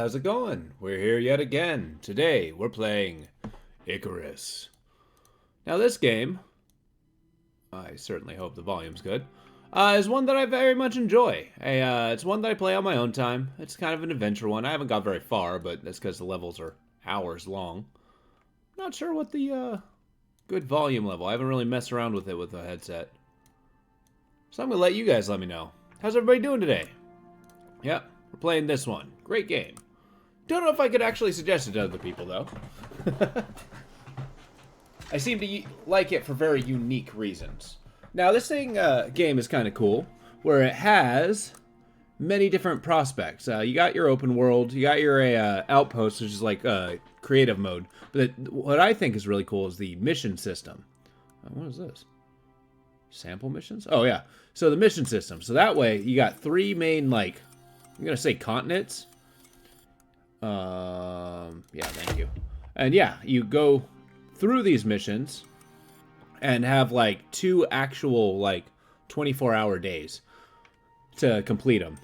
how's it going? We're here yet again. Today, we're playing Icarus. Now this game, I certainly hope the volume's good, is one that I very much enjoy. It's one that I play on my own time. It's kind of an adventure one. I haven't got very far, but that's because the levels are hours long. Not sure what the good volume level. I haven't really messed around with it with the headset. So I'm going to let you guys let me know. How's everybody doing today? Yep, we're playing this one. Great game. Don't know if I could actually suggest it to other people, though. I seem to like it for very unique reasons. Now, this game is kind of cool, where it has many different prospects. You got your open world, you got your outpost, which is like creative mode. But what I think is really cool is the mission system. What is this? Sample missions? Oh, yeah. So the mission system. So that way, you got three main, like, I'm going to say continents. Yeah, thank you. And yeah, you go through these missions and have, like, two actual, like, 24-hour days to complete them.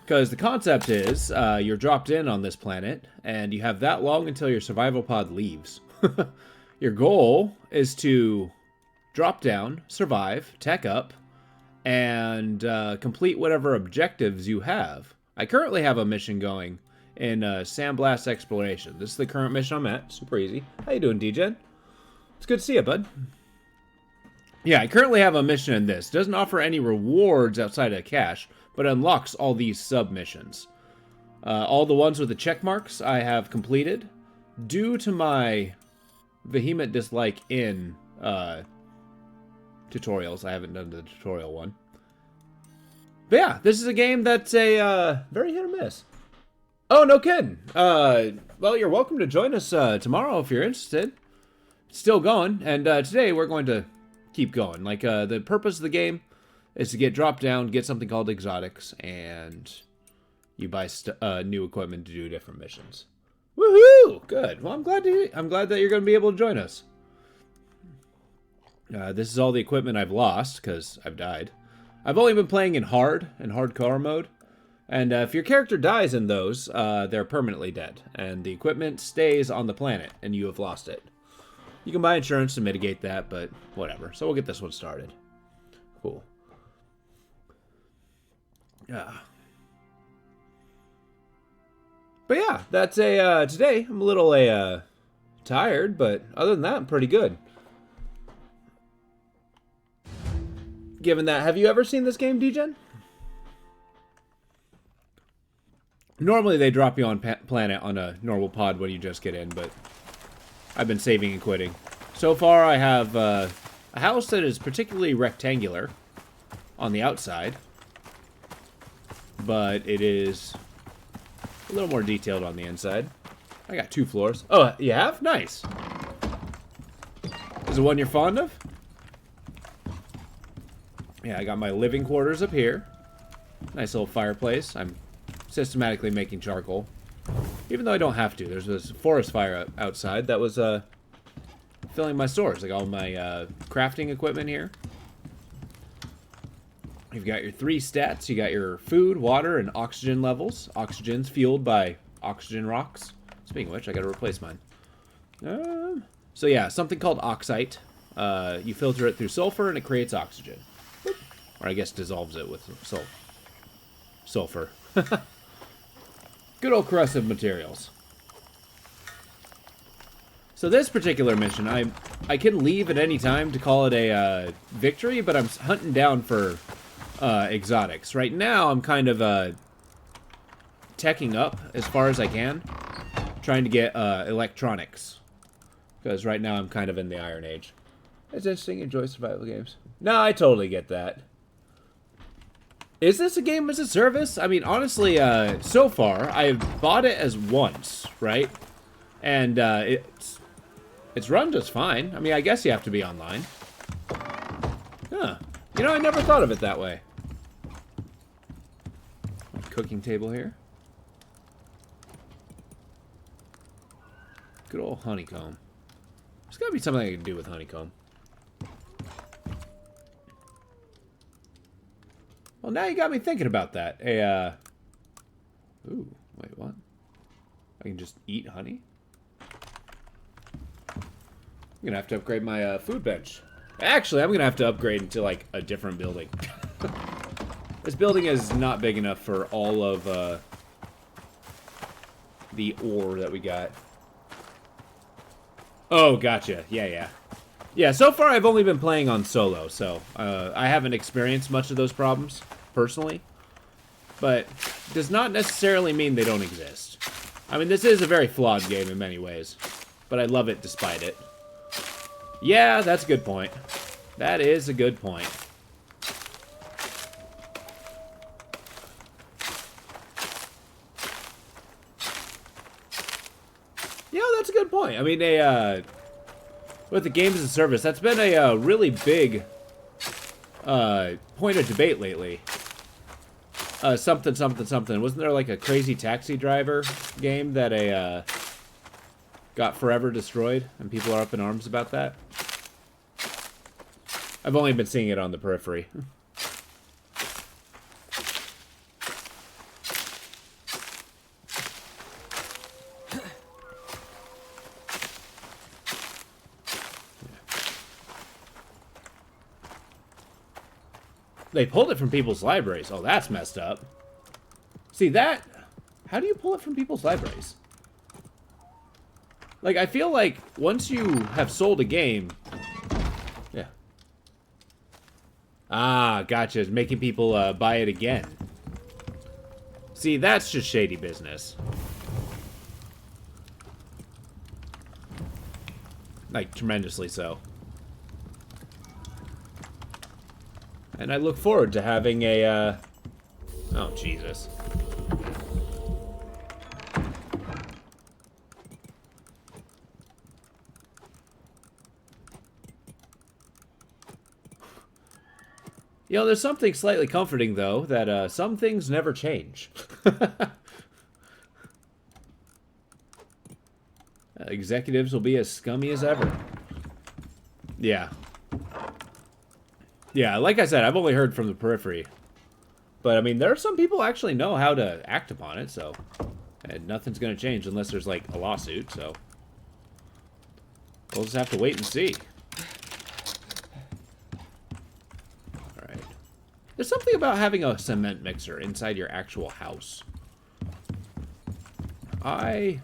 Because the concept is, you're dropped in on this planet, and you have that long until your survival pod leaves. Your goal is to drop down, survive, tech up, and complete whatever objectives you have. I currently have a mission going in Sandblast Exploration. This is the current mission I'm at. Super easy. How you doing, DJen? It's good to see you, bud. Yeah, I currently have a mission in this. It doesn't offer any rewards outside of cash, but unlocks all these sub-missions. All the ones with the check marks I have completed due to my vehement dislike in tutorials. I haven't done the tutorial one. But yeah, this is a game that's a very hit or miss. Oh, no kidding. Well, you're welcome to join us tomorrow if you're interested. It's still going, and today we're going to keep going. Like, the purpose of the game is to get dropped down, get something called exotics, and you buy new equipment to do different missions. Woohoo! Good. Well, I'm glad that you're going to be able to join us. This is all the equipment I've lost because I've died. I've only been playing in hardcore mode. And if your character dies in those, they're permanently dead. And the equipment stays on the planet, and you have lost it. You can buy insurance to mitigate that, but whatever. So we'll get this one started. Cool. Yeah. But yeah, that's today I'm a little tired, but other than that, I'm pretty good. Given that, have you ever seen this game, DJen? Normally they drop you on planet on a normal pod when you just get in, but I've been saving and quitting. So far I have a house that is particularly rectangular on the outside, but it is a little more detailed on the inside. I got 2 floors. Oh, you have? Nice. Is it one you're fond of? Yeah, I got my living quarters up here. Nice little fireplace. I'm systematically making charcoal. Even though I don't have to. There's this forest fire outside that was filling my stores. Like all my crafting equipment here. You've got your 3 stats. You got your food, water, and oxygen levels. Oxygen's fueled by oxygen rocks. Speaking of which, I gotta replace mine. So yeah, something called oxite. You filter it through sulfur and it creates oxygen. Or I guess dissolves it with sulfur. Good old corrosive materials. So this particular mission, I can leave at any time to call it a victory, but I'm hunting down for exotics. Right now, I'm kind of teching up as far as I can, trying to get electronics. Because right now, I'm kind of in the Iron Age. It's interesting, enjoy survival games. No, I totally get that. Is this a game as a service? I mean, honestly, so far, I've bought it as once, right? And it's run just fine. I mean, I guess you have to be online. Huh. You know, I never thought of it that way. Cooking table here. Good old honeycomb. There's gotta be something I can do with honeycomb. Well, now you got me thinking about that. Ooh, wait. I can just eat honey? I'm gonna have to upgrade my food bench. Actually, I'm gonna have to upgrade into, like, a different building. This building is not big enough for all of, the ore that we got. Oh, gotcha. Yeah. Yeah, so far I've only been playing on solo, so I haven't experienced much of those problems, personally. But does not necessarily mean they don't exist. I mean, this is a very flawed game in many ways, but I love it despite it. Yeah, that's a good point. That is a good point. Yeah, that's a good point. I mean, with the games as a service, that's been a really big point of debate lately. Something. Wasn't there like a Crazy Taxi Driver game that got forever destroyed, and people are up in arms about that? I've only been seeing it on the periphery. They pulled it from people's libraries. Oh, that's messed up. See, that... How do you pull it from people's libraries? Like, I feel like once you have sold a game... Yeah. Ah, gotcha. Making people buy it again. See, that's just shady business. Like, tremendously so. And I look forward to having a, Oh, Jesus. You know, there's something slightly comforting, though, that some things never change. Executives will be as scummy as ever. Yeah. Yeah, like I said, I've only heard from the periphery. But, I mean, there are some people who actually know how to act upon it, so... And nothing's going to change unless there's, like, a lawsuit, so... We'll just have to wait and see. Alright. There's something about having a cement mixer inside your actual house. I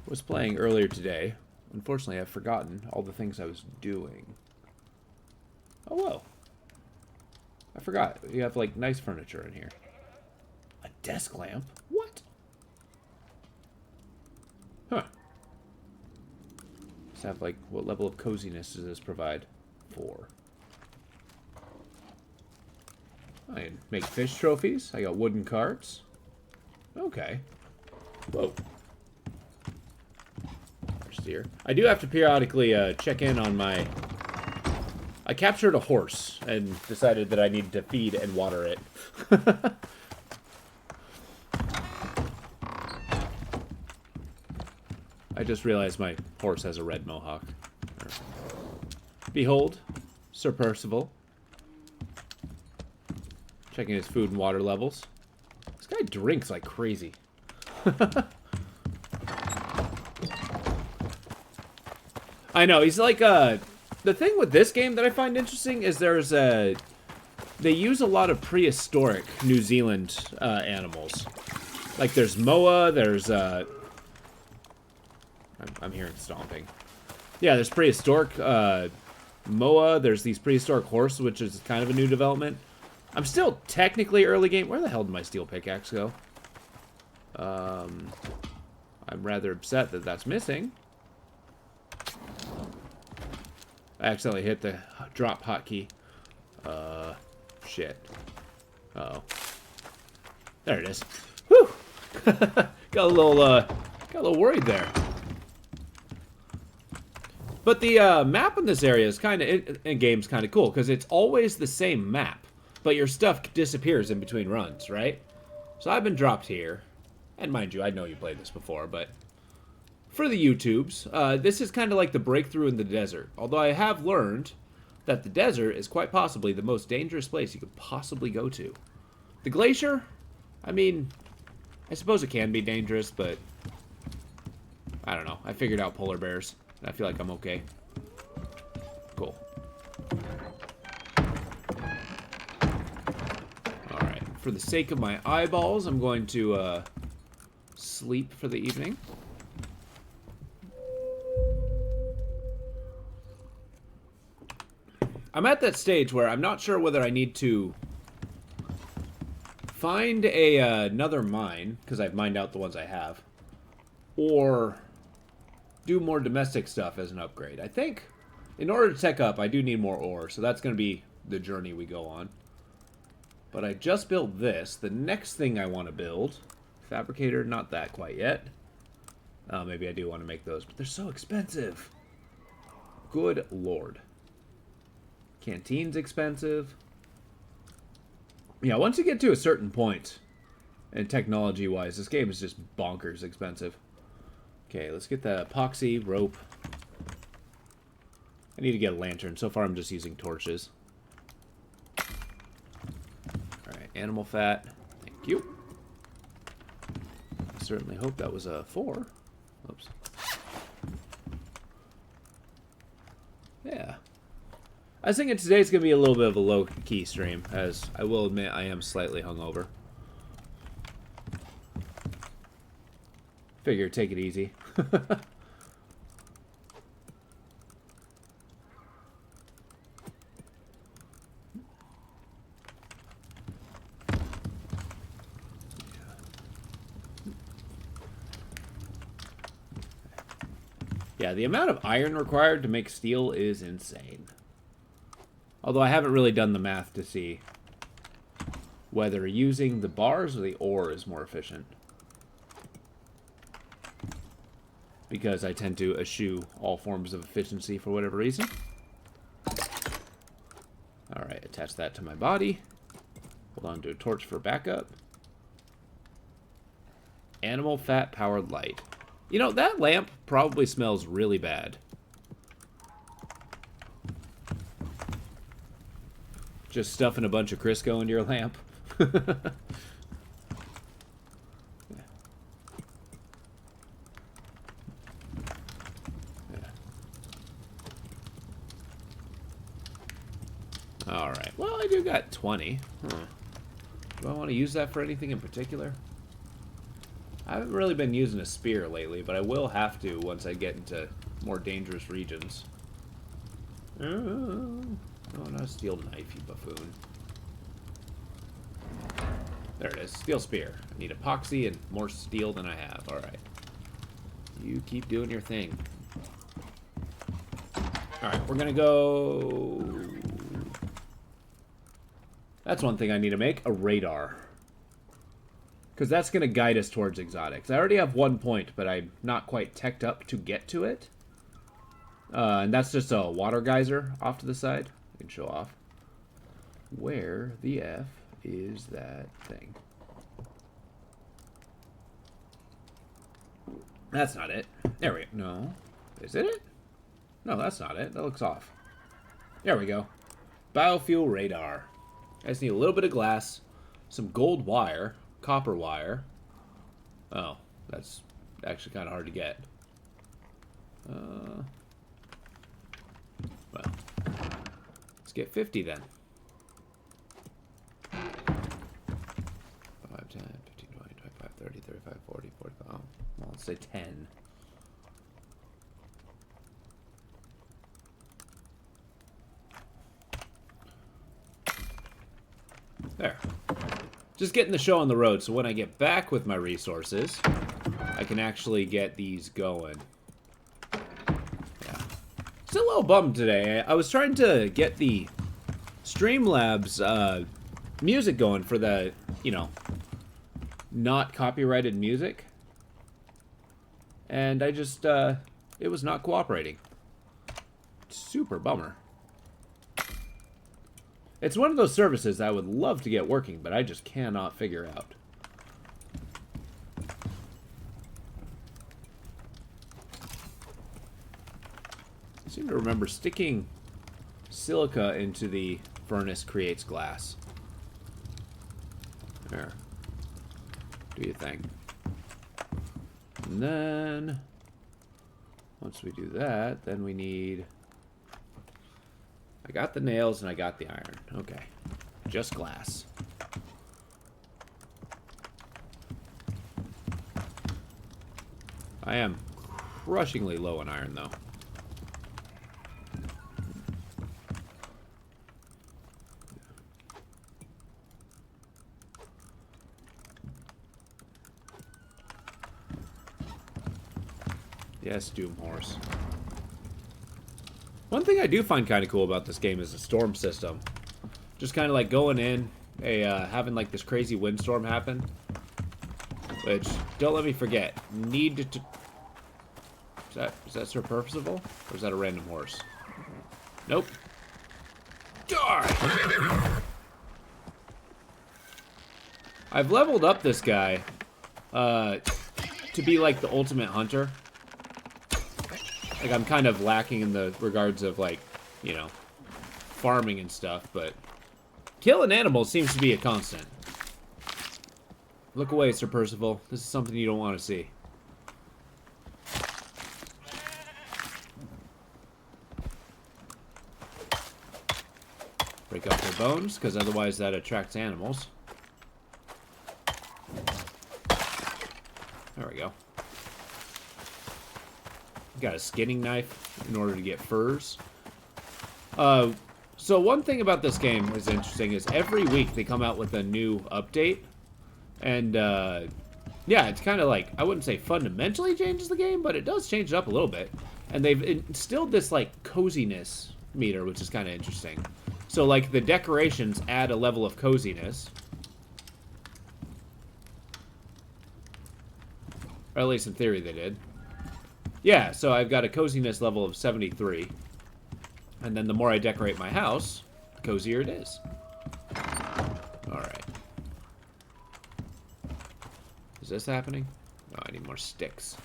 was playing earlier today. Unfortunately, I've forgotten all the things I was doing. Oh, whoa. I forgot. You have, like, nice furniture in here. A desk lamp? What? Huh. Let's have, like, what level of coziness does this provide? 4. I can make fish trophies. I got wooden carts. Okay. Whoa. Steer. I do have to periodically check in on my... I captured a horse and decided that I needed to feed and water it. I just realized my horse has a red mohawk. Behold, Sir Percival. Checking his food and water levels. This guy drinks like crazy. I know, he's like the thing with this game that I find interesting is there's they use a lot of prehistoric New Zealand animals. Like there's moa, there's I'm hearing stomping. Yeah, there's prehistoric moa, there's these prehistoric horses, which is kind of a new development. I'm still technically early game. Where the hell did my steel pickaxe go? I'm rather upset that that's missing. I accidentally hit the drop hotkey. Shit. Uh-oh. There it is. Whew! got a little worried there. But the map in this area is kind of, in game's kind of cool, because it's always the same map, but your stuff disappears in between runs, right? So I've been dropped here, and mind you, I know you played this before, but for the YouTubes, this is kind of like the breakthrough in the desert. Although I have learned that the desert is quite possibly the most dangerous place you could possibly go to. The glacier, I mean, I suppose it can be dangerous, but I don't know. I figured out polar bears. I feel like I'm okay. Cool. Alright. For the sake of my eyeballs, I'm going to sleep for the evening. I'm at that stage where I'm not sure whether I need to find another mine, because I've mined out the ones I have, or do more domestic stuff as an upgrade. I think in order to tech up, I do need more ore, so that's going to be the journey we go on. But I just built this. The next thing I want to build, fabricator, not that quite yet. Maybe I do want to make those, but they're so expensive. Good lord. Canteen's expensive. Yeah, once you get to a certain point, and technology-wise, this game is just bonkers expensive. Okay, let's get the epoxy rope. I need to get a lantern. So far, I'm just using torches. Alright, animal fat. Thank you. I certainly hope that was a 4. Oops. Yeah. I was thinking today's going to be a little bit of a low-key stream, as I will admit I am slightly hungover. Figure, take it easy. Yeah, the amount of iron required to make steel is insane. Although I haven't really done the math to see whether using the bars or the ore is more efficient. Because I tend to eschew all forms of efficiency for whatever reason. Alright, attach that to my body. Hold on to a torch for backup. Animal fat powered light. You know, that lamp probably smells really bad. Just stuffing a bunch of Crisco into your lamp. Alright, well, I do got 20. Huh. Do I want to use that for anything in particular? I haven't really been using a spear lately, but I will have to once I get into more dangerous regions. Oh, not a steel knife, you buffoon. There it is, steel spear. I need epoxy and more steel than I have. Alright. You keep doing your thing. Alright, we're gonna go... That's one thing I need to make, a radar. Because that's going to guide us towards exotics. I already have 1 point, but I'm not quite teched up to get to it. And that's just a water geyser off to the side. I can show off. Where the F is that thing? That's not it. There we go. No. Is it it? No, that's not it. That looks off. There we go. Biofuel radar. I just need a little bit of glass, some gold wire, copper wire. Oh, that's actually kind of hard to get. Well, let's get 50 then. 5, 10, 15, 20, 25, 30, 35, 40, 45. Oh, well, let's say 10. There. Just getting the show on the road, so when I get back with my resources, I can actually get these going. Yeah. Still a little bummed today. I was trying to get the Streamlabs music going for the, you know, not copyrighted music. And I just, it was not cooperating. Super bummer. It's one of those services that I would love to get working, but I just cannot figure out. I seem to remember sticking silica into the furnace creates glass. There. Do your thing. And then Once we do that, then we need... I got the nails and I got the iron. Okay. Just glass. I am crushingly low on iron, though. Yes, Doom Horse. One thing I do find kind of cool about this game is the storm system. Just kind of like going in, having like this crazy windstorm happen. Which, don't let me forget, need to... Is that Sir Percival? Or is that a random horse? Nope. Die! I've leveled up this guy to be like the ultimate hunter. Like, I'm kind of lacking in the regards of, like, you know, farming and stuff, but killing animals seems to be a constant. Look away, Sir Percival. This is something you don't want to see. Break up their bones, because otherwise that attracts animals. There we go. Got a skinning knife in order to get furs. So one thing about this game is interesting is every week they come out with a new update. And, yeah, it's kind of like, I wouldn't say fundamentally changes the game, but it does change it up a little bit. And they've instilled this, like, coziness meter, which is kind of interesting. So, like, the decorations add a level of coziness. Or at least in theory they did. Yeah, so I've got a coziness level of 73. And then the more I decorate my house, the cozier it is. Alright. Is this happening? No, I need more sticks.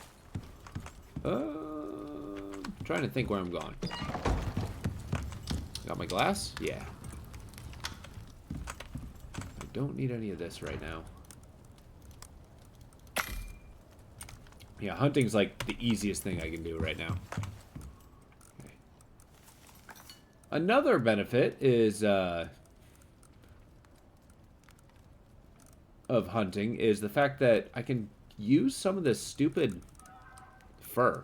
Trying to think where I'm going. Got my glass? Yeah. I don't need any of this right now. Yeah, hunting's like the easiest thing I can do right now. Okay. Another benefit is of hunting is the fact that I can use some of this stupid fur.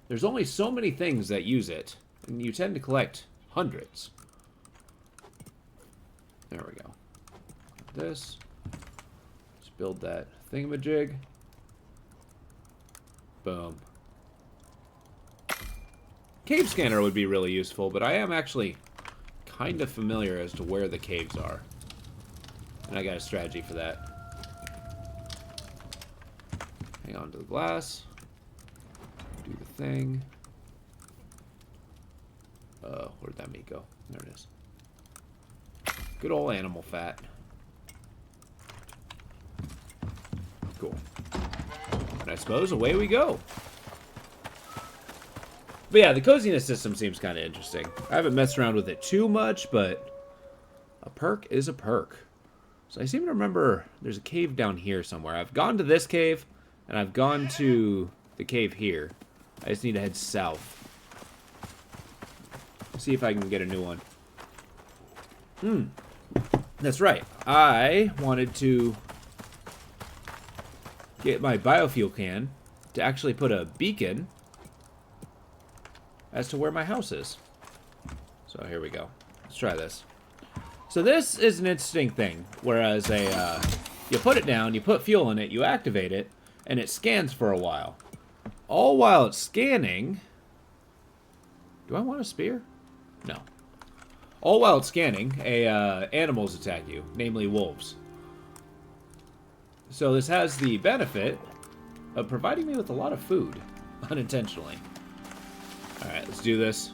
There's only so many things that use it, and you tend to collect hundreds. There we go. This. Let's build that thingamajig. Boom. Cave scanner would be really useful, but I am actually kind of familiar as to where the caves are. And I got a strategy for that. Hang on to the glass. Do the thing. Where'd that meat go? There it is. Good old animal fat. Cool. And I suppose away we go. But yeah, the coziness system seems kind of interesting. I haven't messed around with it too much, but a perk is a perk. So I seem to remember there's a cave down here somewhere. I've gone to this cave, and I've gone to the cave here. I just need to head south. See if I can get a new one. That's right. I wanted to get my biofuel can to actually put a beacon as to where my house is. So here we go. Let's try this. So this is an interesting thing. Whereas you put it down, you put fuel in it, you activate it, and it scans for a while. All while it's scanning... Do I want a spear? No. All while it's scanning, animals attack you, namely wolves. So this has the benefit of providing me with a lot of food, unintentionally. Alright, let's do this.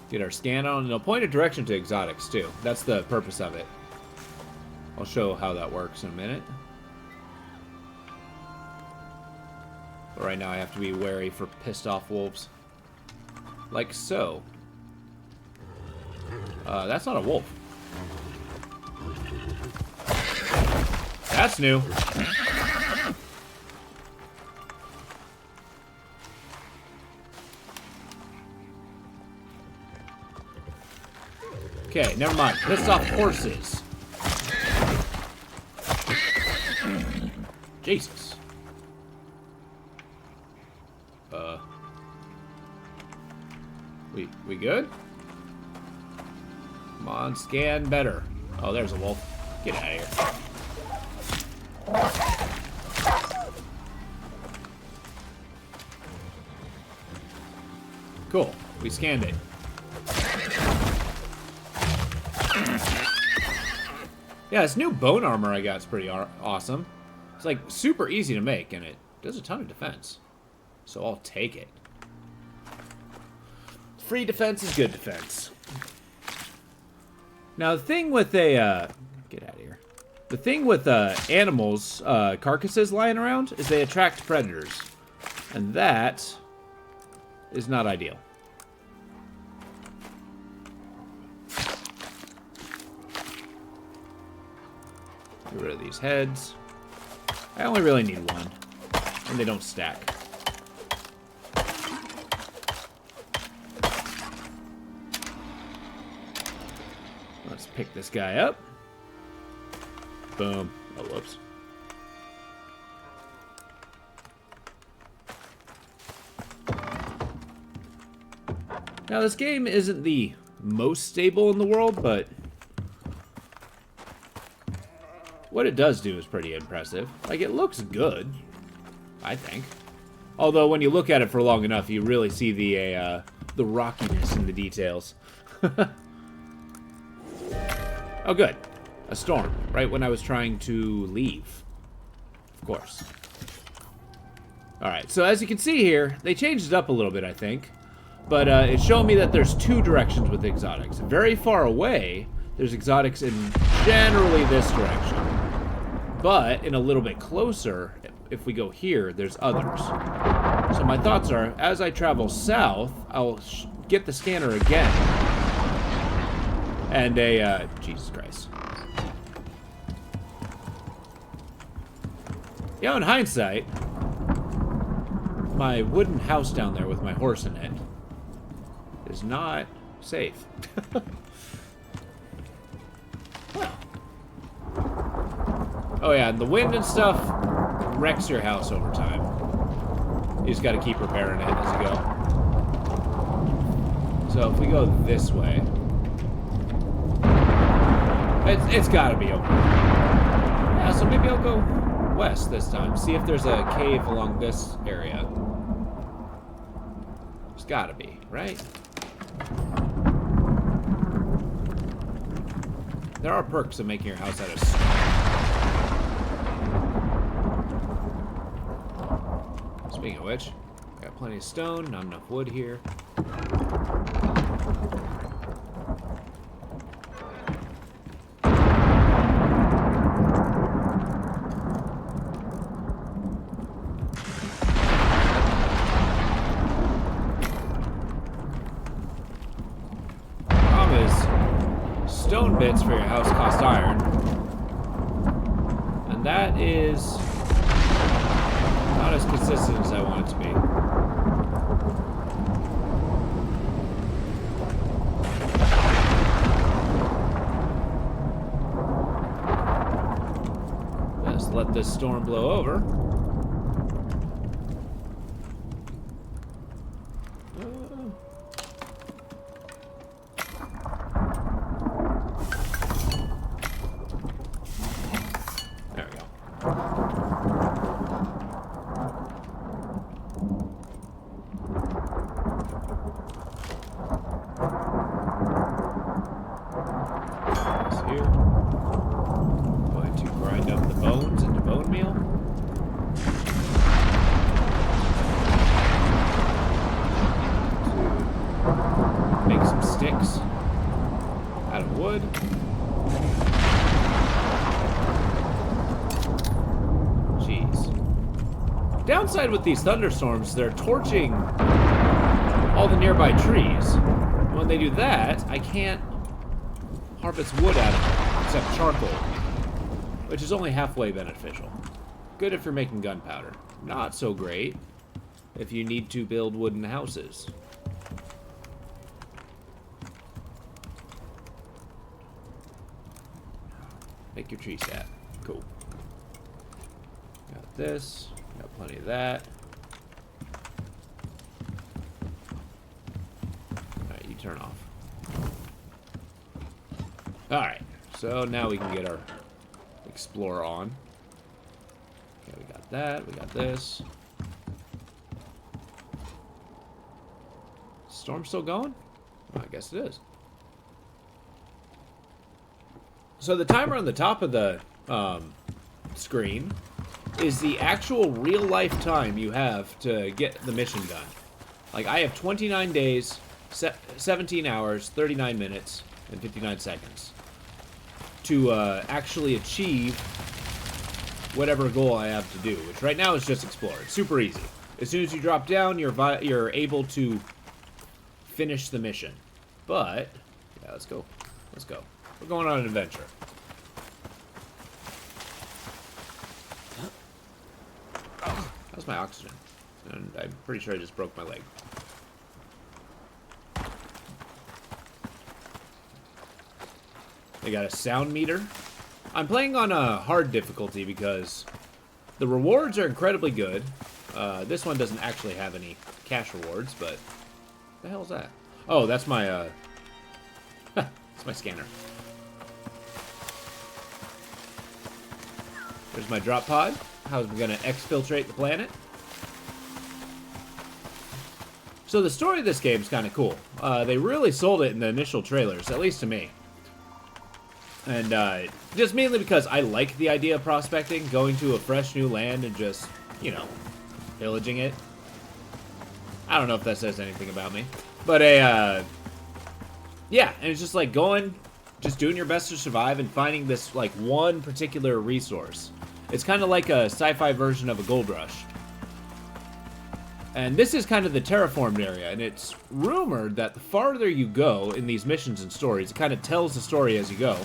Get our scan on, and it'll point a direction to exotics, too. That's the purpose of it. I'll show how that works in a minute. But right now I have to be wary for pissed off wolves. Like so. That's not a wolf. That's new. Okay, never mind. Pissed off horses. Jesus. We good? Come on, scan better. Oh, there's a wolf. Get out of here. Cool. We scanned it. Yeah, this new bone armor I got is pretty awesome. It's like super easy to make, and it does a ton of defense. So I'll take it. Free defense is good defense. Now the thing with a get out of here. The thing with animals, carcasses lying around is they attract predators, and that is not ideal. Get rid of these heads. I only really need one, and they don't stack. Let's pick this guy up. Boom. Oh, whoops. Now, this game isn't the most stable in the world, but what it does do is pretty impressive. Like, it looks good, I think. Although, when you look at it for long enough, you really see the rockiness in the details. Oh, good. A storm, right when I was trying to leave. Of course. Alright, so as you can see here, they changed it up a little bit, I think. But it's showing me that there's two directions with exotics. Very far away, there's exotics in generally this direction. But in a little bit closer, if we go here, there's others. So my thoughts are, as I travel south, I'll get the scanner again. And Jesus Christ. Yeah, in hindsight, my wooden house down there with my horse in it is not safe. Oh yeah, and the wind and stuff wrecks your house over time. You just gotta keep repairing it as you go. So if we go this way, it's gotta be open. Yeah, so maybe I'll go west this time. See if there's a cave along this area. There's gotta be, right? There are perks of making your house out of stone. Speaking of which, got plenty of stone, not enough wood here. Stone bits for your house cost iron, and that is not as consistent as I want it to be. Let's let this storm blow over. Downside with these thunderstorms, they're torching all the nearby trees. When they do that, I can't harvest wood out of them, except charcoal, which is only halfway beneficial. Good if you're making gunpowder. Not so great if you need to build wooden houses. Make your tree stat. Cool. Got this. Got plenty of that. Alright, you turn off. Alright, so now we can get our Explorer on. Okay, we got that. We got this. Storm still going? Well, I guess it is. So the timer on the top of the screen is the actual real-life time you have to get the mission done. Like, I have 29 days, 17 hours, 39 minutes, and 59 seconds to actually achieve whatever goal I have to do, which right now is just explore. It's super easy. As soon as you drop down, you're able to finish the mission. But, yeah, let's go. Let's go. We're going on an adventure. How's my oxygen? And I'm pretty sure I just broke my leg. They got a sound meter. I'm playing on a hard difficulty because the rewards are incredibly good. This one doesn't actually have any cash rewards, but the hell is that? Oh, that's my that's my scanner. There's my drop pod. How's we gonna exfiltrate the planet? So the story of this game is kind of cool. They really sold it in the initial trailers, at least to me. And just mainly because I like the idea of prospecting, going to a fresh new land and just, you know, pillaging it. I don't know if that says anything about me. But yeah, and it's just like going, just doing your best to survive and finding this, like, one particular resource. It's kind of like a sci-fi version of a gold rush. And this is kind of the terraformed area, and it's rumored that the farther you go in these missions and stories, it kind of tells the story as you go.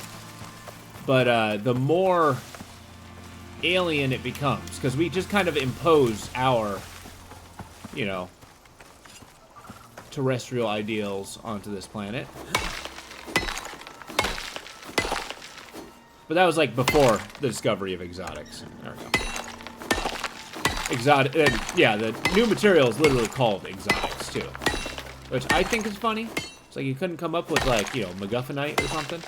But the more alien it becomes, because we just kind of impose our, you know, terrestrial ideals onto this planet. But that was like before the discovery of exotics. There we go. Yeah, the new material is literally called exotics too, which I think is funny. It's like you couldn't come up with, like, you know, MacGuffinite or something.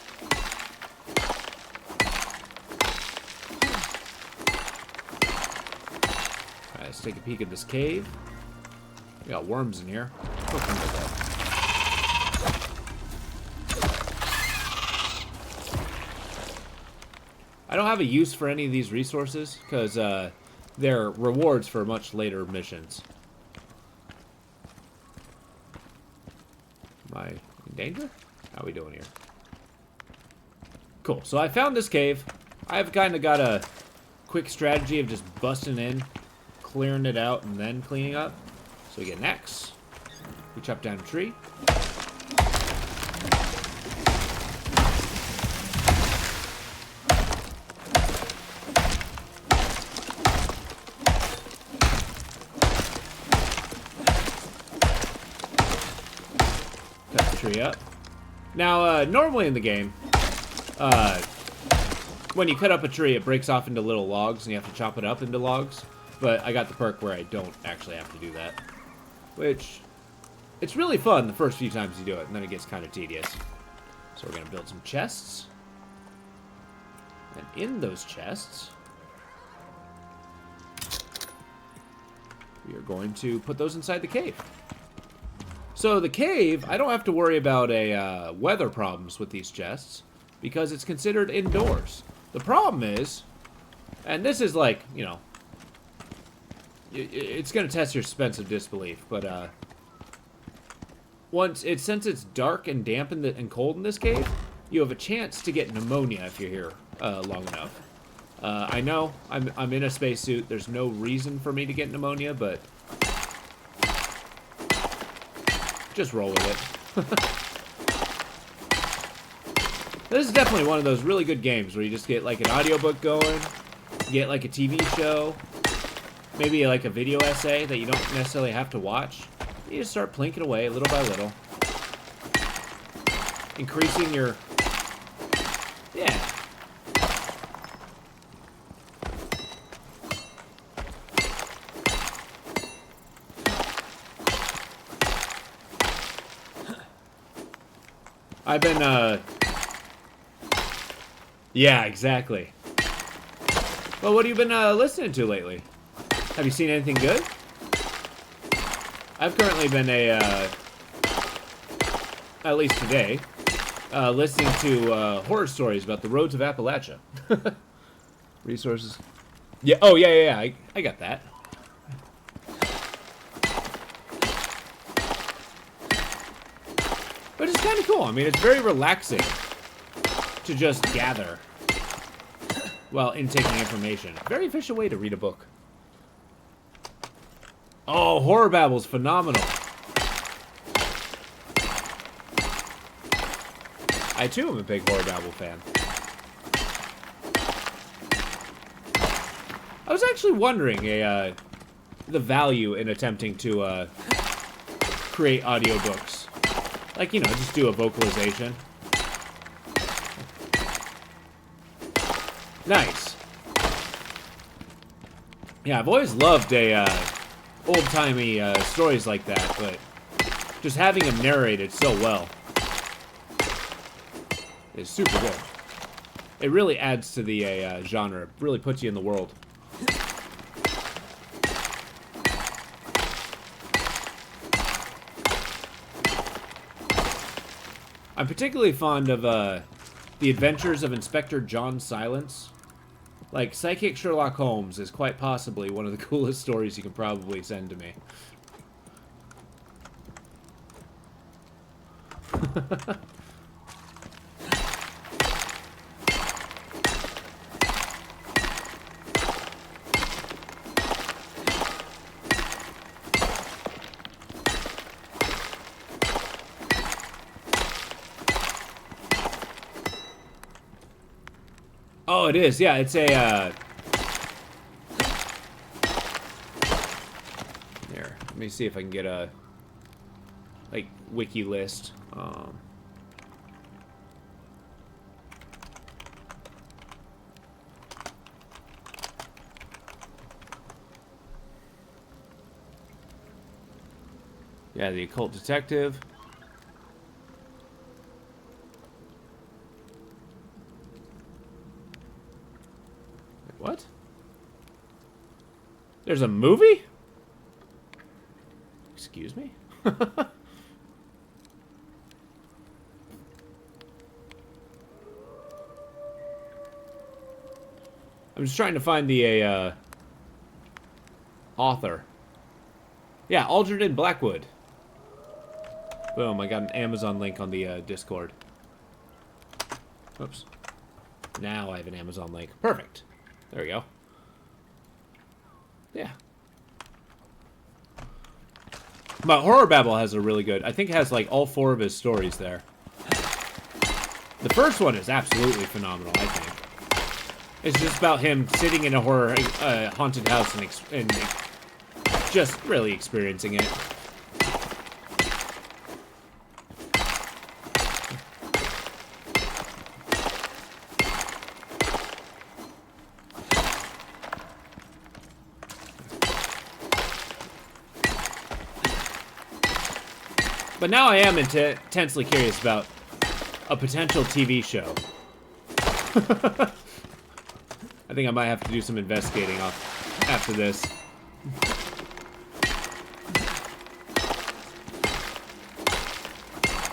Alright, let's take a peek at this cave. We got worms in here. I don't have a use for any of these resources because they're rewards for much later missions. Am I in danger? How are we doing here? Cool. So I found this cave. I've kind of got a quick strategy of just busting in, clearing it out, and then cleaning up. So we get an axe. We chop down a tree. Up. Now, normally in the game, when you cut up a tree, it breaks off into little logs, and you have to chop it up into logs. But I got the perk where I don't actually have to do that. Which, it's really fun the first few times you do it, and then it gets kind of tedious. So we're going to build some chests. And in those chests, we are going to put those inside the cave. So the cave, I don't have to worry about weather problems with these chests because it's considered indoors. The problem is, and this is like, you know, it's going to test your suspense of disbelief, but since it's dark and damp and cold in this cave, you have a chance to get pneumonia if you're here long enough. I know I'm in a spacesuit. There's no reason for me to get pneumonia, but just roll with it. This is definitely one of those really good games where you just get like an audiobook going, get like a TV show, maybe like a video essay that you don't necessarily have to watch. You just start plinking away little by little, increasing your, yeah, I've been, Yeah, exactly. Well, what have you been, listening to lately? Have you seen anything good? I've currently been at least today, listening to, horror stories about the roads of Appalachia. Resources. Yeah, oh, yeah, I got that. But it's kind of cool. I mean, it's very relaxing to just gather while intaking information. Very efficient way to read a book. Oh, Horror Babble's phenomenal. I, too, am a big Horror Babble fan. I was actually wondering the value in attempting to create audiobooks. Like, you know, just do a vocalization. Nice. Yeah, I've always loved old-timey stories like that, but just having them narrated so well is super good. It really adds to the genre. It really puts you in the world. I'm particularly fond of The Adventures of Inspector John Silence. Like, Psychic Sherlock Holmes is quite possibly one of the coolest stories you can probably send to me. Oh, it is. Yeah, it's a, Here, let me see if I can get a, like, wiki list. Yeah, The Occult Detective. What? There's a movie? Excuse me? I'm just trying to find the author. Yeah, Algernon Blackwood. Boom, I got an Amazon link on the Discord. Oops. Now I have an Amazon link. Perfect. There we go. Yeah. But Horror Babble has a really good... I think it has, like, all 4 of his stories there. The first one is absolutely phenomenal, I think. It's just about him sitting in a horror haunted house and just really experiencing it. But now I am intensely curious about a potential TV show. I think I might have to do some investigating after this.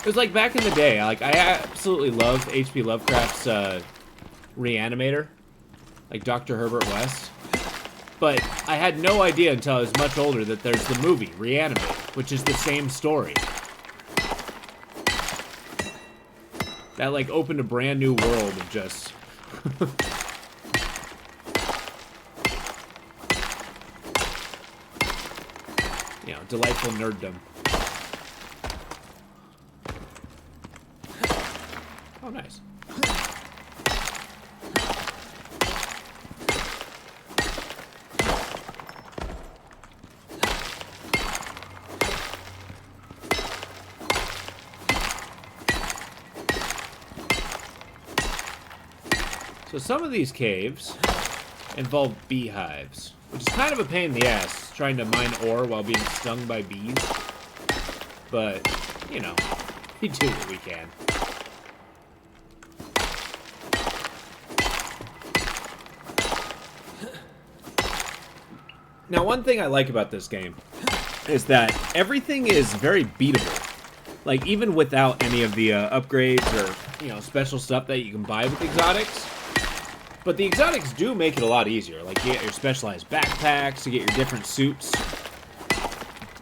It was like back in the day, like I absolutely loved H.P. Lovecraft's Reanimator, like Dr. Herbert West. But I had no idea until I was much older that there's the movie, Reanimator, which is the same story. That, like, opened a brand new world of just... you know, delightful nerddom. Oh, nice. So some of these caves involve beehives, which is kind of a pain in the ass, trying to mine ore while being stung by bees. But, you know, we do what we can. Now, one thing I like about this game is that everything is very beatable. Like, even without any of the upgrades or, you know, special stuff that you can buy with exotics. But the exotics do make it a lot easier. Like, you get your specialized backpacks, you get your different suits.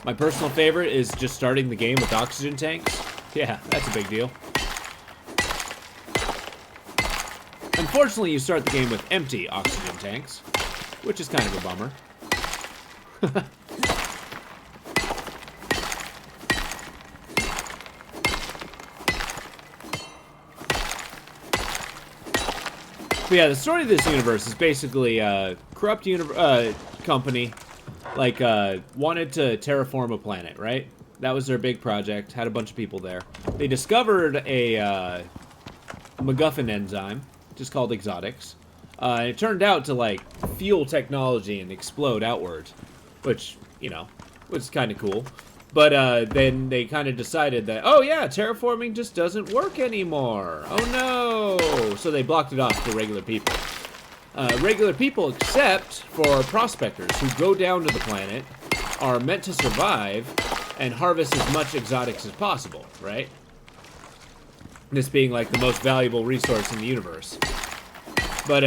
My personal favorite is just starting the game with oxygen tanks. Yeah, that's a big deal. Unfortunately, you start the game with empty oxygen tanks, which is kind of a bummer. But yeah, the story of this universe is basically a corrupt company, like, wanted to terraform a planet, right? That was their big project, had a bunch of people there. They discovered a MacGuffin enzyme, just called exotics. It turned out to, like, fuel technology and explode outward, which, you know, was kind of cool. But then they kind of decided that, oh yeah, terraforming just doesn't work anymore. Oh no! So they blocked it off for regular people. Regular people, except for prospectors who go down to the planet, are meant to survive and harvest as much exotics as possible, right? This being like the most valuable resource in the universe. But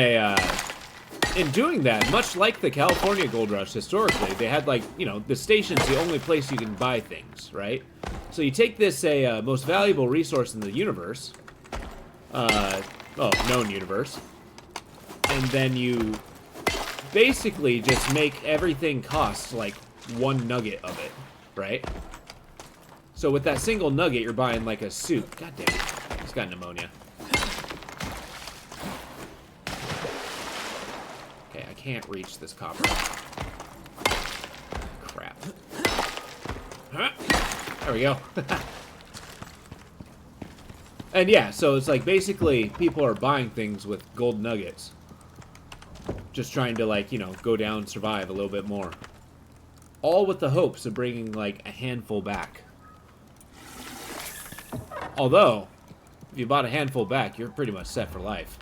in doing that, much like the California Gold Rush historically, they had, like, you know, the station's the only place you can buy things, right? So you take this most valuable resource in the universe, known universe, and then you basically just make everything cost like 1 nugget of it, right? So with that single nugget, you're buying like a suit. God damn it, he's got pneumonia. Can't reach this copper. Crap. There we go. And yeah, so it's like basically people are buying things with gold nuggets. Just trying to, like, you know, go down, survive a little bit more. All with the hopes of bringing like a handful back. Although, if you bought a handful back, you're pretty much set for life.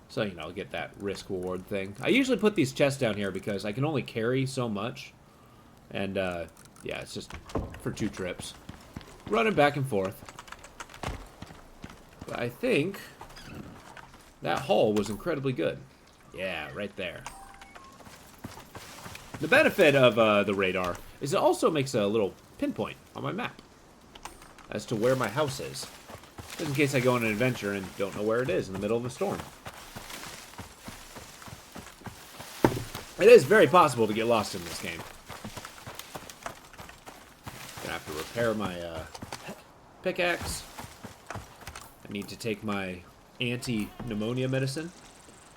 So, you know, get that risk-reward thing. I usually put these chests down here because I can only carry so much. And, yeah, it's just for 2 trips. Running back and forth. But I think that haul was incredibly good. Yeah, right there. The benefit of the radar is it also makes a little pinpoint on my map as to where my house is. Just in case I go on an adventure and don't know where it is in the middle of a storm. It is very possible to get lost in this game. Gonna have to repair my pickaxe. I need to take my anti-pneumonia medicine.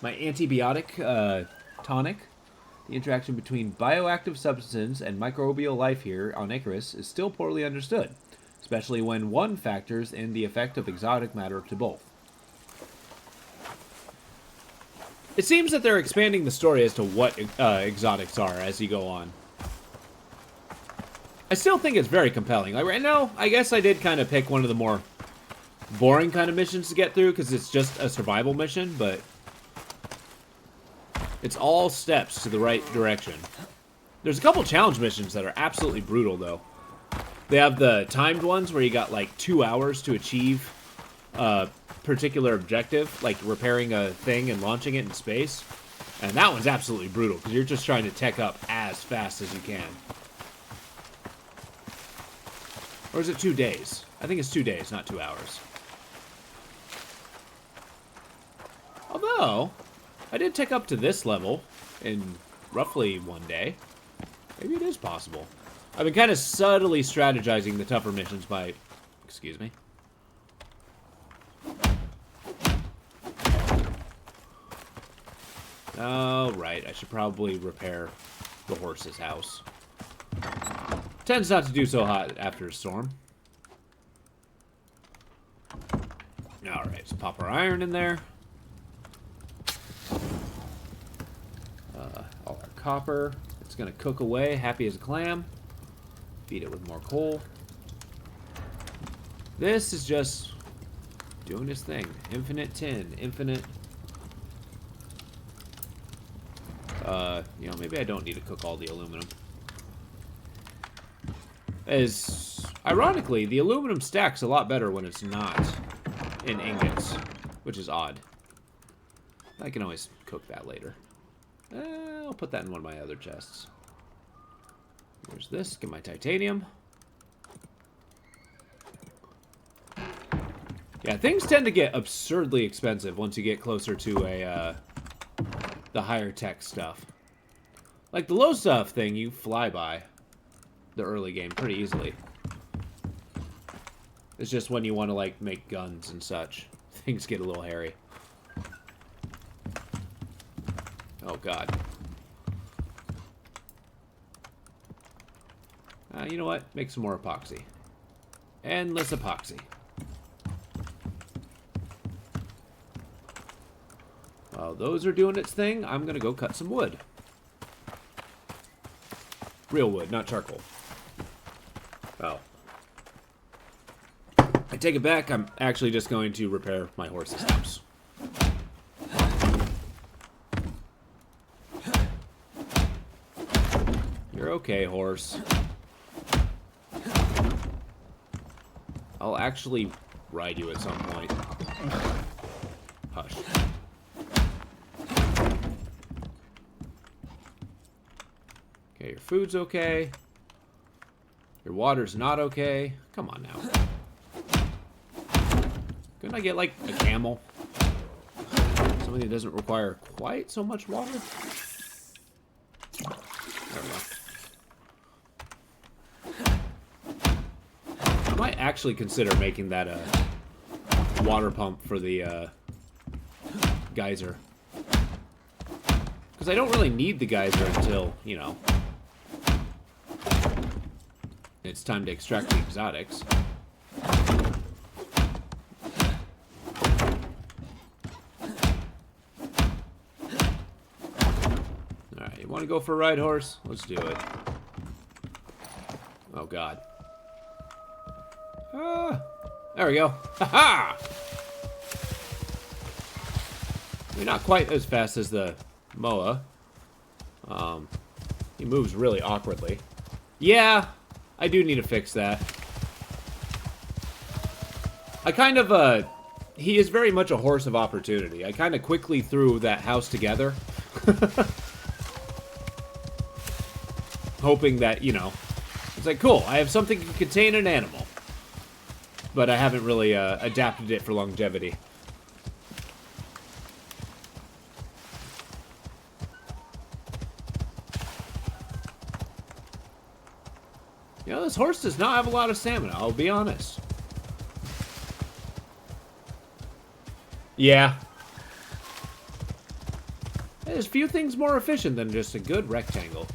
My antibiotic tonic. The interaction between bioactive substances and microbial life here on Icarus is still poorly understood, especially when one factors in the effect of exotic matter to both. It seems that they're expanding the story as to what exotics are as you go on. I still think it's very compelling. Like right now, I guess I did kind of pick one of the more boring kind of missions to get through because it's just a survival mission, but it's all steps to the right direction. There's a couple challenge missions that are absolutely brutal, though. They have the timed ones where you got like 2 hours to achieve particular objective, like repairing a thing and launching it in space. And that one's absolutely brutal, because you're just trying to tech up as fast as you can. Or is it 2 days? I think it's 2 days, not 2 hours. Although, I did tech up to this level in roughly 1 day. Maybe it is possible. I've been kind of subtly strategizing the tougher missions by... Excuse me. Oh, right. I should probably repair the horse's house. Tends not to do so hot after a storm. Alright, so pop our iron in there. All our copper. It's going to cook away, happy as a clam. Feed it with more coal. This is just doing its thing. Infinite tin, infinite... you know, maybe I don't need to cook all the aluminum. Ironically, the aluminum stacks a lot better when it's not in ingots, which is odd. I can always cook that later. I'll put that in one of my other chests. There's this. Get my titanium. Yeah, things tend to get absurdly expensive once you get closer to the higher tech stuff. Like the low stuff thing, you fly by the early game pretty easily. It's just when you want to like make guns and such, things get a little hairy. Oh god. You know what? Make some more epoxy. Endless epoxy. While those are doing its thing, I'm gonna go cut some wood. Real wood, not charcoal. Oh. I take it back. I'm actually just going to repair my horse's house. You're okay, horse. I'll actually ride you at some point. Hush. Okay, your food's okay. Your water's not okay. Come on now. Couldn't I get, like, a camel? Something that doesn't require quite so much water? There we go. I might actually consider making that a water pump for the geyser. Because I don't really need the geyser until, you know, it's time to extract the exotics. Alright, you want to go for a ride, horse? Let's do it. Oh, God. Ah, there we go. Ha-ha! You're not quite as fast as the Moa. He moves really awkwardly. Yeah, I do need to fix that. I kind of, he is very much a horse of opportunity. I kind of quickly threw that house together. Hoping that, you know, it's like, cool, I have something to contain an animal. But I haven't really adapted it for longevity. You know, this horse does not have a lot of stamina, I'll be honest. Yeah. There's few things more efficient than just a good rectangle.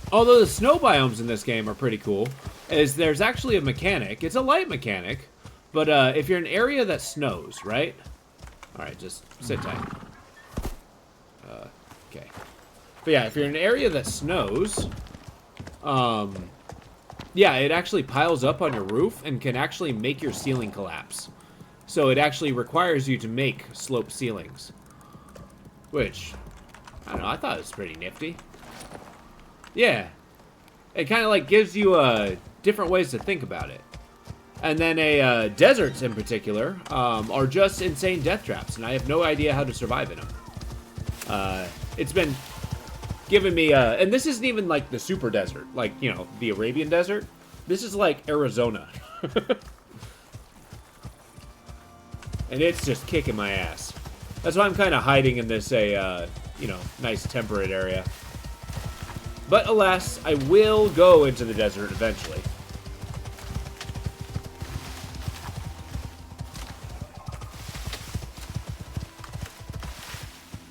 Although the snow biomes in this game are pretty cool, is there's actually a mechanic. It's a light mechanic, but if you're in an area that snows, right? Alright, just sit tight. Okay. But yeah, if you're in an area that snows, yeah, it actually piles up on your roof and can actually make your ceiling collapse. So it actually requires you to make sloped ceilings. Which, I don't know, I thought it was pretty nifty. Yeah. It kind of like gives you different ways to think about it. And then deserts in particular are just insane death traps, and I have no idea how to survive in them. It's been giving me, and this isn't even like the super desert, like, you know, the Arabian desert. This is like Arizona. And it's just kicking my ass. That's why I'm kind of hiding in this, you know, nice temperate area. But alas, I will go into the desert eventually.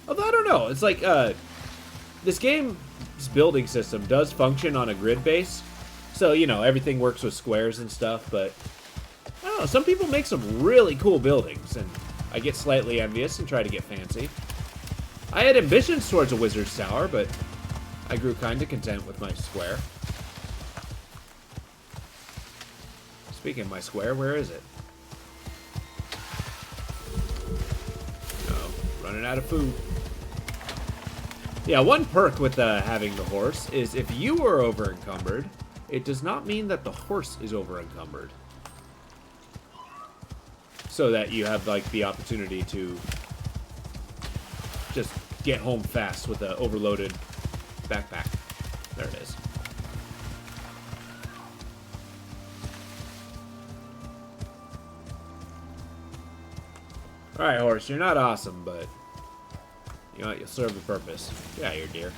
Although, I don't know. It's like, this game's building system does function on a grid base. So, you know, everything works with squares and stuff, but I don't know. Some people make some really cool buildings, and I get slightly envious and try to get fancy. I had ambitions towards a wizard's tower, but I grew kind of content with my square. Speaking of my square, where is it? No, run running out of food. Yeah, one perk with having the horse is if you are over encumbered, it does not mean that the horse is over encumbered. So that you have like the opportunity to just get home fast with an overloaded backpack. There it is. Alright, horse, you're not awesome, but you know what? You'll serve the purpose. Get out of here, dear.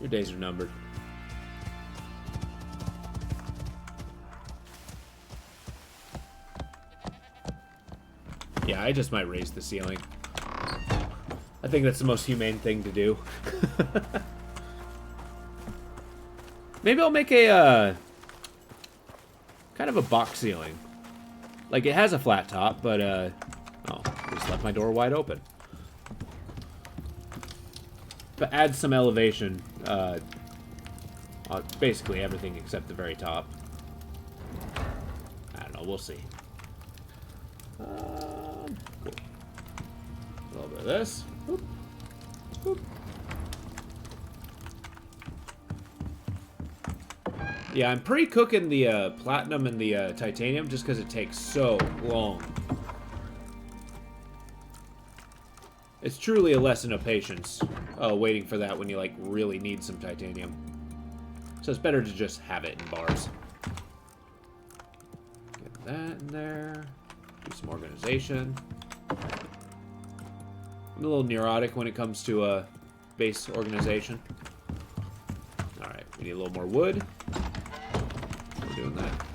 Your days are numbered. Yeah, I just might raise the ceiling. I think that's the most humane thing to do. Maybe I'll make a, kind of a box ceiling. Like, it has a flat top, but, oh, I just left my door wide open. But add some elevation, on basically everything except the very top. I don't know, we'll see. Cool. A little bit of this. Boop. Boop. Yeah, I'm pre-cooking the platinum and the titanium just because it takes so long. It's truly a lesson of patience, waiting for that when you, like, really need some titanium. So it's better to just have it in bars. Get that in there. Do some organization. I'm a little neurotic when it comes to base organization. Alright, we need a little more wood. We're doing that.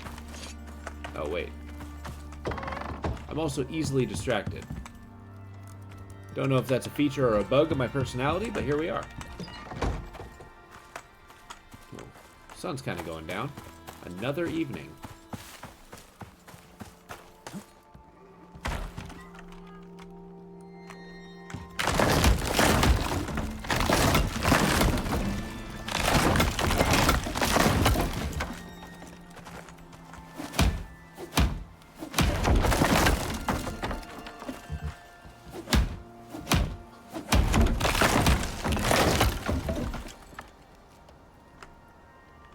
Oh, wait. I'm also easily distracted. Don't know if that's a feature or a bug of my personality, but here we are. Oh, sun's kind of going down. Another evening.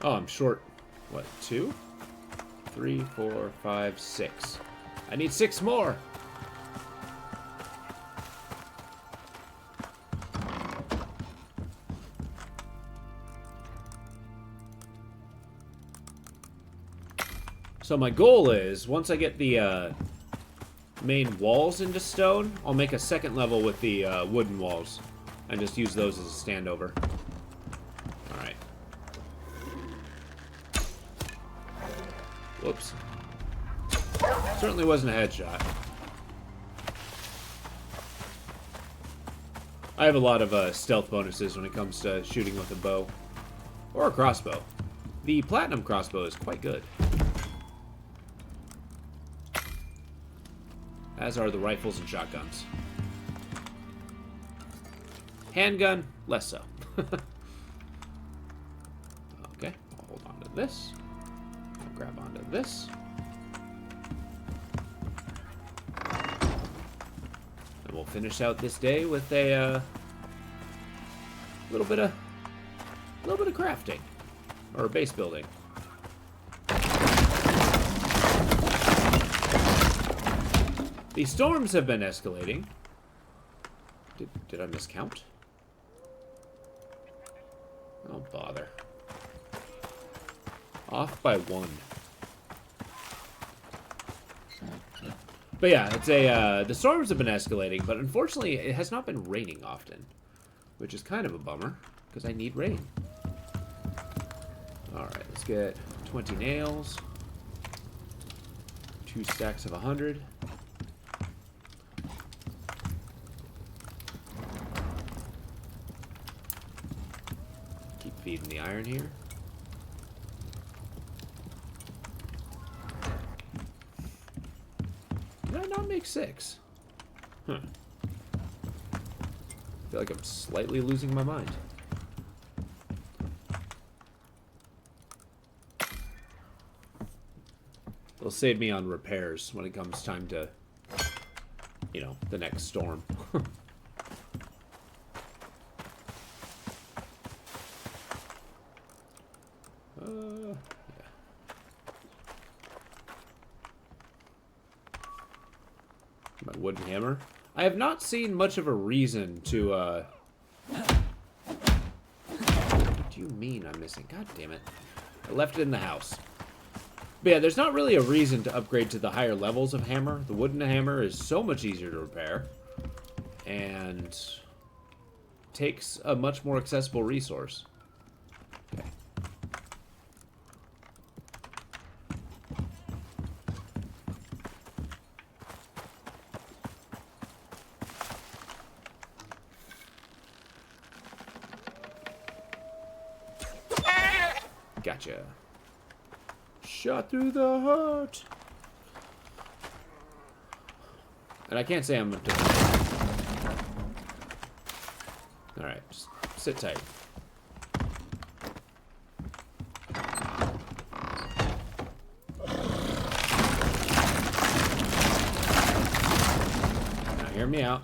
Oh, I'm short. What, 2? 3, 4, 5, 6. I need 6 more. So my goal is, once I get the main walls into stone, I'll make a second level with the wooden walls and just use those as a standover. Alright. Whoops. Certainly wasn't a headshot. I have a lot of stealth bonuses when it comes to shooting with a bow. Or a crossbow. The platinum crossbow is quite good. As are the rifles and shotguns. Handgun, less so. Okay, I'll hold on to this. I'll grab onto this. And we'll finish out this day with a little bit of crafting or base building. The storms have been escalating. Did I miscount? Oh, bother. Off by 1. But yeah, it's the storms have been escalating, but unfortunately it has not been raining often. Which is kind of a bummer, because I need rain. Alright, let's get 20 nails. 2 stacks of 100. Feeding the iron here. Did I not make 6? Huh. I feel like I'm slightly losing my mind. It'll save me on repairs when it comes time to, you know, the next storm. hammer. I have not seen much of a reason to, What do you mean I'm missing? God damn it. I left it in the house. But yeah, there's not really a reason to upgrade to the higher levels of hammer. The wooden hammer is so much easier to repair. And takes a much more accessible resource. Okay. Gotcha. Shot through the heart. And I can't say I'm... Alright, just sit tight. Now hear me out.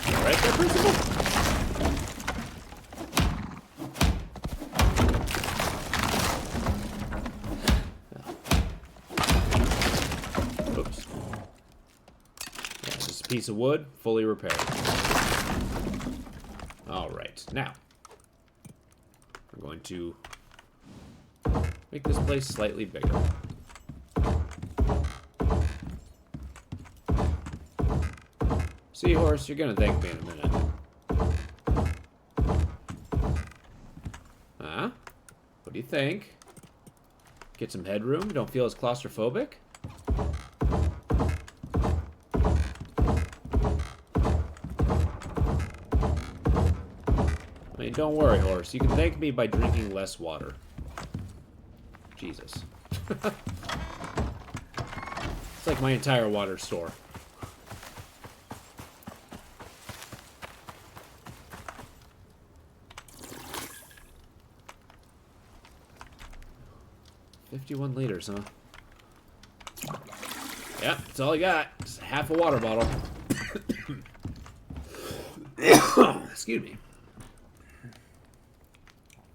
Alright there, Principal? Piece of wood, fully repaired. Alright, now we're going to make this place slightly bigger. Seahorse, you're gonna thank me in a minute. Huh? What do you think? Get some headroom? Don't feel as claustrophobic? I mean, don't worry, horse. You can thank me by drinking less water. Jesus. It's like my entire water store. $51 liters, huh? Yeah, that's all I got. Just half a water bottle. Excuse me.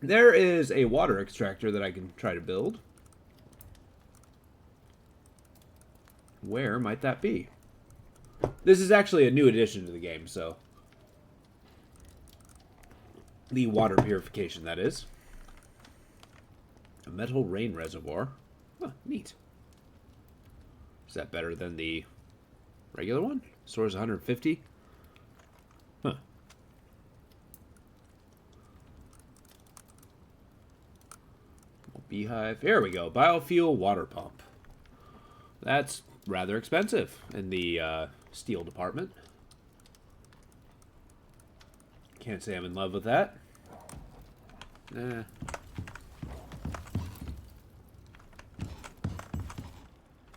There is a water extractor that I can try to build. Where might that be? This is actually a new addition to the game, so... The water purification, that is. A metal rain reservoir. Huh, neat. Is that better than the regular one? Stores 150? Huh. Beehive. There we go. Biofuel water pump. That's rather expensive in the steel department. Can't say I'm in love with that. Nah.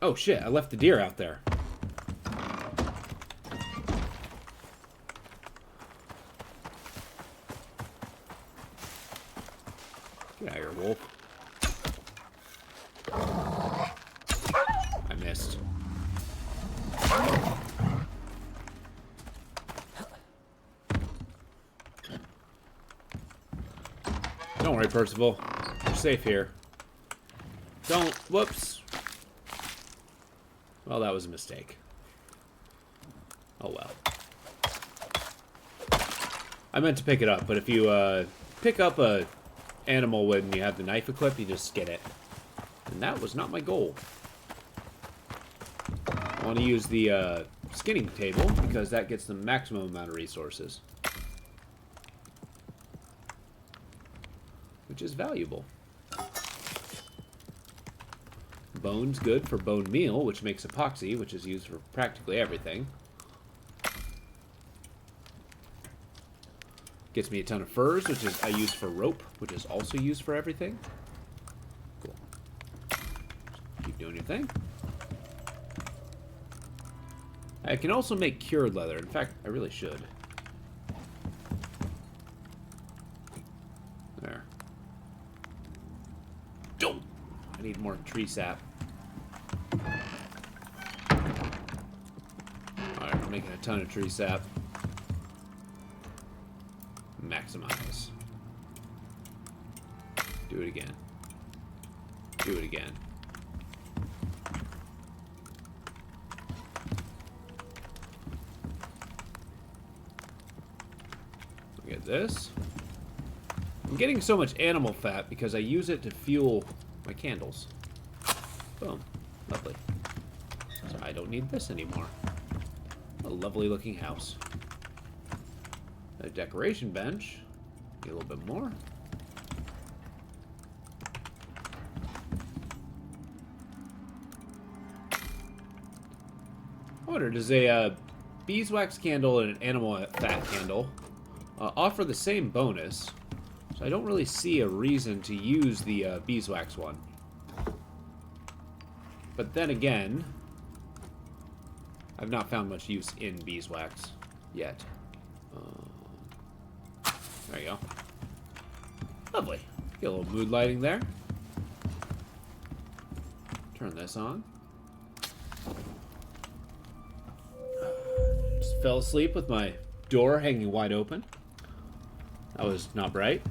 Oh shit, I left the deer out there. Get out of here, wolf. I missed. Don't worry, Percival. You're safe here. Don't. Whoops. Well, that was a mistake. Oh well. I meant to pick it up, but if you pick up a animal when you have the knife equipped, you just skin it. And that was not my goal. I want to use the skinning table because that gets the maximum amount of resources. Which is valuable. Bone's good for bone meal, which makes epoxy, which is used for practically everything. Gets me a ton of furs, which is I use for rope, which is also used for everything. Cool. Keep doing your thing. I can also make cured leather. In fact, I really should. There. Don't. I need more tree sap. Alright, we're making a ton of tree sap. Maximize. Do it again. do it again. Look at this. I'm getting so much animal fat because I use it to fuel my candles. Boom. Lovely. So I don't need this anymore. A lovely looking house. A decoration bench. Get a little bit more. I wonder, does a beeswax candle and an animal fat candle offer the same bonus? So I don't really see a reason to use the beeswax one. But then again, I've not found much use in beeswax yet. There you go. Lovely. Get a little mood lighting there. Turn this on. Just fell asleep with my door hanging wide open. That was not bright.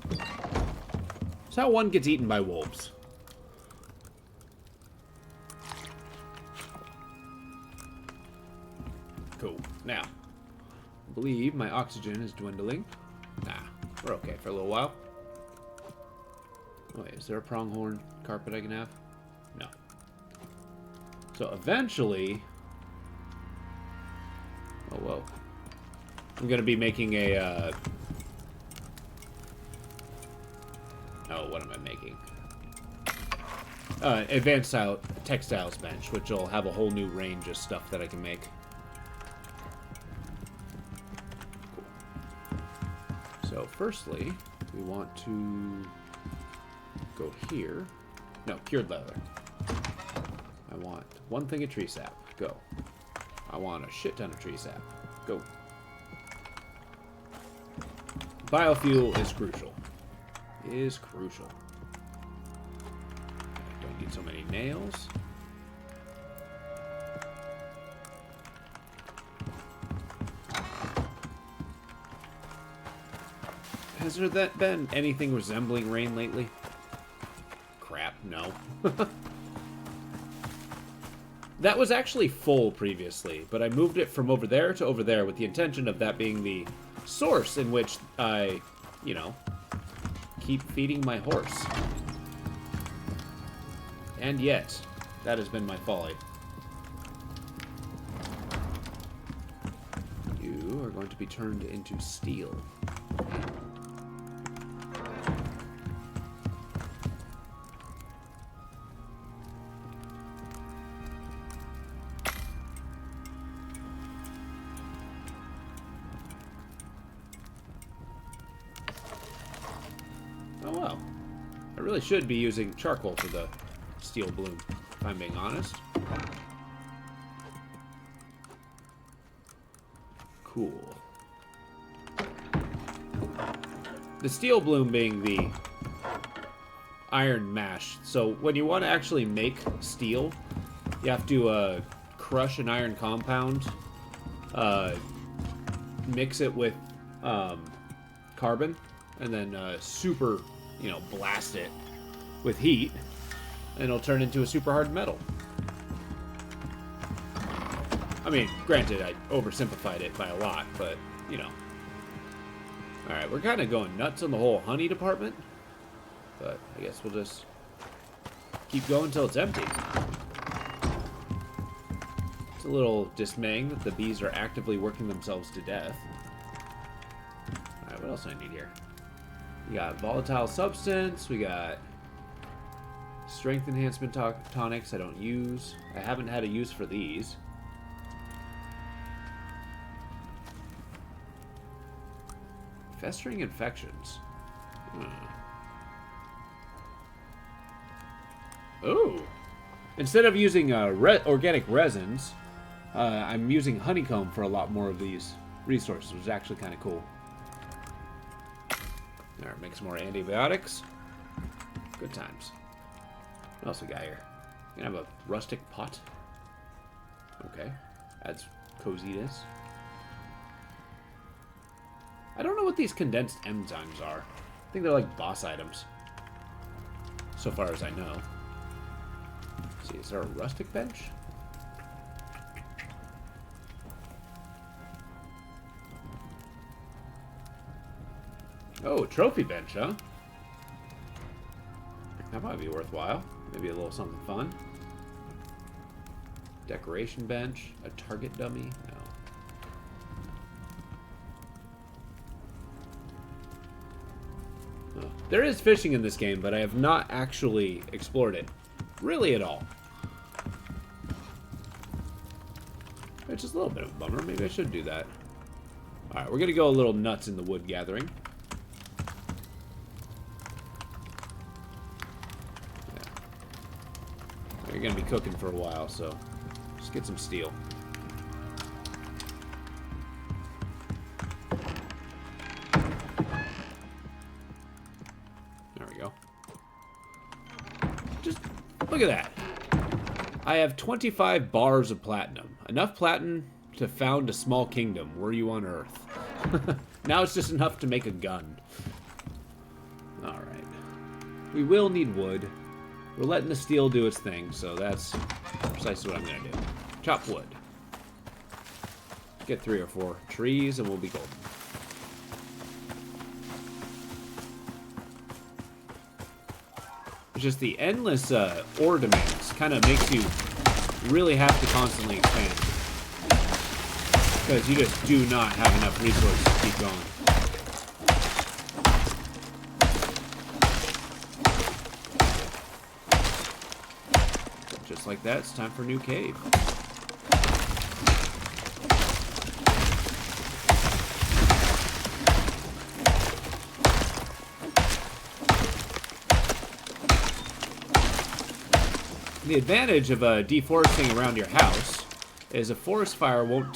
That's how one gets eaten by wolves. Cool. Now, I believe my oxygen is dwindling. Nah, we're okay for a little while. Oh, wait, is there a pronghorn carpet I can have? No. So eventually... Oh, whoa. I'm going to be making a... Oh, what am I making? Advanced style textiles bench, which will have a whole new range of stuff that I can make. So, firstly, we want to go here. No, cured leather. I want one thing of tree sap. Go. I want a shit ton of tree sap. Go. Biofuel is crucial. Is crucial. I don't need so many nails. Has there been anything resembling rain lately? Crap, no. That was actually full previously, but I moved it from over there to over there with the intention of that being the source in which I, you know, keep feeding my horse. And yet, that has been my folly. You are going to be turned into steel. Oh well. I really should be using charcoal for the steel bloom, if I'm being honest. Cool. The steel bloom being the iron mash. So when you want to actually make steel, you have to crush an iron compound, mix it with carbon, and then super, you know, blast it with heat, and it'll turn into a super hard metal. I mean, granted, I oversimplified it by a lot, but, you know. Alright, we're kind of going nuts on the whole honey department, but I guess we'll just keep going until it's empty. It's a little dismaying that the bees are actively working themselves to death. Alright, what else do I need here? We got volatile substance, we got strength enhancement tonics I don't use. I haven't had a use for these. Festering infections. Oh! Instead of using organic resins, I'm using honeycomb for a lot more of these resources, which is actually kind of cool. Alright, make some more antibiotics. Good times. What else we got here? Gonna have a rustic pot. Okay. Adds coziness. I don't know what these condensed enzymes are. I think they're like boss items. So far as I know. Let's see, is there a rustic bench? Oh, trophy bench, huh? That might be worthwhile. Maybe a little something fun. Decoration bench. A target dummy? No. Oh. There is fishing in this game, but I have not actually explored it. Really at all. Which is a little bit of a bummer. Maybe I should do that. Alright, we're going to go a little nuts in the wood gathering. You're going to be cooking for a while, so just get some steel. There we go. Just look at that. I have 25 bars of platinum. Enough platinum to found a small kingdom. Were you on Earth? Now it's just enough to make a gun. Alright. We will need wood. We're letting the steel do its thing, so that's precisely what I'm going to do. Chop wood. Get 3 or 4 trees, and we'll be golden. It's just the endless ore demands kind of makes you really have to constantly expand. Because you just do not have enough resources to keep going. Just like that, it's time for a new cave. The advantage of deforesting around your house is a forest fire won't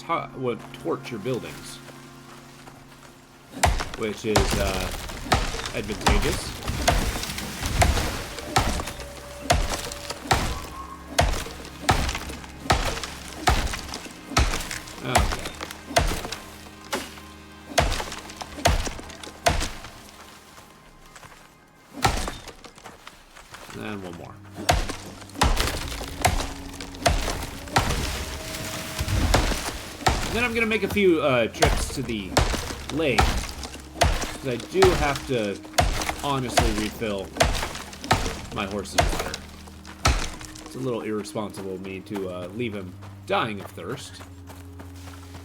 torch your buildings, which is advantageous. Okay. And one more. And then I'm going to make a few trips to the lake, because I do have to honestly refill my horse's water. It's a little irresponsible of me to leave him dying of thirst,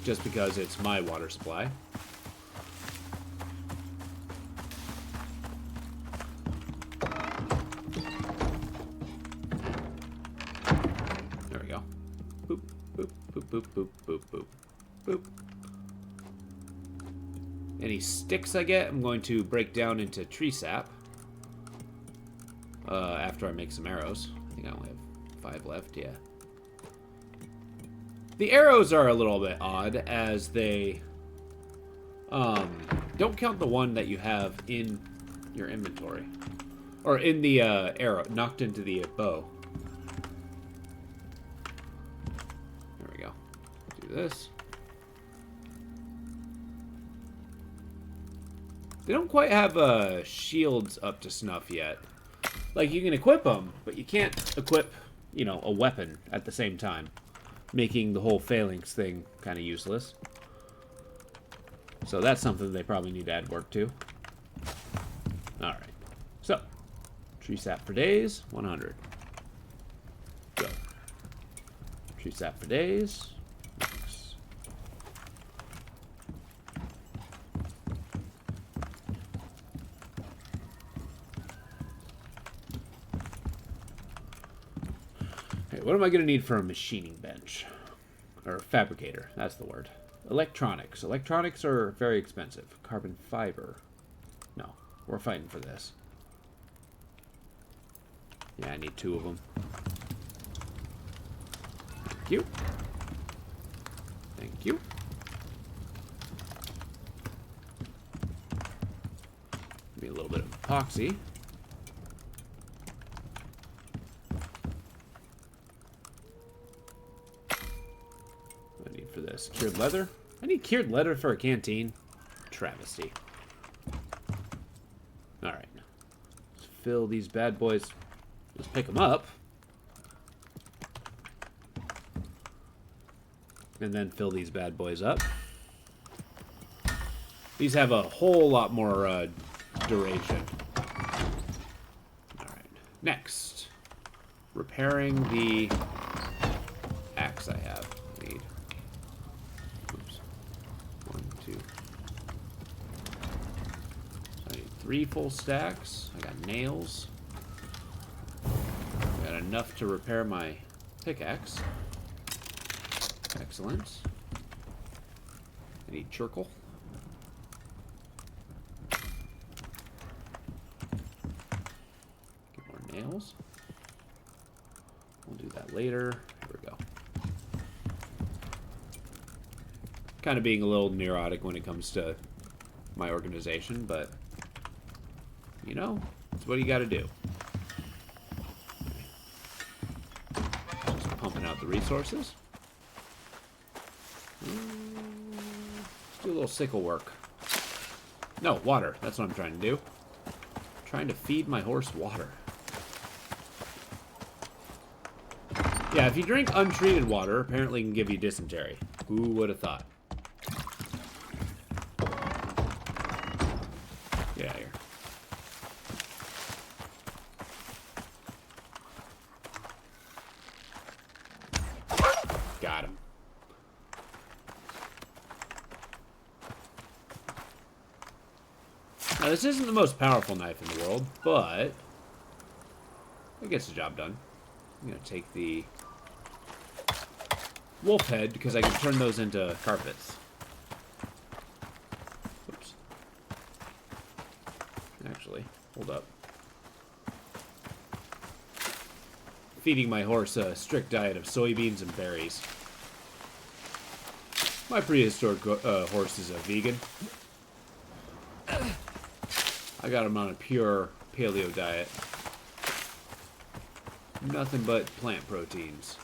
just because it's my water supply. There we go. Boop, boop, boop, boop, boop, boop, boop. Boop. Any sticks I get, I'm going to break down into tree sap. After I make some arrows. I think I only have 5 left, yeah. The arrows are a little bit odd, as they don't count the one that you have in your inventory. Or in the arrow, knocked into the bow. There we go. Do this. They don't quite have shields up to snuff yet. Like, you can equip them, but you can't equip, you know, a weapon at the same time, making the whole phalanx thing kind of useless. So that's something they probably need to add work to. Alright. So, tree sap for days, 100. Go. Tree sap for days. What am I going to need for a machining bench? Or fabricator, that's the word. Electronics. Electronics are very expensive. Carbon fiber. No, we're fighting for this. Yeah, I need 2 of them. Thank you. Thank you. Maybe a little bit of epoxy. For this cured leather. I need cured leather for a canteen. Travesty. Alright. Let's fill these bad boys. Let's pick them up. And then fill these bad boys up. These have a whole lot more duration. Alright. Next. Repairing the axe I have. Need. Oops. 1, 2. So I need 3 full stacks. I got nails. I got enough to repair my pickaxe. Excellent. I need charcoal. Get more nails. We'll do that later. Here we go. Kind of being a little neurotic when it comes to my organization, but you know, it's what you got to do. Just pumping out the resources. Let's do a little sickle work. No, water. That's what I'm trying to do. I'm trying to feed my horse water. Yeah, if you drink untreated water, apparently it can give you dysentery. Who would have thought? Get out of here. Got him. Now, this isn't the most powerful knife in the world, but it gets the job done. I'm going to take the wolf head because I can turn those into carpets. Oops. Actually, hold up. Feeding my horse a strict diet of soybeans and berries. My prehistoric horse is a vegan. I got him on a pure paleo diet. Nothing but plant proteins.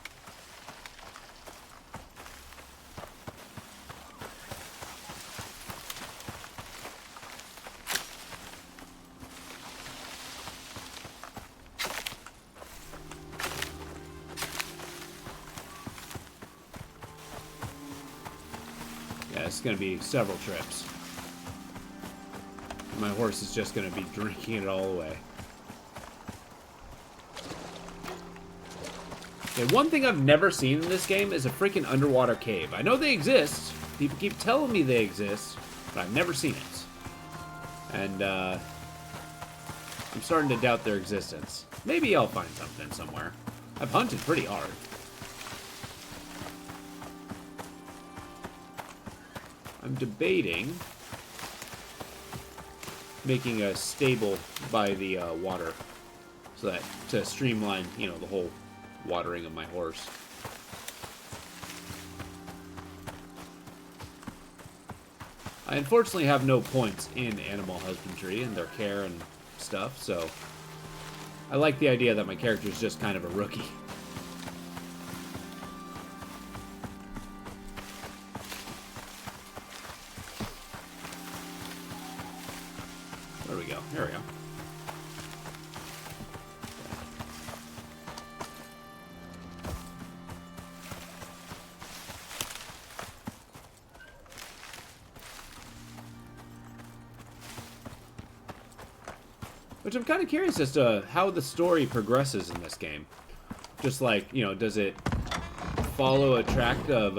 Yeah, it's going to be several trips. My horse is just going to be drinking it all away. Okay, one thing I've never seen in this game is a freaking underwater cave. I know they exist. People keep telling me they exist, but I've never seen it. And, I'm starting to doubt their existence. Maybe I'll find something somewhere. I've hunted pretty hard. I'm debating making a stable by the water, so that to streamline, you know, the whole watering of my horse. I unfortunately have no points in animal husbandry and their care and stuff, so I like the idea that my character is just kind of a rookie. There we go. There we go. Which I'm kind of curious as to how the story progresses in this game. Just like, you know, does it follow a track of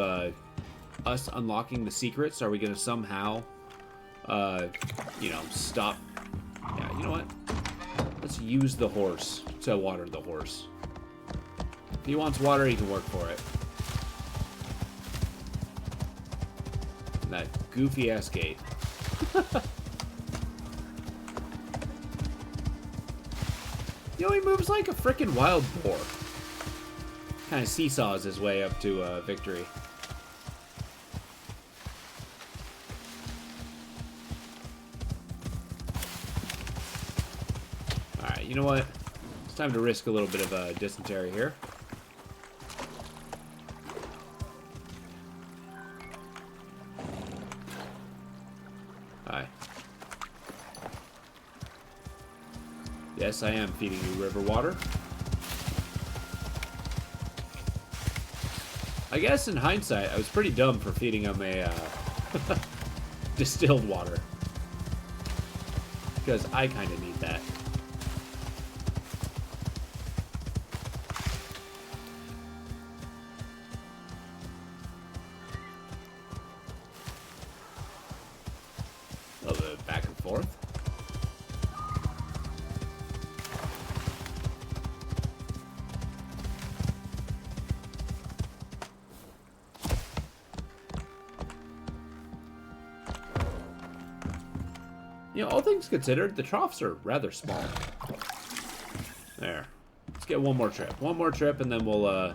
us unlocking the secrets? Are we going to somehow, you know, stop? Yeah, you know what? Let's use the horse to water the horse. If he wants water, he can work for it. And that goofy-ass gate. You know, he moves like a frickin' wild boar. Kind of seesaws his way up to victory. Alright, you know what? It's time to risk a little bit of dysentery here. Hi. Yes, I am feeding you river water. I guess in hindsight, I was pretty dumb for feeding him a distilled water. Because I kind of need that. A little bit back and forth. You know, all things considered, the troughs are rather small. There. Let's get one more trip. One more trip, and then we'll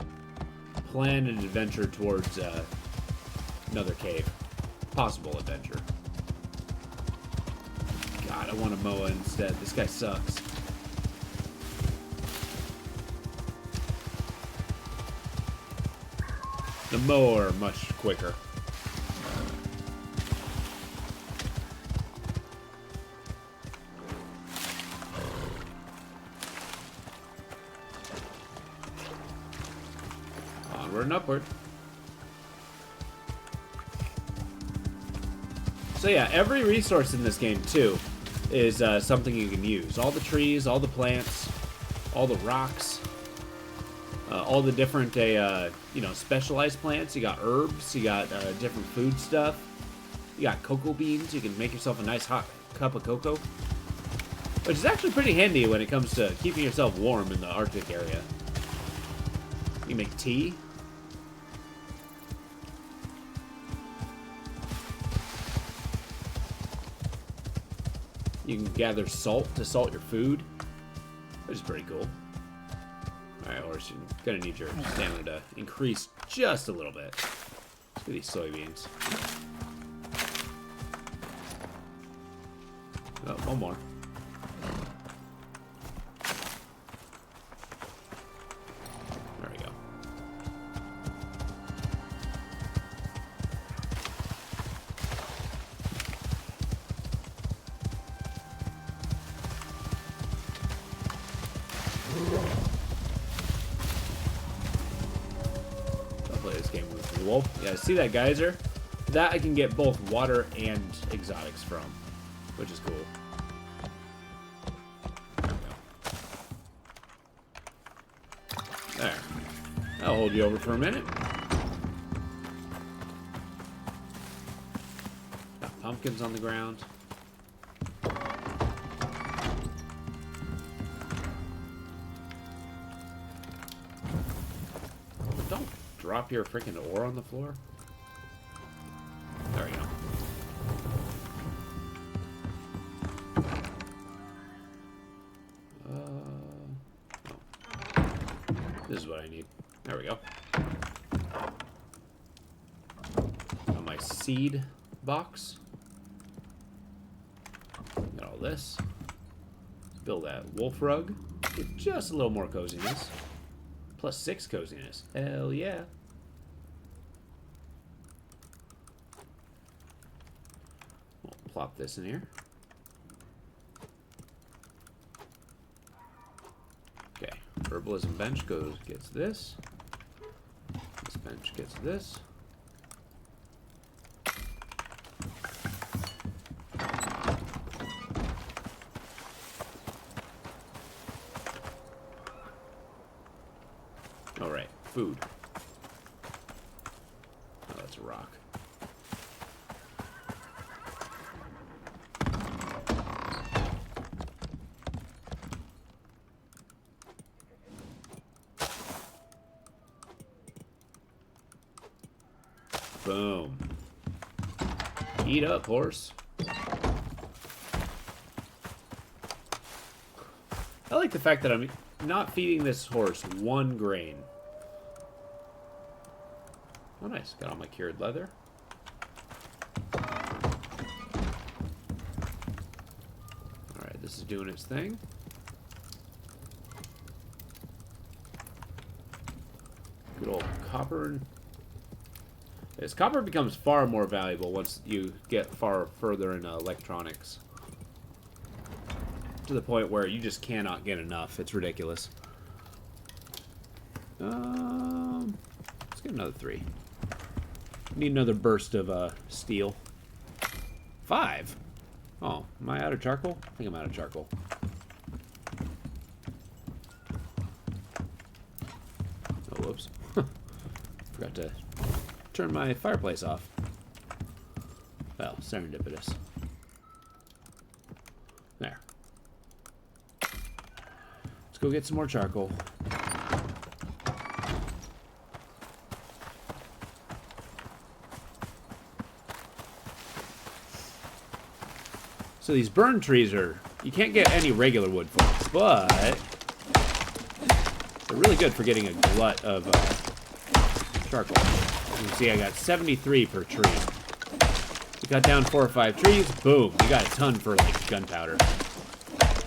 plan an adventure towards another cave. Possible adventure. God, I want a Moa instead. This guy sucks. The Moa are much quicker. Onward and upward. So yeah, every resource in this game, too, is something you can use. All the trees, all the plants, all the rocks, all the different, you know, specialized plants. You got herbs, you got different food stuff. You got cocoa beans. You can make yourself a nice hot cup of cocoa. Which is actually pretty handy when it comes to keeping yourself warm in the Arctic area. You can make tea. You can gather salt to salt your food, which is pretty cool. Alright, horse, you're gonna need your stamina to increase just a little bit. Look at these soybeans. Oh, one more. There we go. I'll play this game with the wolf. Yeah, see that geyser? That I can get both water and exotics from, which is cool. There. I'll hold you over for a minute. Got pumpkins on the ground. Don't drop your freaking ore on the floor. There we go. This is what I need. There we go. Got my seed box. Got all this. Let's build that wolf rug with just a little more coziness. Plus 6 coziness. Hell yeah. We'll plop this in here. Okay, herbalism bench gets this. This bench gets this. All right, food. Oh, that's a rock. Boom. Eat up, horse. I like the fact that I'm not feeding this horse one grain. Oh, nice. Got all my cured leather. Alright, this is doing its thing. Good old copper. Yes, copper becomes far more valuable once you get far further in electronics. To the point where you just cannot get enough. It's ridiculous. Let's get Another 3. Need another burst of steel. 5. Oh, am I out of charcoal? I think I'm out of charcoal. Oh, whoops. Forgot to turn my fireplace off. Well, serendipitous. There. Let's go get some more charcoal. So these burn trees are... You can't get any regular wood for them, but... they're really good for getting a glut of charcoal. As you can see, I got 73 per tree. You cut down 4 or 5 trees, boom, you got a ton for, like, gunpowder.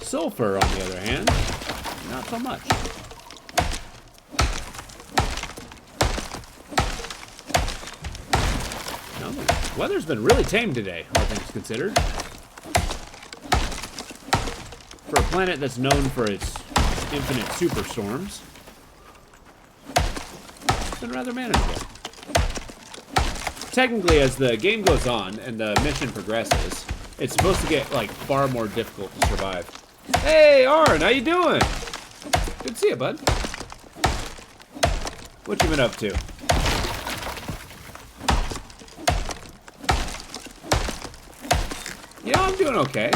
Sulfur, on the other hand, not so much. No, the weather's been really tame today, all things considered. For a planet that's known for its infinite superstorms, it's been rather manageable. Technically, as the game goes on and the mission progresses, it's supposed to get, like, far more difficult to survive. Hey, Arn, how you doing? Good to see you, bud. What you been up to? You know, I'm doing okay.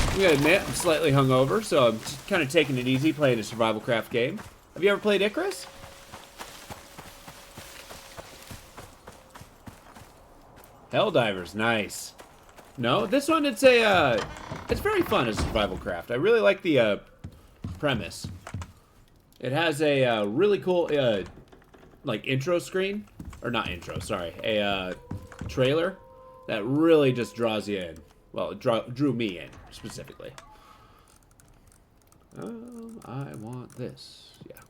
I'm gonna admit, I'm slightly hungover, so I'm kind of taking it easy playing a survival craft game. Have you ever played Icarus? Helldivers, nice. No, this one, it's very fun as survival craft. I really like the premise. It has a really cool like intro screen, or not intro, sorry, a trailer that really just draws you in. Well, it drew me in specifically. I want this. Yeah.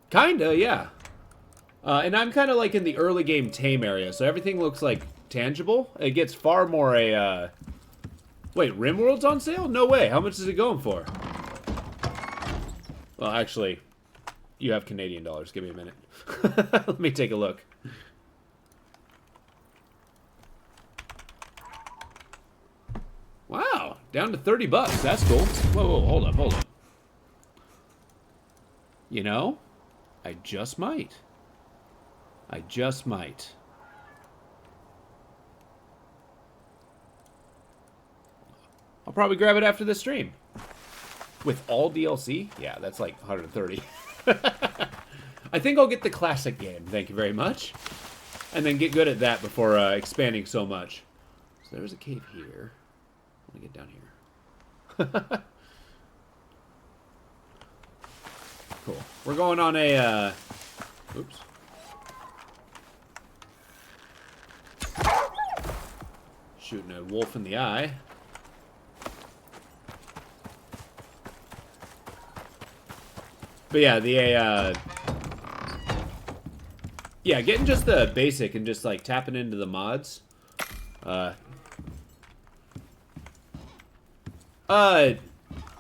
Kinda, yeah. And I'm kind of like in the early game tame area, so everything looks like tangible. It gets far more a, Wait, RimWorld's on sale? No way. How much is it going for? Well, actually, you have Canadian dollars. Give me a minute. Let me take a look. Wow, down to 30 bucks. That's cool. Whoa, hold up, hold up. You know, I just might. I just might. I'll probably grab it after this stream. With all DLC? Yeah, that's like 130. I think I'll get the classic game, thank you very much. And then get good at that before expanding so much. So there's a cave here. I want to get down here. Cool. We're going on a, oops. Shooting a wolf in the eye. But yeah, yeah, getting just the basic and just like tapping into the mods.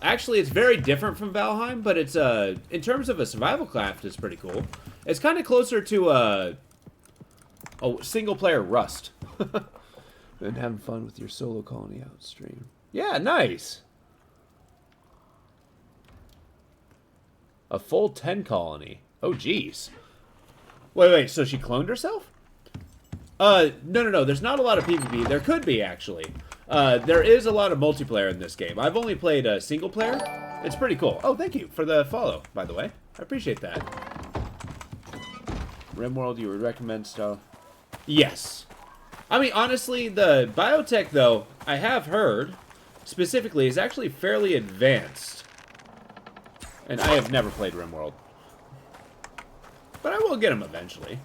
Actually, it's very different from Valheim, but it's in terms of a survival craft, it's pretty cool. It's kind of closer to a single-player Rust. And having fun with your solo colony outstream. Yeah, nice. A full 10 colony. Oh, jeez. Wait, so she cloned herself? No. There's not a lot of PvP. There could be, actually. There is a lot of multiplayer in this game. I've only played single player. It's pretty cool. Oh, thank you for the follow, by the way. I appreciate that. RimWorld, you would recommend stuff? Yes. I mean, honestly, the biotech, though, I have heard, specifically, is actually fairly advanced. And I have never played RimWorld. But I will get them eventually.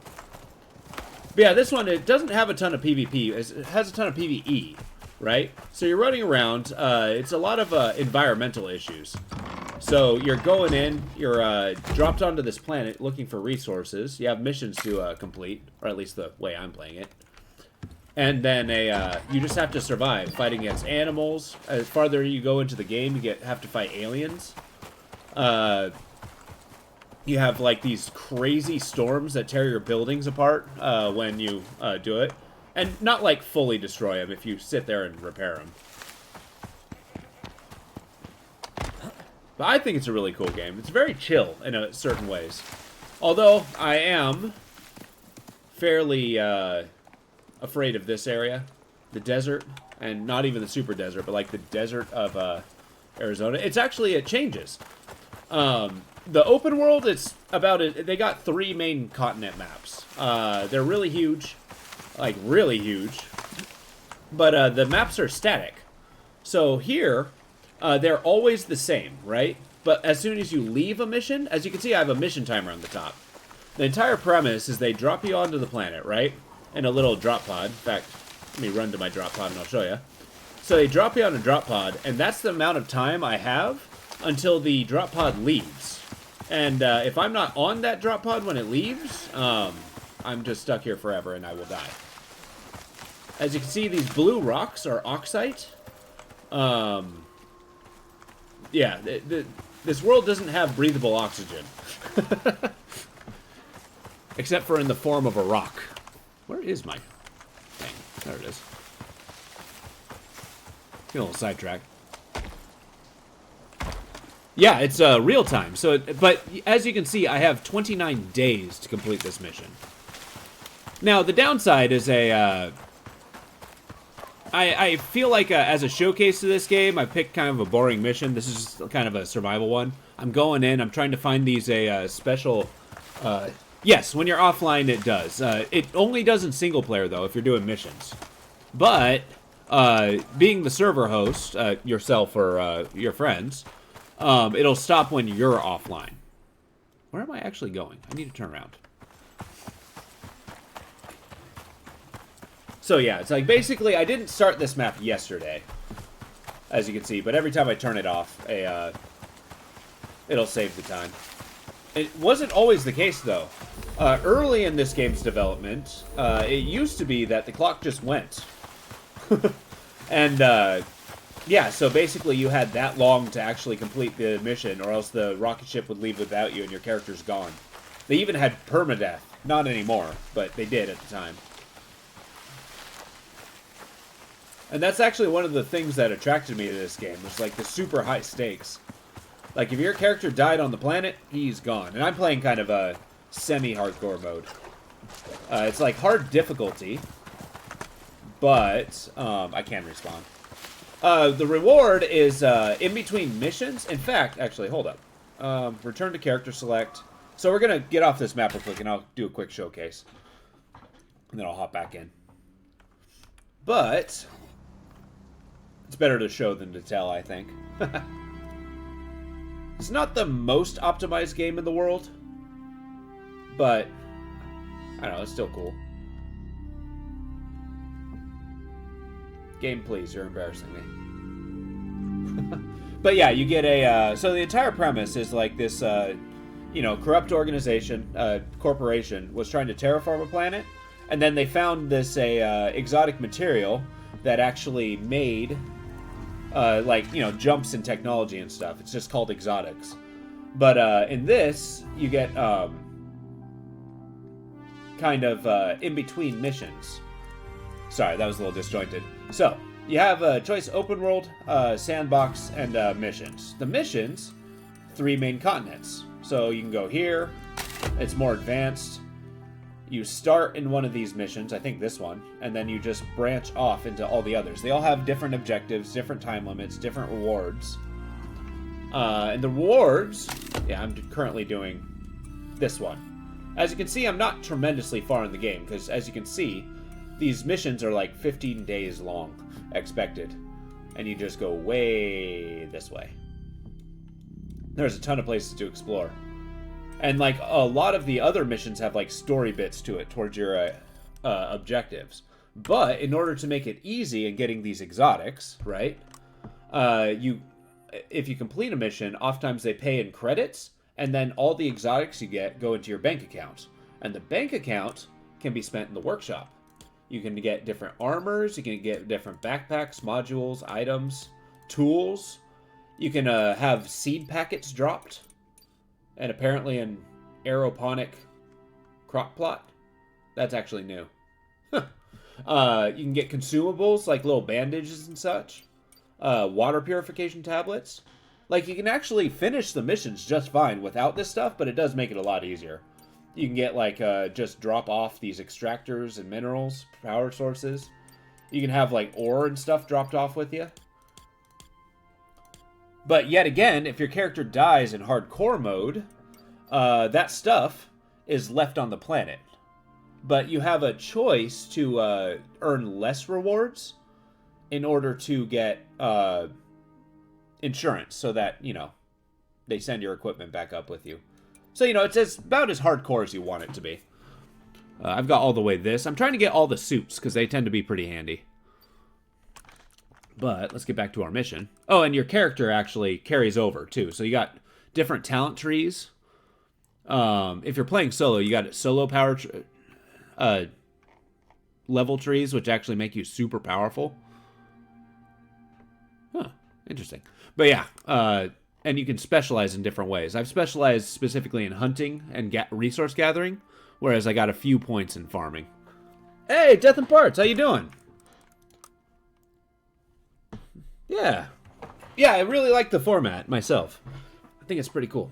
But yeah, this one, it doesn't have a ton of PvP. It has a ton of PvE, right? So you're running around. It's a lot of environmental issues. So you're going in, you're dropped onto this planet looking for resources. You have missions to complete, or at least the way I'm playing it. And then you just have to survive, fighting against animals. As farther you go into the game, you have to fight aliens. You have like these crazy storms that tear your buildings apart when you do it. And not like fully destroy them if you sit there and repair them. But I think it's a really cool game. It's very chill in certain ways. Although I am fairly afraid of this area. The desert. And not even the super desert, but like the desert of Arizona. It's actually, it changes. The open world, it's about it. They got 3 main continent maps. They're really huge. Like, really huge. But the maps are static. So here, they're always the same, right? But as soon as you leave a mission, as you can see, I have a mission timer on the top. The entire premise is they drop you onto the planet, right? In a little drop pod. In fact, let me run to my drop pod and I'll show you. So they drop you on a drop pod, and that's the amount of time I have until the drop pod leaves. And if I'm not on that drop pod when it leaves, I'm just stuck here forever and I will die. As you can see, these blue rocks are oxite. Yeah, this world doesn't have breathable oxygen. Except for in the form of a rock. Where is my thing? There it is. Get a little sidetracked. Yeah, it's real time. So, but as you can see, I have 29 days to complete this mission. Now, the downside is I feel like as a showcase to this game, I picked kind of a boring mission. This is just kind of a survival one. I'm going in. I'm trying to find these special. Yes, when you're offline, it does. It only does in single player though, if you're doing missions. But being the server host, yourself or your friends. It'll stop when you're offline. Where am I actually going? I need to turn around. So yeah, it's like basically I didn't start this map yesterday, as you can see, but every time I turn it off, it'll save the time. It wasn't always the case though. Early in this game's development, it used to be that the clock just went. And yeah, so basically you had that long to actually complete the mission, or else the rocket ship would leave without you and your character's gone. They even had permadeath. Not anymore, but they did at the time. And that's actually one of the things that attracted me to this game, was like the super high stakes. Like if your character died on the planet, he's gone. And I'm playing kind of a semi-hardcore mode. It's like hard difficulty, but I can respawn. The reward is in between missions. In fact, actually, hold up. Return to character select. So we're going to get off this map real quick, and I'll do a quick showcase. And then I'll hop back in. But it's better to show than to tell, I think. It's not the most optimized game in the world, but I don't know, it's still cool. Game, please, you're embarrassing me. But yeah, you get a, so the entire premise is like this, you know, corrupt organization, corporation, was trying to terraform a planet, and then they found this, exotic material that actually made, like, you know, jumps in technology and stuff. It's just called exotics. But, in this, you get, kind of, in-between missions. Sorry, that was a little disjointed. So, you have a choice open world, sandbox, and missions. The missions, 3 main continents. So you can go here, it's more advanced. You start in one of these missions, I think this one, and then you just branch off into all the others. They all have different objectives, different time limits, different rewards. And the rewards, yeah, I'm currently doing this one. As you can see, I'm not tremendously far in the game, because as you can see, these missions are like 15 days long, expected. And you just go way this way. There's a ton of places to explore. And like a lot of the other missions have like story bits to it towards your objectives. But in order to make it easy in getting these exotics, right? If you complete a mission, oftentimes they pay in credits, and then all the exotics you get go into your bank account. And the bank account can be spent in the workshop. You can get different armors, you can get different backpacks, modules, items, tools. You can have seed packets dropped. And apparently in aeroponic crock plot. That's actually new. You can get consumables like little bandages and such. Water purification tablets. Like, you can actually finish the missions just fine without this stuff, but it does make it a lot easier. You can get, like, just drop off these extractors and minerals, power sources. You can have, like, ore and stuff dropped off with you. But yet again, if your character dies in hardcore mode, that stuff is left on the planet. But you have a choice to earn less rewards in order to get insurance so that, you know, they send your equipment back up with you. So, you know, it's about as hardcore as you want it to be. I've got all the way this. I'm trying to get all the suits because they tend to be pretty handy. But let's get back to our mission. Oh, and your character actually carries over, too. So you got different talent trees. If you're playing solo, you got solo power level trees, which actually make you super powerful. Huh, interesting. But yeah, and you can specialize in different ways. I've specialized specifically in hunting and resource gathering, whereas I got a few points in farming. Hey, Death and Parts, how you doing? Yeah. Yeah, I really like the format myself. I think it's pretty cool.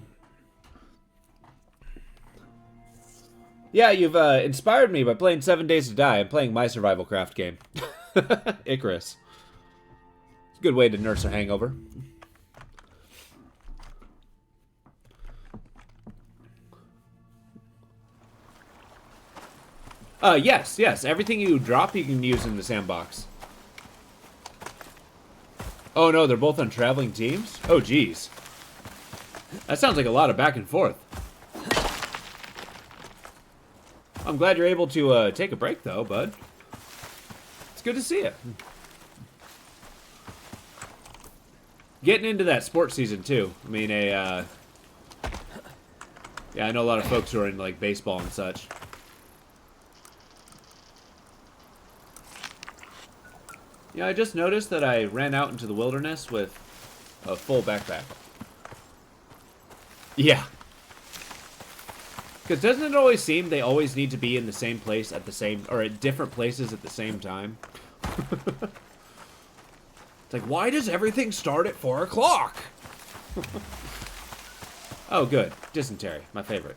Yeah, you've inspired me by playing 7 Days to Die. I'm playing my survival craft game. Icarus. It's a good way to nurse a hangover. Yes. Everything you drop, you can use in the sandbox. Oh no, they're both on traveling teams? Oh geez. That sounds like a lot of back and forth. I'm glad you're able to take a break though, bud. It's good to see you. Getting into that sports season too. I mean, yeah, I know a lot of folks who are in like baseball and such. Yeah, I just noticed that I ran out into the wilderness with a full backpack. Yeah. Because doesn't it always seem they always need to be in the same place at the same, or at different places at the same time? It's like, why does everything start at 4 o'clock? Oh, good. Dysentery, my favorite.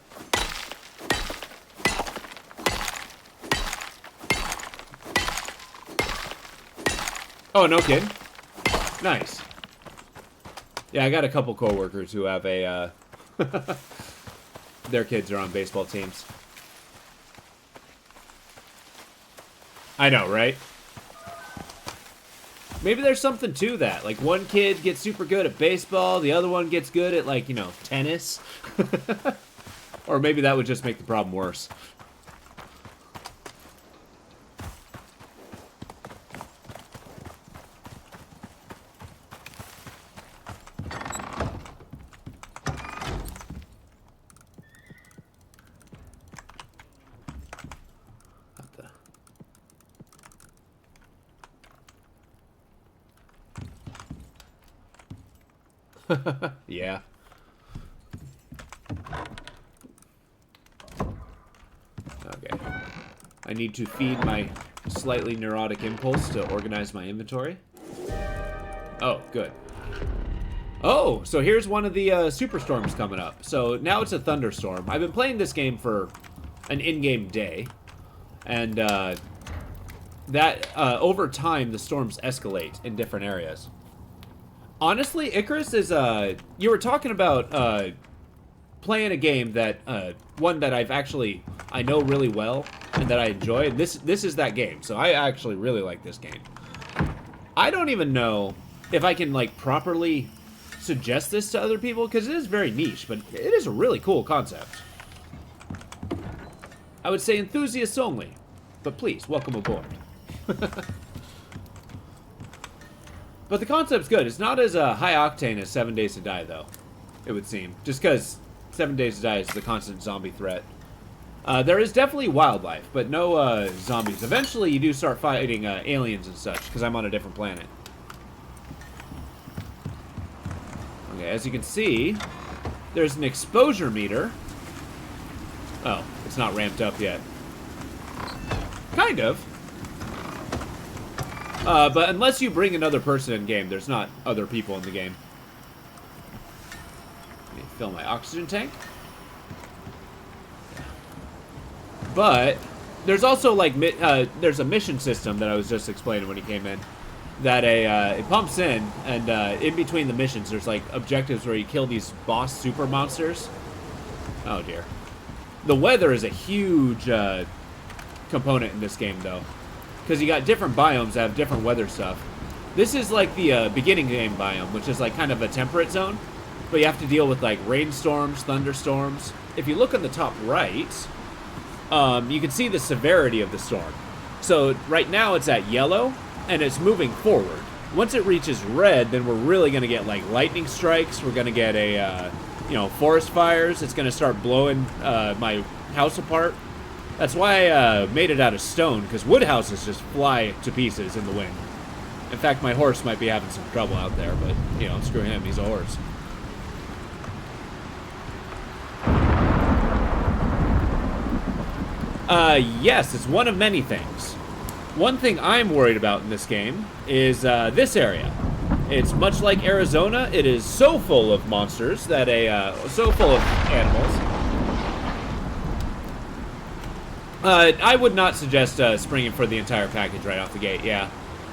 Oh, no kidding. Nice. Yeah, I got a couple coworkers who have a, their kids are on baseball teams. I know, right? Maybe there's something to that. Like, one kid gets super good at baseball, the other one gets good at, like, you know, tennis. Or maybe that would just make the problem worse. Yeah. Okay. I need to feed my slightly neurotic impulse to organize my inventory. Oh, good. Oh, so here's one of the superstorms coming up. So now it's a thunderstorm. I've been playing this game for an in-game day. And over time, the storms escalate in different areas. Honestly, Icarus is, you were talking about, playing a game that, one that I know really well, and that I enjoy, and this is that game, so I actually really like this game. I don't even know if I can, like, properly suggest this to other people, because it is very niche, but it is a really cool concept. I would say enthusiasts only, but please, welcome aboard. But the concept's good. It's not as high octane as 7 Days to Die, though, it would seem. Just because 7 Days to Die is the constant zombie threat. There is definitely wildlife, but no zombies. Eventually, you do start fighting aliens and such, because I'm on a different planet. Okay, as you can see, there's an exposure meter. Oh, it's not ramped up yet. Kind of. But unless you bring another person in game, there's not other people in the game. Let me fill my oxygen tank. But there's also like there's a mission system that I was just explaining when he came in. That it pumps in, and in between the missions, there's like objectives where you kill these boss super monsters. Oh dear. The weather is a huge component in this game, though, because you got different biomes that have different weather stuff. This is like the beginning game biome, which is like kind of a temperate zone, but you have to deal with like rainstorms, thunderstorms. If you look on the top right, you can see the severity of the storm. So right now it's at yellow, and it's moving forward. Once it reaches red, then we're really going to get like lightning strikes. We're going to get a, forest fires. It's going to start blowing my house apart. That's why I made it out of stone, because wood houses just fly to pieces in the wind. In fact, my horse might be having some trouble out there, but, screw him. He's a horse. Yes, it's one of many things. One thing I'm worried about in this game is this area. It's much like Arizona. It is so full of monsters that so full of animals. I would not suggest springing for the entire package right off the gate. Yeah,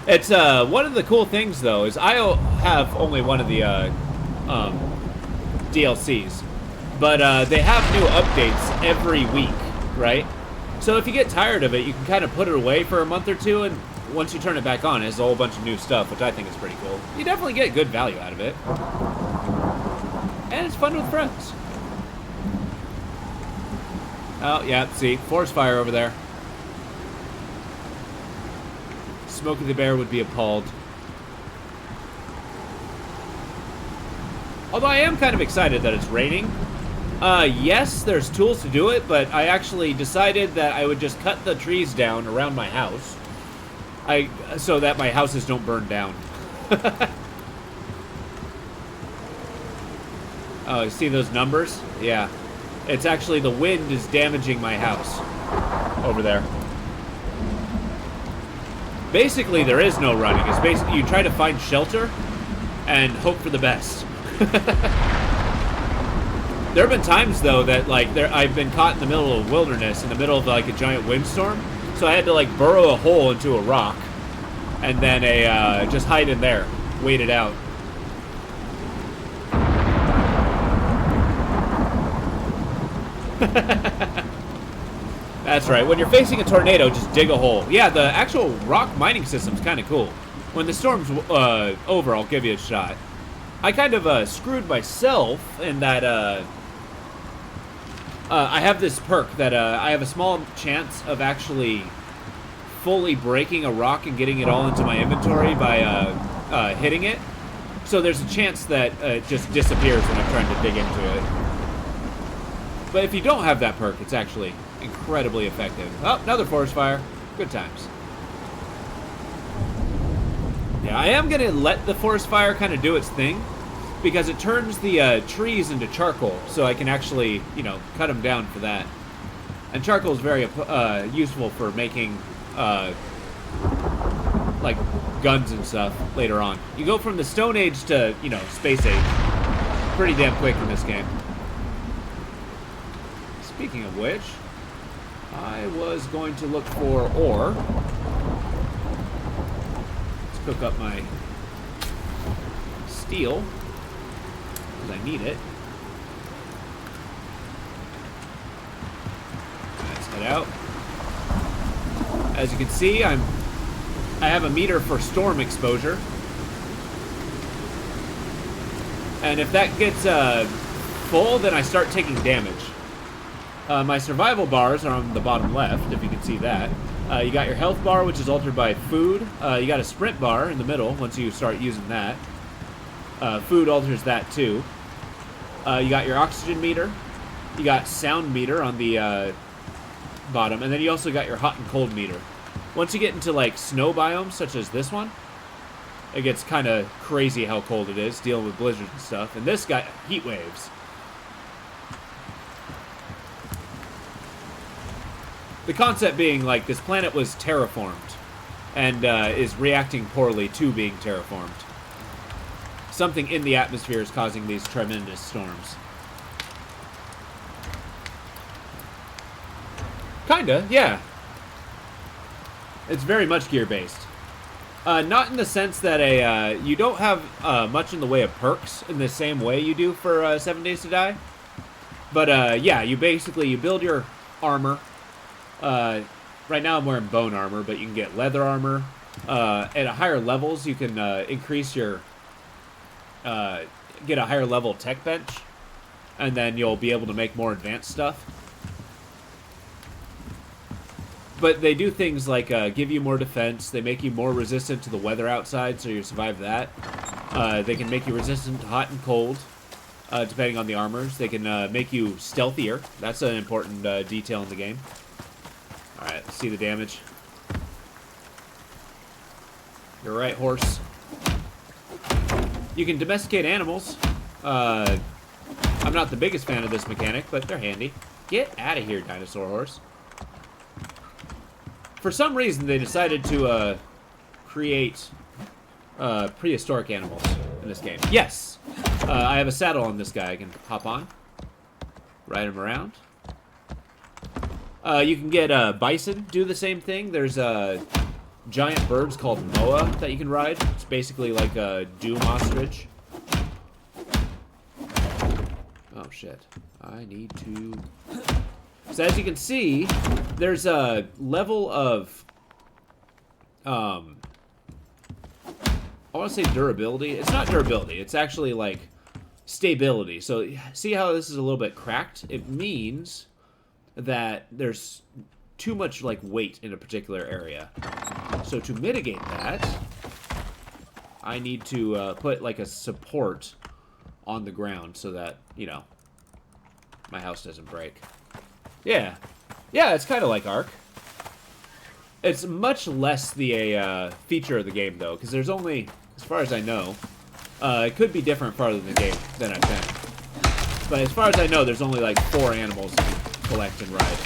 it's one of the cool things though is I have only one of the DLCs, but they have new updates every week, right? So if you get tired of it, you can kind of put it away for a month or two, and once you turn it back on, it has a whole bunch of new stuff, which I think is pretty cool. You definitely get good value out of it. And it's fun with friends. Oh, yeah, see, forest fire over there. Smokey the Bear would be appalled. Although I am kind of excited that it's raining. Yes, there's tools to do it, but I actually decided that I would just cut the trees down around my house. So that my houses don't burn down. Oh, you see those numbers? Yeah. It's actually the wind is damaging my house over there. Basically, there is no running. It's basically you try to find shelter and hope for the best. There have been times though that like I've been caught in the middle of a wilderness, in the middle of like a giant windstorm, so I had to like burrow a hole into a rock, and then just hide in there, wait it out. That's right. When you're facing a tornado, just dig a hole. Yeah, the actual rock mining system's kind of cool. When the storm's over, I'll give you a shot. I kind of screwed myself in that I have this perk that I have a small chance of actually fully breaking a rock and getting it all into my inventory by hitting it. So there's a chance that it just disappears when I'm trying to dig into it. But if you don't have that perk, it's actually incredibly effective. Oh, another forest fire. Good times. Yeah, I am going to let the forest fire kind of do its thing, because it turns the trees into charcoal, so I can actually, cut them down for that. And charcoal is very useful for making, like, guns and stuff later on. You go from the Stone Age to, Space Age pretty damn quick in this game. Speaking of which, I was going to look for ore. Let's cook up my steel, because I need it. Let's head out. As you can see, I have a meter for storm exposure. And if that gets full, then I start taking damage. My survival bars are on the bottom left, if you can see that. You got your health bar, which is altered by food. You got a sprint bar in the middle once you start using that. Food alters that too. You got your oxygen meter. You got sound meter on the bottom. And then you also got your hot and cold meter. Once you get into like snow biomes, such as this one, it gets kind of crazy how cold it is, dealing with blizzards and stuff. And this got heat waves. The concept being, like, this planet was terraformed and is reacting poorly to being terraformed. Something in the atmosphere is causing these tremendous storms. Kinda, yeah. It's very much gear-based. Not in the sense that you don't have much in the way of perks in the same way you do for 7 Days to Die. But yeah, you build your armor. Right now I'm wearing bone armor, but you can get leather armor. At higher levels, you can increase your... get a higher level tech bench. And then you'll be able to make more advanced stuff. But they do things like give you more defense. They make you more resistant to the weather outside, so you survive that. They can make you resistant to hot and cold, depending on the armors. They can make you stealthier. That's an important detail in the game. Alright, let's see the damage. You're right, horse. You can domesticate animals. I'm not the biggest fan of this mechanic, but they're handy. Get out of here, dinosaur horse. For some reason, they decided to create prehistoric animals in this game. Yes! I have a saddle on this guy I can hop on. Ride him around. You can get bison, do the same thing. There's giant birds called moa that you can ride. It's basically like a doom ostrich. Oh, shit. I need to... So as you can see, there's a level of, I want to say durability. It's not durability. It's actually, like, stability. So see how this is a little bit cracked? It means that there's too much, like, weight in a particular area. So to mitigate that, I need to put, like, a support on the ground so that, you know, my house doesn't break. Yeah. Yeah, it's kind of like Ark. It's much less the feature of the game, though, because there's only, as far as I know, it could be different farther in the game than I've been. But as far as I know, there's only, like, 4 animals you can collect and ride.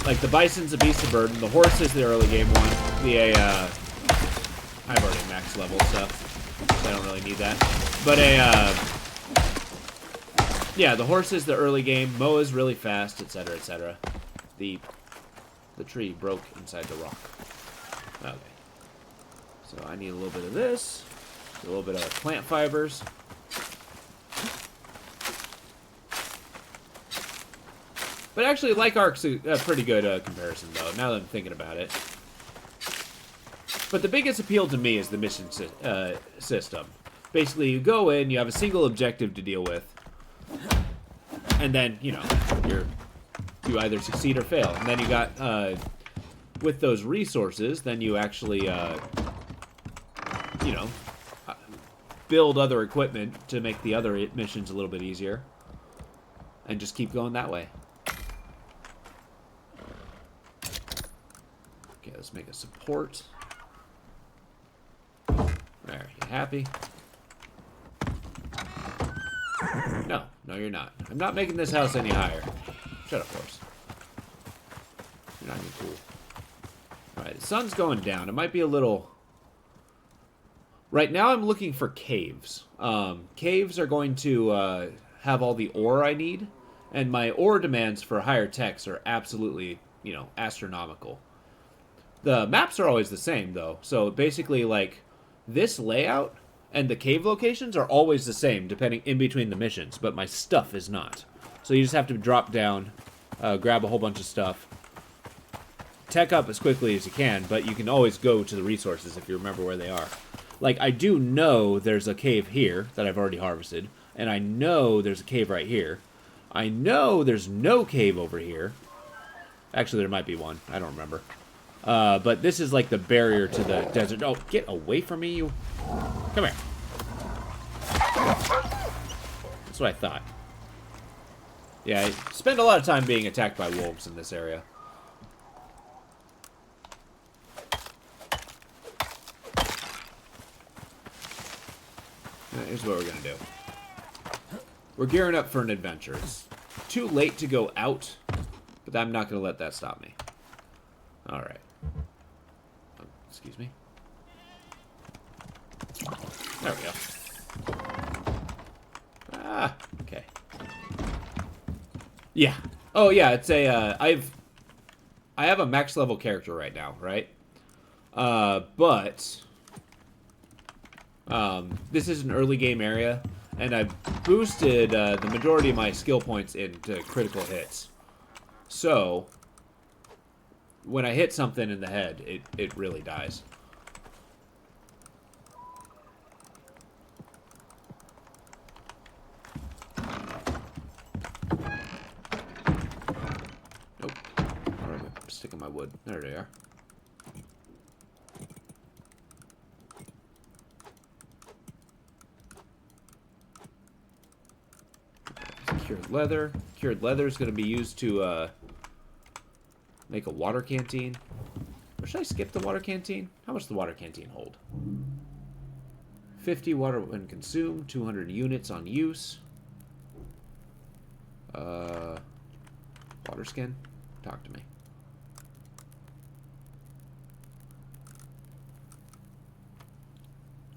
Like, the bison's a beast of burden, the horse is the early game one, the, I've already max level stuff, so I don't really need that. But yeah, the horse is the early game. Moa is really fast, etc., etc. The tree broke inside the rock. Okay. So I need a little bit of this. A little bit of plant fibers. But actually, like Ark's a pretty good comparison, though, now that I'm thinking about it. But the biggest appeal to me is the mission system. Basically, you go in, you have a single objective to deal with. And then, you know, you either succeed or fail. And then you got, with those resources, then you actually, you know, build other equipment to make the other missions a little bit easier. And just keep going that way. Okay, let's make a support. There, you happy? No, no you're not. I'm not making this house any higher. Shut up, horse. You're not even cool. Alright, the sun's going down. It might be a little... Right now I'm looking for caves. Caves are going to have all the ore I need. And my ore demands for higher techs are absolutely, you know, astronomical. The maps are always the same, though. So basically, like, this layout... and the cave locations are always the same, depending in between the missions, but my stuff is not. So you just have to drop down, grab a whole bunch of stuff, tech up as quickly as you can, but you can always go to the resources if you remember where they are. Like, I do know there's a cave here that I've already harvested, and I know there's a cave right here. I know there's no cave over here. Actually, there might be one. I don't remember. But this is like the barrier to the desert. Oh, get away from me, you... Come here. That's what I thought. Yeah, I spend a lot of time being attacked by wolves in this area. Here's what we're gonna do. We're gearing up for an adventure. It's too late to go out But I'm not going to let that stop me. Alright. Oh, excuse me. There we go. Ah, okay. Yeah. Oh, yeah, it's a, I have a max level character right now, right? But this is an early game area, and I boosted the majority of my skill points into critical hits. So, when I hit something in the head, it really dies. Nope. Where am I sticking my wood? There they are. Cured leather. Cured leather is going to be used to make a water canteen. Or should I skip the water canteen? How much does the water canteen hold? 50 water when consumed, 200 units on use. Water skin? Talk to me.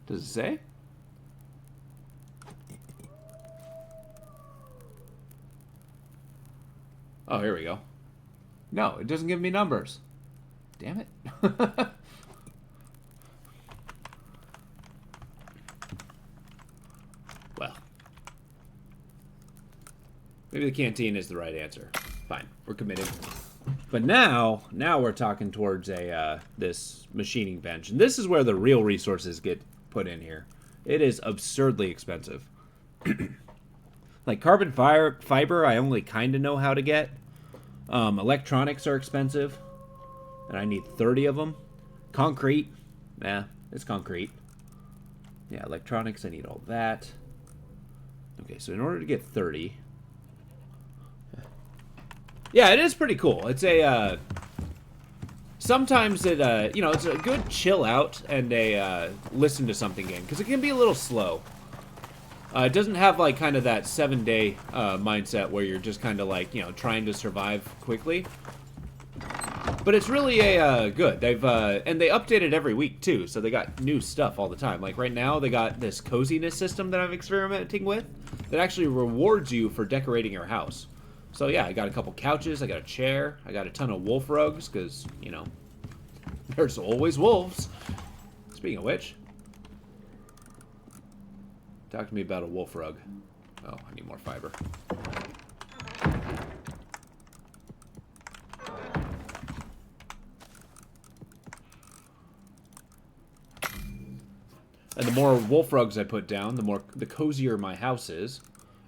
Does it say? Oh, here we go. No, it doesn't give me numbers. Damn it. Well. Maybe the canteen is the right answer. Fine, we're committed. But now we're talking towards a this machining bench. And this is where the real resources get put in here. It is absurdly expensive. Like carbon fiber, I only kind of know how to get. Electronics are expensive, and I need 30 of them. Concrete, it's concrete. Yeah, electronics, I need all that. Okay, so in order to get 30... Yeah, it is pretty cool. It's a, sometimes it, you know, it's a good chill out and a, listen to something game, because it can be a little slow. It doesn't have, like, kind of that 7-day mindset where you're just kind of, like, you know, trying to survive quickly. But it's really a good. They've, and they update it every week, too, so they got new stuff all the time. Like, right now, they got this coziness system that I'm experimenting with that actually rewards you for decorating your house. So, yeah, I got a couple couches, I got a chair, I got a ton of wolf rugs, because, you know, there's always wolves. Speaking of which... Talk to me about a wolf rug. Oh, I need more fiber. And the more wolf rugs I put down, the cozier my house is.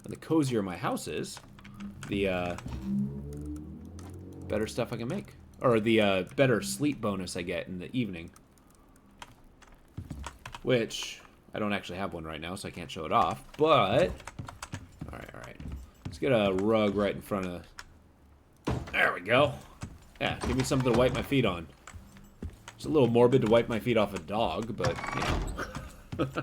And the cozier my house is, the better stuff I can make. Or the better sleep bonus I get in the evening. Which... I don't actually have one right now, so I can't show it off, but... Alright. Let's get a rug right in front of... There we go. Yeah, give me something to wipe my feet on. It's a little morbid to wipe my feet off a dog, but, you know.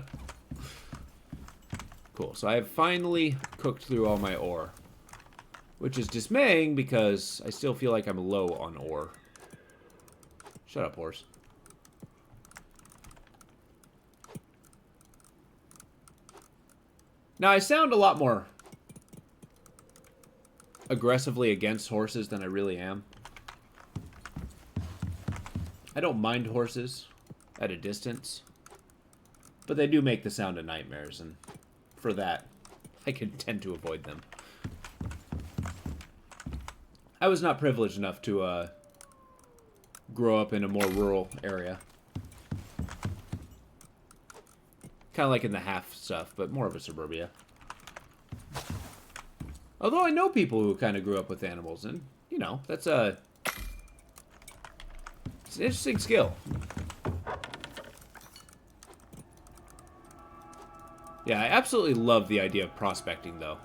Cool, so I have finally cooked through all my ore. Which is dismaying, because I still feel like I'm low on ore. Shut up, horse. Now, I sound a lot more aggressively against horses than I really am. I don't mind horses at a distance, but they do make the sound of nightmares, and for that, I can tend to avoid them. I was not privileged enough to grow up in a more rural area. Kind of like in the half stuff, but more of a suburbia. Although I know people who kind of grew up with animals, and, you know, that's a... It's an interesting skill. Yeah, I absolutely love the idea of prospecting, though.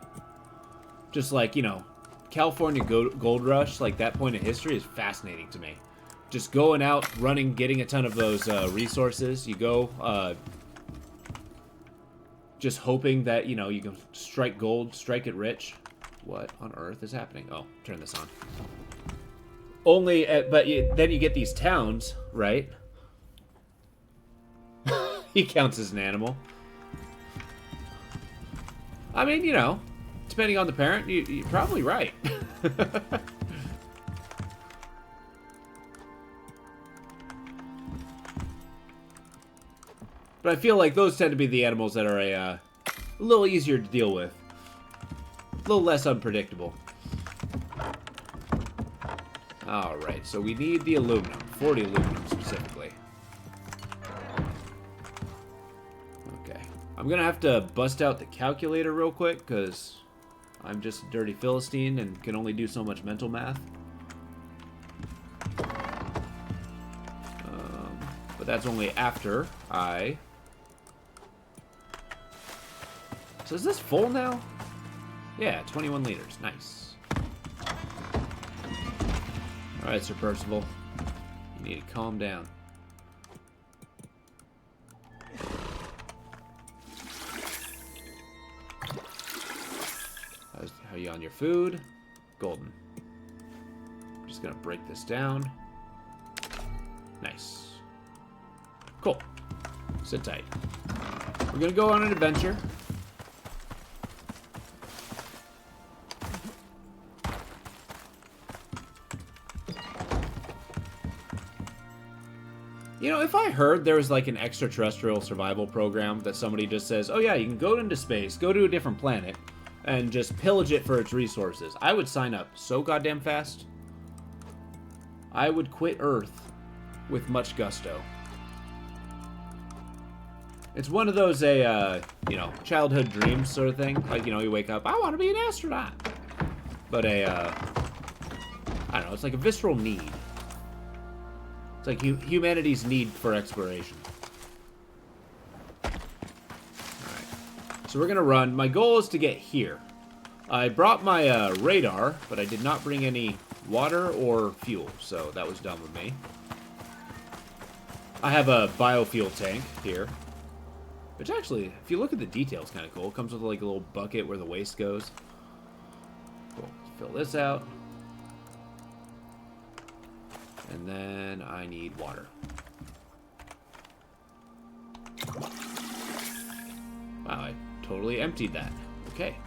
Just like, you know, California Gold Rush, like that point in history is fascinating to me. Just going out, running, getting a ton of those resources. You go... just hoping that, you know, you can strike gold, strike it rich. What on earth is happening? Oh, turn this on. Only, then you get these towns, right? He counts as an animal. I mean, you know, depending on the parent, you're probably right. But I feel like those tend to be the animals that are a little easier to deal with. A little less unpredictable. Alright, so we need the aluminum. 40 aluminum specifically. Okay. I'm gonna have to bust out the calculator real quick, because I'm just a dirty Philistine and can only do so much mental math. But that's only after I... So is this full now? Yeah, 21 liters. Nice. Alright, Sir Percival. You need to calm down. How are you on your food? Golden. I'm just gonna break this down. Nice. Cool. Sit tight. We're gonna go on an adventure. You know, if I heard there was like an extraterrestrial survival program that somebody just says, oh yeah, you can go into space, go to a different planet, and just pillage it for its resources, I would sign up so goddamn fast. I would quit Earth with much gusto. It's one of those, you know, childhood dreams sort of thing. Like, you know, you wake up, I want to be an astronaut. But I don't know, it's like a visceral need. It's like humanity's need for exploration. Alright. So we're gonna run. My goal is to get here. I brought my radar, but I did not bring any water or fuel, so that was dumb of me. I have a biofuel tank here. Which actually, if you look at the details, kind of cool. It comes with like a little bucket where the waste goes. Cool. Fill this out. And then I need water. Wow, I totally emptied that. Okay.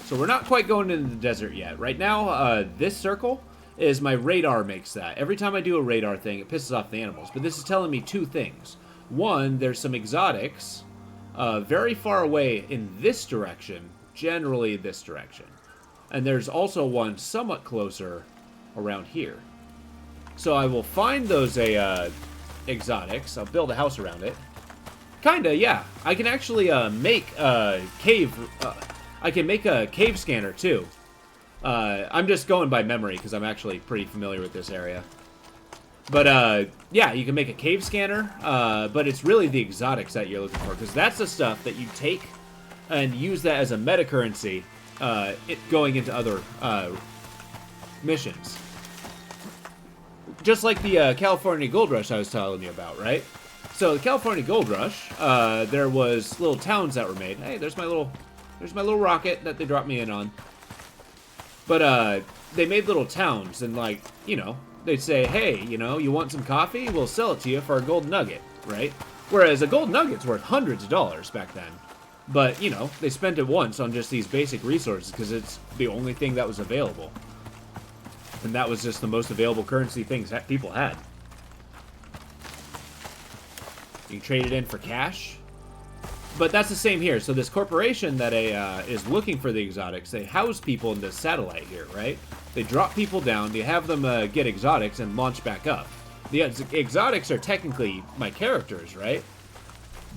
So we're not quite going into the desert yet. Right now, this circle is my radar makes that. Every time I do a radar thing, it pisses off the animals. But this is telling me two things. One, there's some exotics very far away in this direction. Generally this direction. And there's also one somewhat closer around here. So I will find those exotics. I'll build a house around it. Kinda, yeah. I can actually make a cave. I can make a cave scanner too. I'm just going by memory because I'm actually pretty familiar with this area. But yeah, you can make a cave scanner. But it's really the exotics that you're looking for, because that's the stuff that you take and use that as a meta currency, going into other missions. Just like the California Gold Rush I was telling you about, right? So the California Gold Rush, there was little towns that were made. Hey, there's my little rocket that they dropped me in on. But they made little towns, and like, you know, they'd say, hey, you know, you want some coffee? We'll sell it to you for a gold nugget, right? Whereas a gold nugget's worth hundreds of dollars back then. But, you know, they spent it once on just these basic resources because it's the only thing that was available. And that was just the most available currency things that people had. You can trade it in for cash. But that's the same here. So this corporation that is looking for the exotics, they house people in this satellite here, right? They drop people down, they have them get exotics and launch back up. The exotics are technically my characters, right?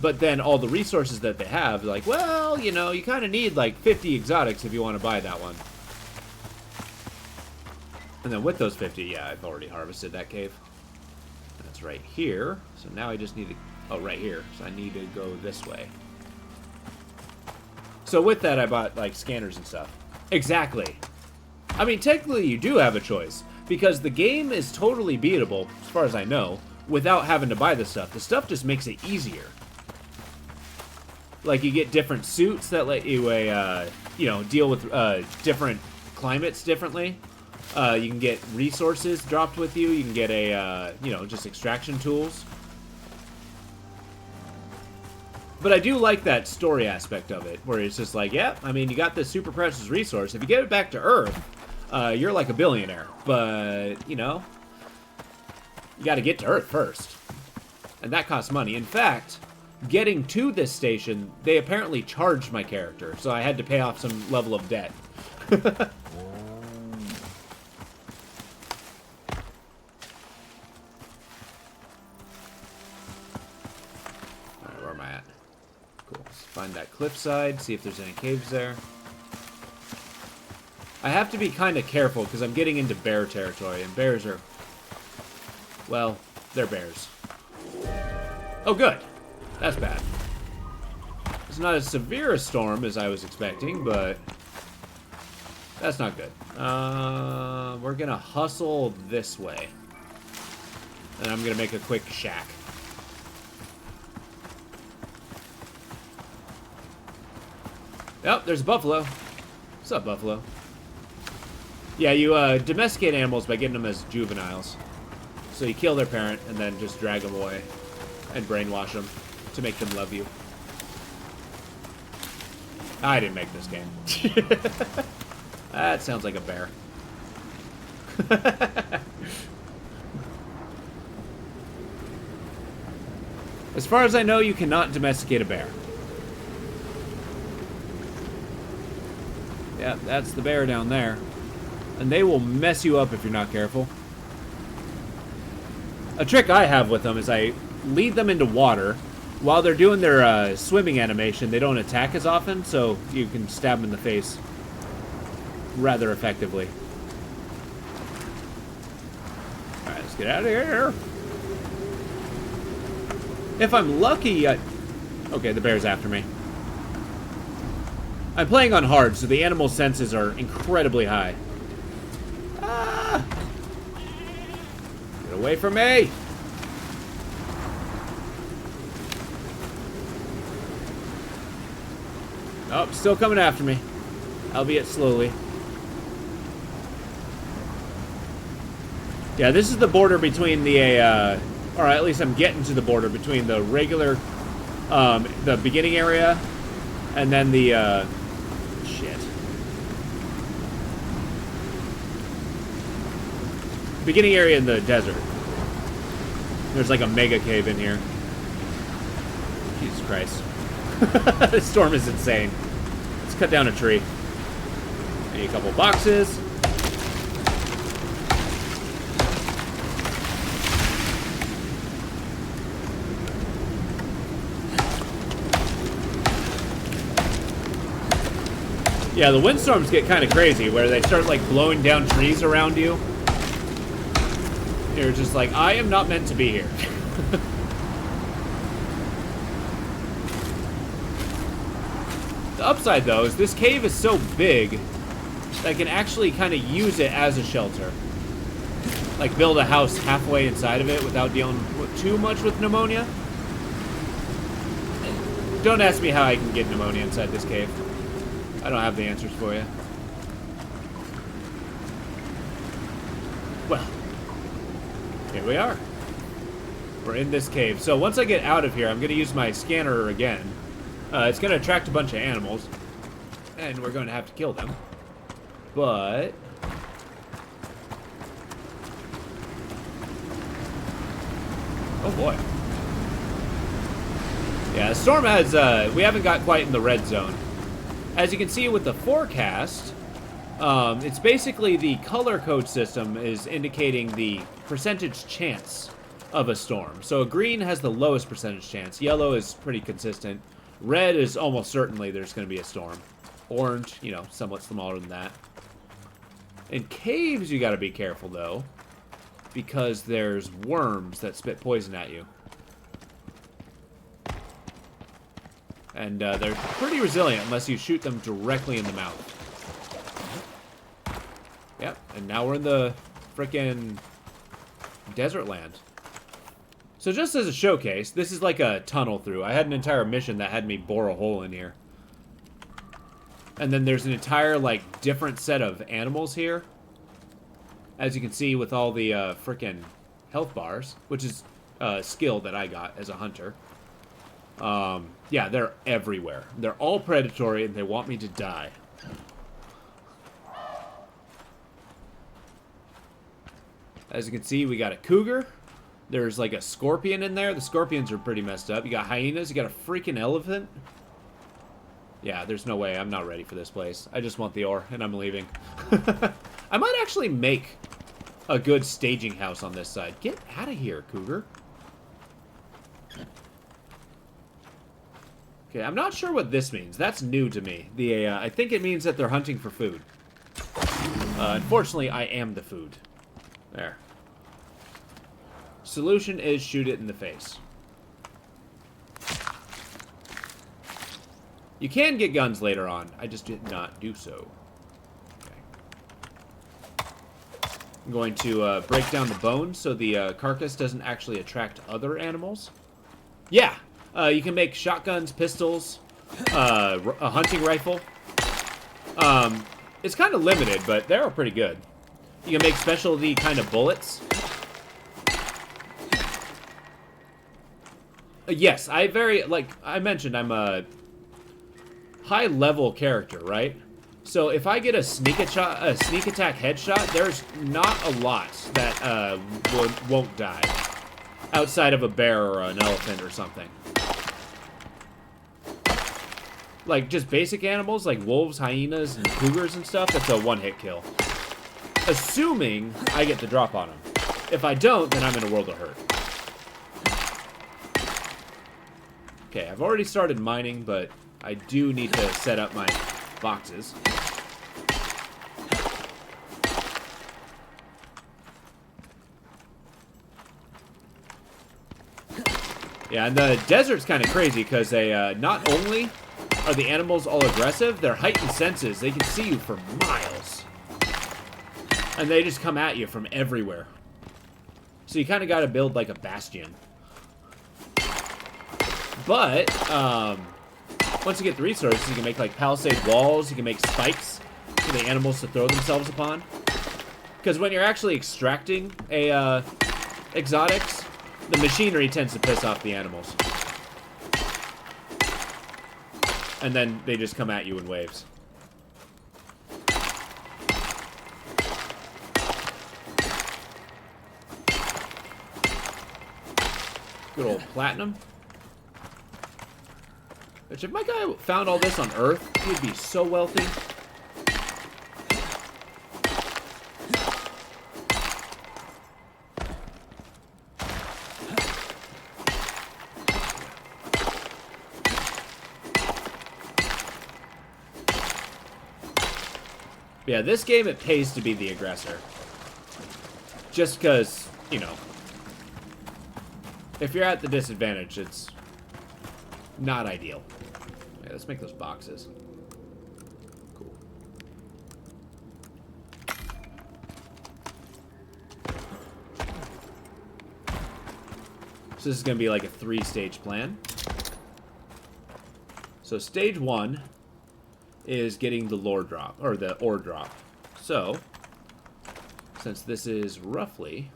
But then all the resources that they have, like, well, you know, you kind of need like 50 exotics if you want to buy that one. And then with those 50, yeah, I've already harvested that cave. That's right here. So now I just need to, oh, right here. So I need to go this way. So with that, I bought like scanners and stuff. Exactly. I mean, technically you do have a choice, because the game is totally beatable, as far as I know, without having to buy the stuff. The stuff just makes it easier. Like, you get different suits that let you, you know, deal with different climates differently. You can get resources dropped with you. You can get you know, just extraction tools. But I do like that story aspect of it, where it's just like, yeah, I mean, you got this super precious resource. If you get it back to Earth, you're like a billionaire. But, you know, you got to get to Earth first. And that costs money. In fact, getting to this station, they apparently charged my character, so I had to pay off some level of debt. Alright, where am I at? Cool. Let's find that cliffside, see if there's any caves there. I have to be kind of careful, because I'm getting into bear territory, and bears are... well, they're bears. Oh, good. That's bad. It's not as severe a storm as I was expecting, but that's not good. We're gonna hustle this way. And I'm gonna make a quick shack. Oh, there's a buffalo. What's up, buffalo? Yeah, you domesticate animals by getting them as juveniles. So you kill their parent and then just drag them away and brainwash them to make them love you. I didn't make this game. That sounds like a bear. As far as I know, you cannot domesticate a bear. Yeah, that's the bear down there. And they will mess you up if you're not careful. A trick I have with them is I lead them into water. While they're doing their swimming animation, they don't attack as often, so you can stab them in the face rather effectively. Alright, let's get out of here. If I'm lucky, okay, the bear's after me. I'm playing on hard, so the animal senses are incredibly high. Ah! Get away from me! Oh, still coming after me. Albeit slowly. Yeah, this is the border between the, or at least I'm getting to the border between the regular, the beginning area, and then the, shit. Beginning area in the desert. There's like a mega cave in here. Jesus Christ. This storm is insane. Let's cut down a tree. I need a couple boxes. Yeah, the windstorms get kind of crazy, where they start like blowing down trees around you. You're just like, I am not meant to be here. The upside, though, is this cave is so big that I can actually kind of use it as a shelter. Like, build a house halfway inside of it without dealing too much with pneumonia. Don't ask me how I can get pneumonia inside this cave. I don't have the answers for you. Well, here we are. We're in this cave. So once I get out of here, I'm going to use my scanner again. It's going to attract a bunch of animals, and we're going to have to kill them. But oh boy. Yeah, the storm has, we haven't got quite in the red zone. As you can see with the forecast, it's basically the color code system is indicating the percentage chance of a storm. So green has the lowest percentage chance. Yellow is pretty consistent. Red is almost certainly there's going to be a storm. Orange, you know, somewhat smaller than that. In caves, you got to be careful, though, because there's worms that spit poison at you. And they're pretty resilient unless you shoot them directly in the mouth. Yep, and now we're in the frickin' desert land. So just as a showcase, this is like a tunnel through. I had an entire mission that had me bore a hole in here. And then there's an entire, like, different set of animals here. As you can see with all the frickin' health bars, which is a skill that I got as a hunter. Yeah, they're everywhere. They're all predatory and they want me to die. As you can see, we got a cougar. There's like a scorpion in there. The scorpions are pretty messed up. You got hyenas. You got a freaking elephant. Yeah, there's no way. I'm not ready for this place. I just want the ore, and I'm leaving. I might actually make a good staging house on this side. Get out of here, cougar. Okay, I'm not sure what this means. That's new to me. I think it means that they're hunting for food. Unfortunately, I am the food. There. Solution is shoot it in the face. You can get guns later on. I just did not do so. Okay. I'm going to break down the bones so the carcass doesn't actually attract other animals. Yeah, you can make shotguns, pistols, a hunting rifle. It's kind of limited, but they're all pretty good. You can make specialty kind of bullets. Yes, like I mentioned, I'm a high-level character, right? So if I get a sneak attack headshot, there's not a lot that won't die. Outside of a bear or an elephant or something. Like, just basic animals, like wolves, hyenas, and cougars and stuff, that's a one-hit kill. Assuming I get the drop on them. If I don't, then I'm in a world of hurt. Okay, I've already started mining, but I do need to set up my boxes. Yeah, and the desert's kind of crazy because they not only are the animals all aggressive, their heightened senses, they can see you for miles. And they just come at you from everywhere. So you kind of got to build like a bastion. But, once you get the resources, you can make like palisade walls, you can make spikes for the animals to throw themselves upon. Because when you're actually extracting exotics, the machinery tends to piss off the animals. And then they just come at you in waves. Good old platinum. Which, if my guy found all this on Earth, he'd be so wealthy. Yeah, this game, it pays to be the aggressor. Just because, you know, if you're at the disadvantage, it's not ideal. Yeah, let's make those boxes. Cool. So this is going to be like a 3-stage plan. So stage 1 is getting the lore drop, or the ore drop. So, since this is roughly...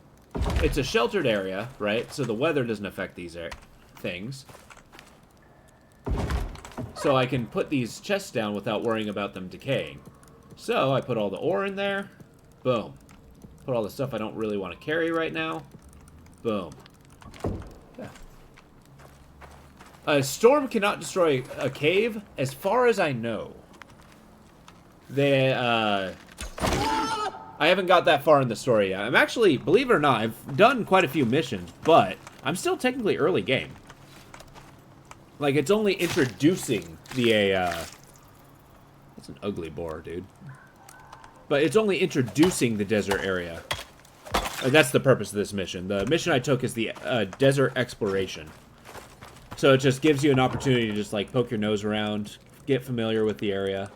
It's a sheltered area, right? So the weather doesn't affect these things. So I can put these chests down without worrying about them decaying. So I put all the ore in there. Boom. Put all the stuff I don't really want to carry right now. Boom. Yeah. A storm cannot destroy a cave, as far as I know. I haven't got that far in the story yet. I'm actually, believe it or not, I've done quite a few missions, but I'm still technically early game. Like, it's only introducing the, that's an ugly boar, dude. But it's only introducing the desert area. That's the purpose of this mission. The mission I took is the desert exploration. So it just gives you an opportunity to just, like, poke your nose around, get familiar with the area.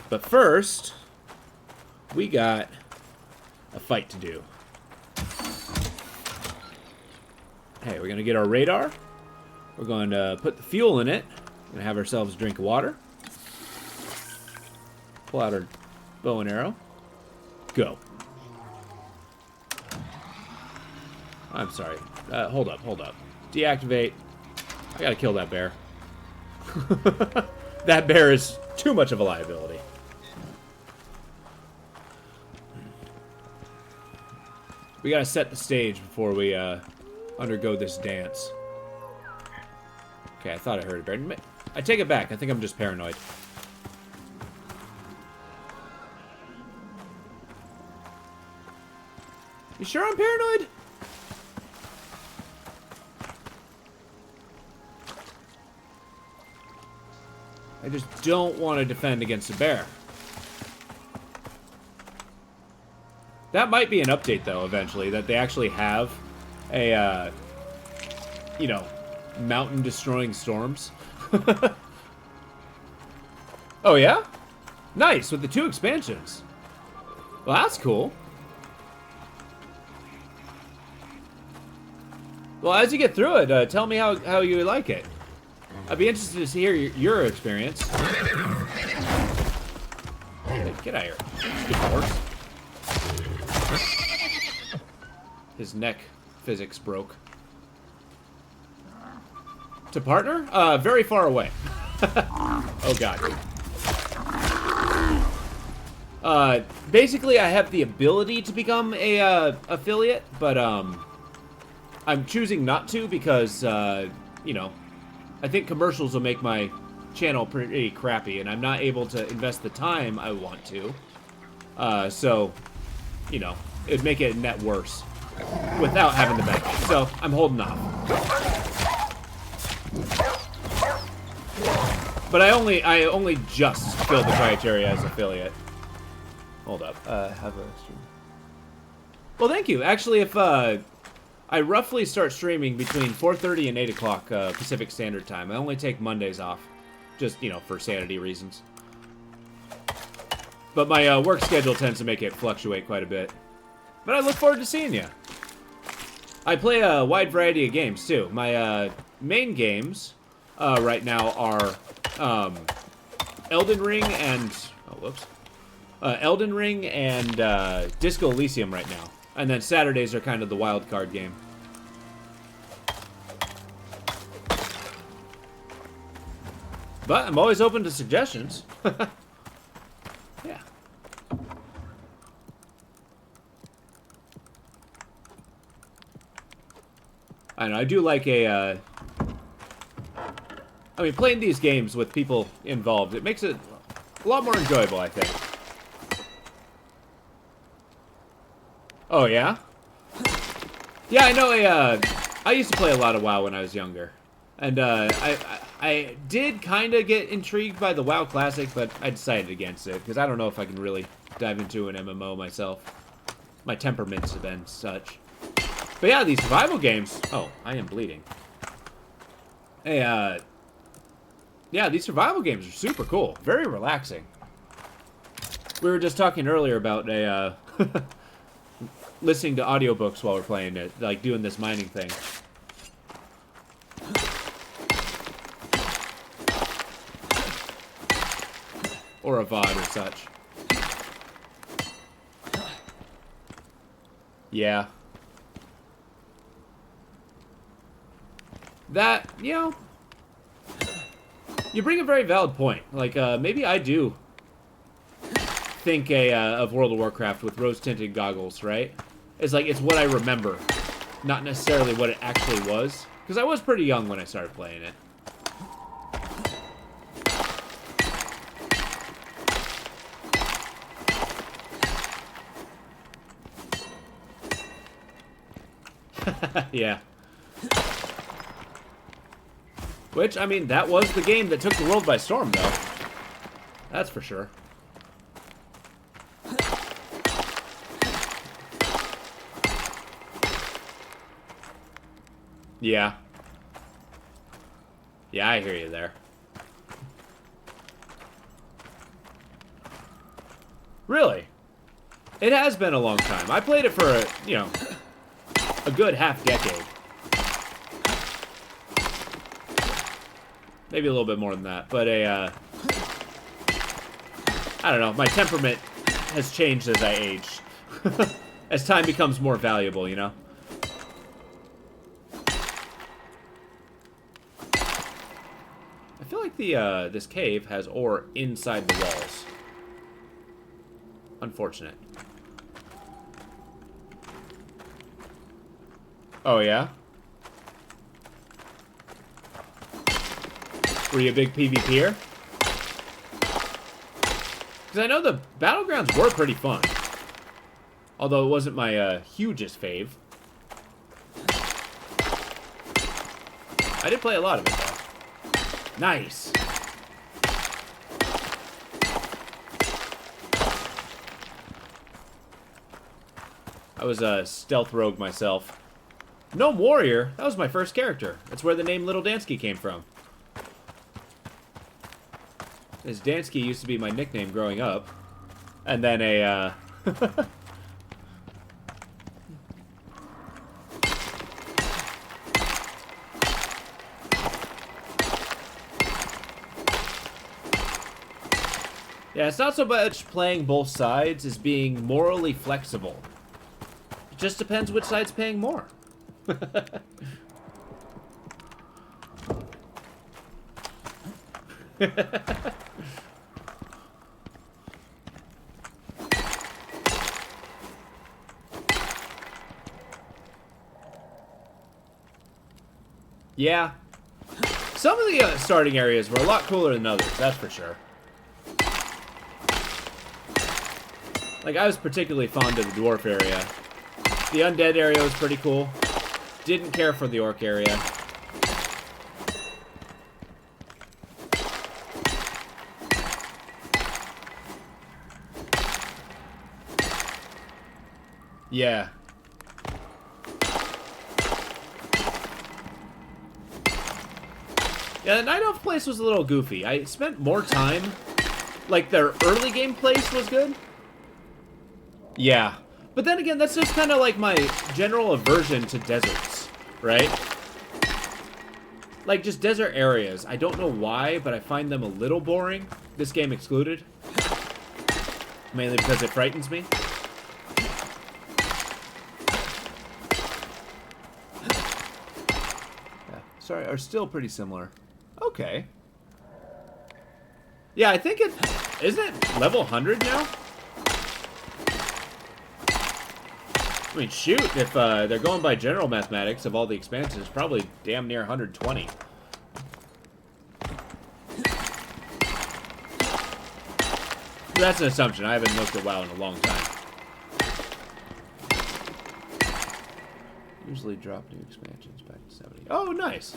But first, we got a fight to do. Okay, we're gonna get our radar. We're going to put the fuel in it. We're gonna have ourselves a drink of water. Pull out our bow and arrow. Go. I'm sorry. Hold up. Deactivate. I gotta kill that bear. That bear is too much of a liability. We gotta set the stage before we undergo this dance. Okay, I thought I heard a bear. I take it back. I think I'm just paranoid. You sure I'm paranoid? I just don't want to defend against a bear. That might be an update, though, eventually, that they actually have a, you know, mountain-destroying storms. Oh, yeah? Nice, with the 2 expansions. Well, that's cool. Well, as you get through it, tell me how you like it. I'd be interested to hear your experience. Hey, get out of here. Stupid horse. His neck physics broke. To partner? Very far away. Oh, God. Basically, I have the ability to become a affiliate, but I'm choosing not to because, you know, I think commercials will make my channel pretty crappy, and I'm not able to invest the time I want to. So, you know, it'd make it net worse without having the benefit. So, I'm holding off. But I only just filled the criteria as affiliate. Hold up. Have a stream. Well, thank you. Actually, if I roughly start streaming between 4:30 and 8 o'clock Pacific Standard Time. I only take Mondays off, just, you know, for sanity reasons. But my work schedule tends to make it fluctuate quite a bit. But I look forward to seeing you. I play a wide variety of games, too. My main games right now are Elden Ring and... Oh, whoops. Elden Ring and Disco Elysium right now. And then Saturdays are kind of the wild card game. But I'm always open to suggestions. Yeah. I know, I do like a, I mean, playing these games with people involved, it makes it a lot more enjoyable, I think. Oh, yeah? Yeah, I know I used to play a lot of WoW when I was younger. And, I did kind of get intrigued by the WoW Classic, but I decided against it, because I don't know if I can really dive into an MMO myself. My temperaments have been such. But yeah, these survival games... Oh, I am bleeding. Hey, yeah, these survival games are super cool. Very relaxing. We were just talking earlier about a, listening to audiobooks while we're playing it, like doing this mining thing. Or a VOD or such. Yeah. That, you know, you bring a very valid point. Like, maybe I do think of World of Warcraft with rose-tinted goggles, right? It's like, it's what I remember, not necessarily what it actually was. Because I was pretty young when I started playing it. Yeah. Which, I mean, that was the game that took the world by storm, though. That's for sure. Yeah. Yeah, I hear you there. Really? It has been a long time. I played it for, you know, a good half decade. Maybe a little bit more than that. But I don't know. My temperament has changed as I age. As time becomes more valuable, you know? I feel like this cave has ore inside the walls. Unfortunate. Oh, yeah? Were you a big PvPer? Because I know the Battlegrounds were pretty fun. Although it wasn't my hugest fave. I did play a lot of it, though. Nice. I was a stealth rogue myself. Gnome Warrior? That was my first character. That's where the name Little Dansky came from. As Dansky used to be my nickname growing up. And then a, yeah, it's not so much playing both sides as being morally flexible. It just depends which side's paying more. Yeah. Some of the starting areas were a lot cooler than others, that's for sure. Like, I was particularly fond of the dwarf area. The undead area was pretty cool. Didn't care for the orc area. Yeah. Yeah, the Night Elf place was a little goofy. I spent more time... Like, their early game place was good. Yeah. But then again, that's just kind of like my general aversion to deserts, right? Like, just desert areas. I don't know why, but I find them a little boring. This game excluded. Mainly because it frightens me. Yeah, sorry, are still pretty similar. Okay. Yeah, I think it... Isn't it level 100 now? I mean, shoot, if they're going by general mathematics of all the expansions, it's probably damn near 120. That's an assumption. I haven't looked at WoW in a long time. Usually drop new expansions back to 70. Oh, nice.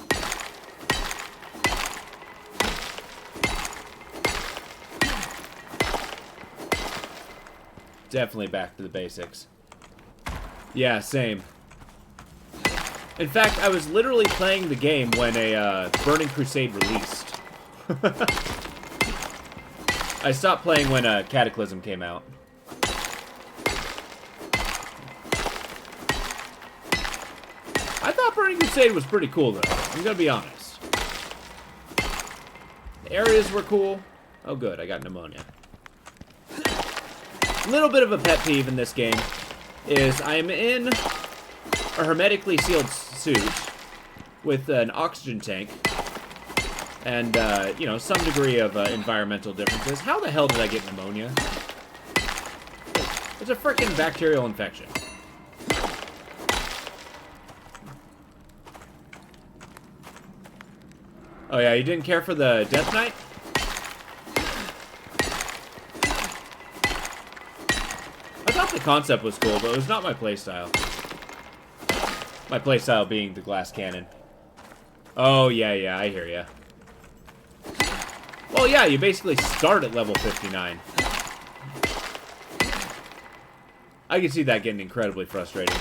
Definitely back to the basics. Yeah, same. In fact, I was literally playing the game when a Burning Crusade released. I stopped playing when Cataclysm came out. I thought Burning Crusade was pretty cool, though. I'm gonna be honest. The areas were cool. Oh, good. I got pneumonia. A little bit of a pet peeve in this game is I'm in a hermetically sealed suit with an oxygen tank and, you know, some degree of environmental differences. How the hell did I get pneumonia? It's a frickin' bacterial infection. Oh yeah, you didn't care for the Death Knight? I thought the concept was cool, but it was not my playstyle. My playstyle being the glass cannon. Oh, yeah, I hear ya. Well, yeah, you basically start at level 59. I can see that getting incredibly frustrating.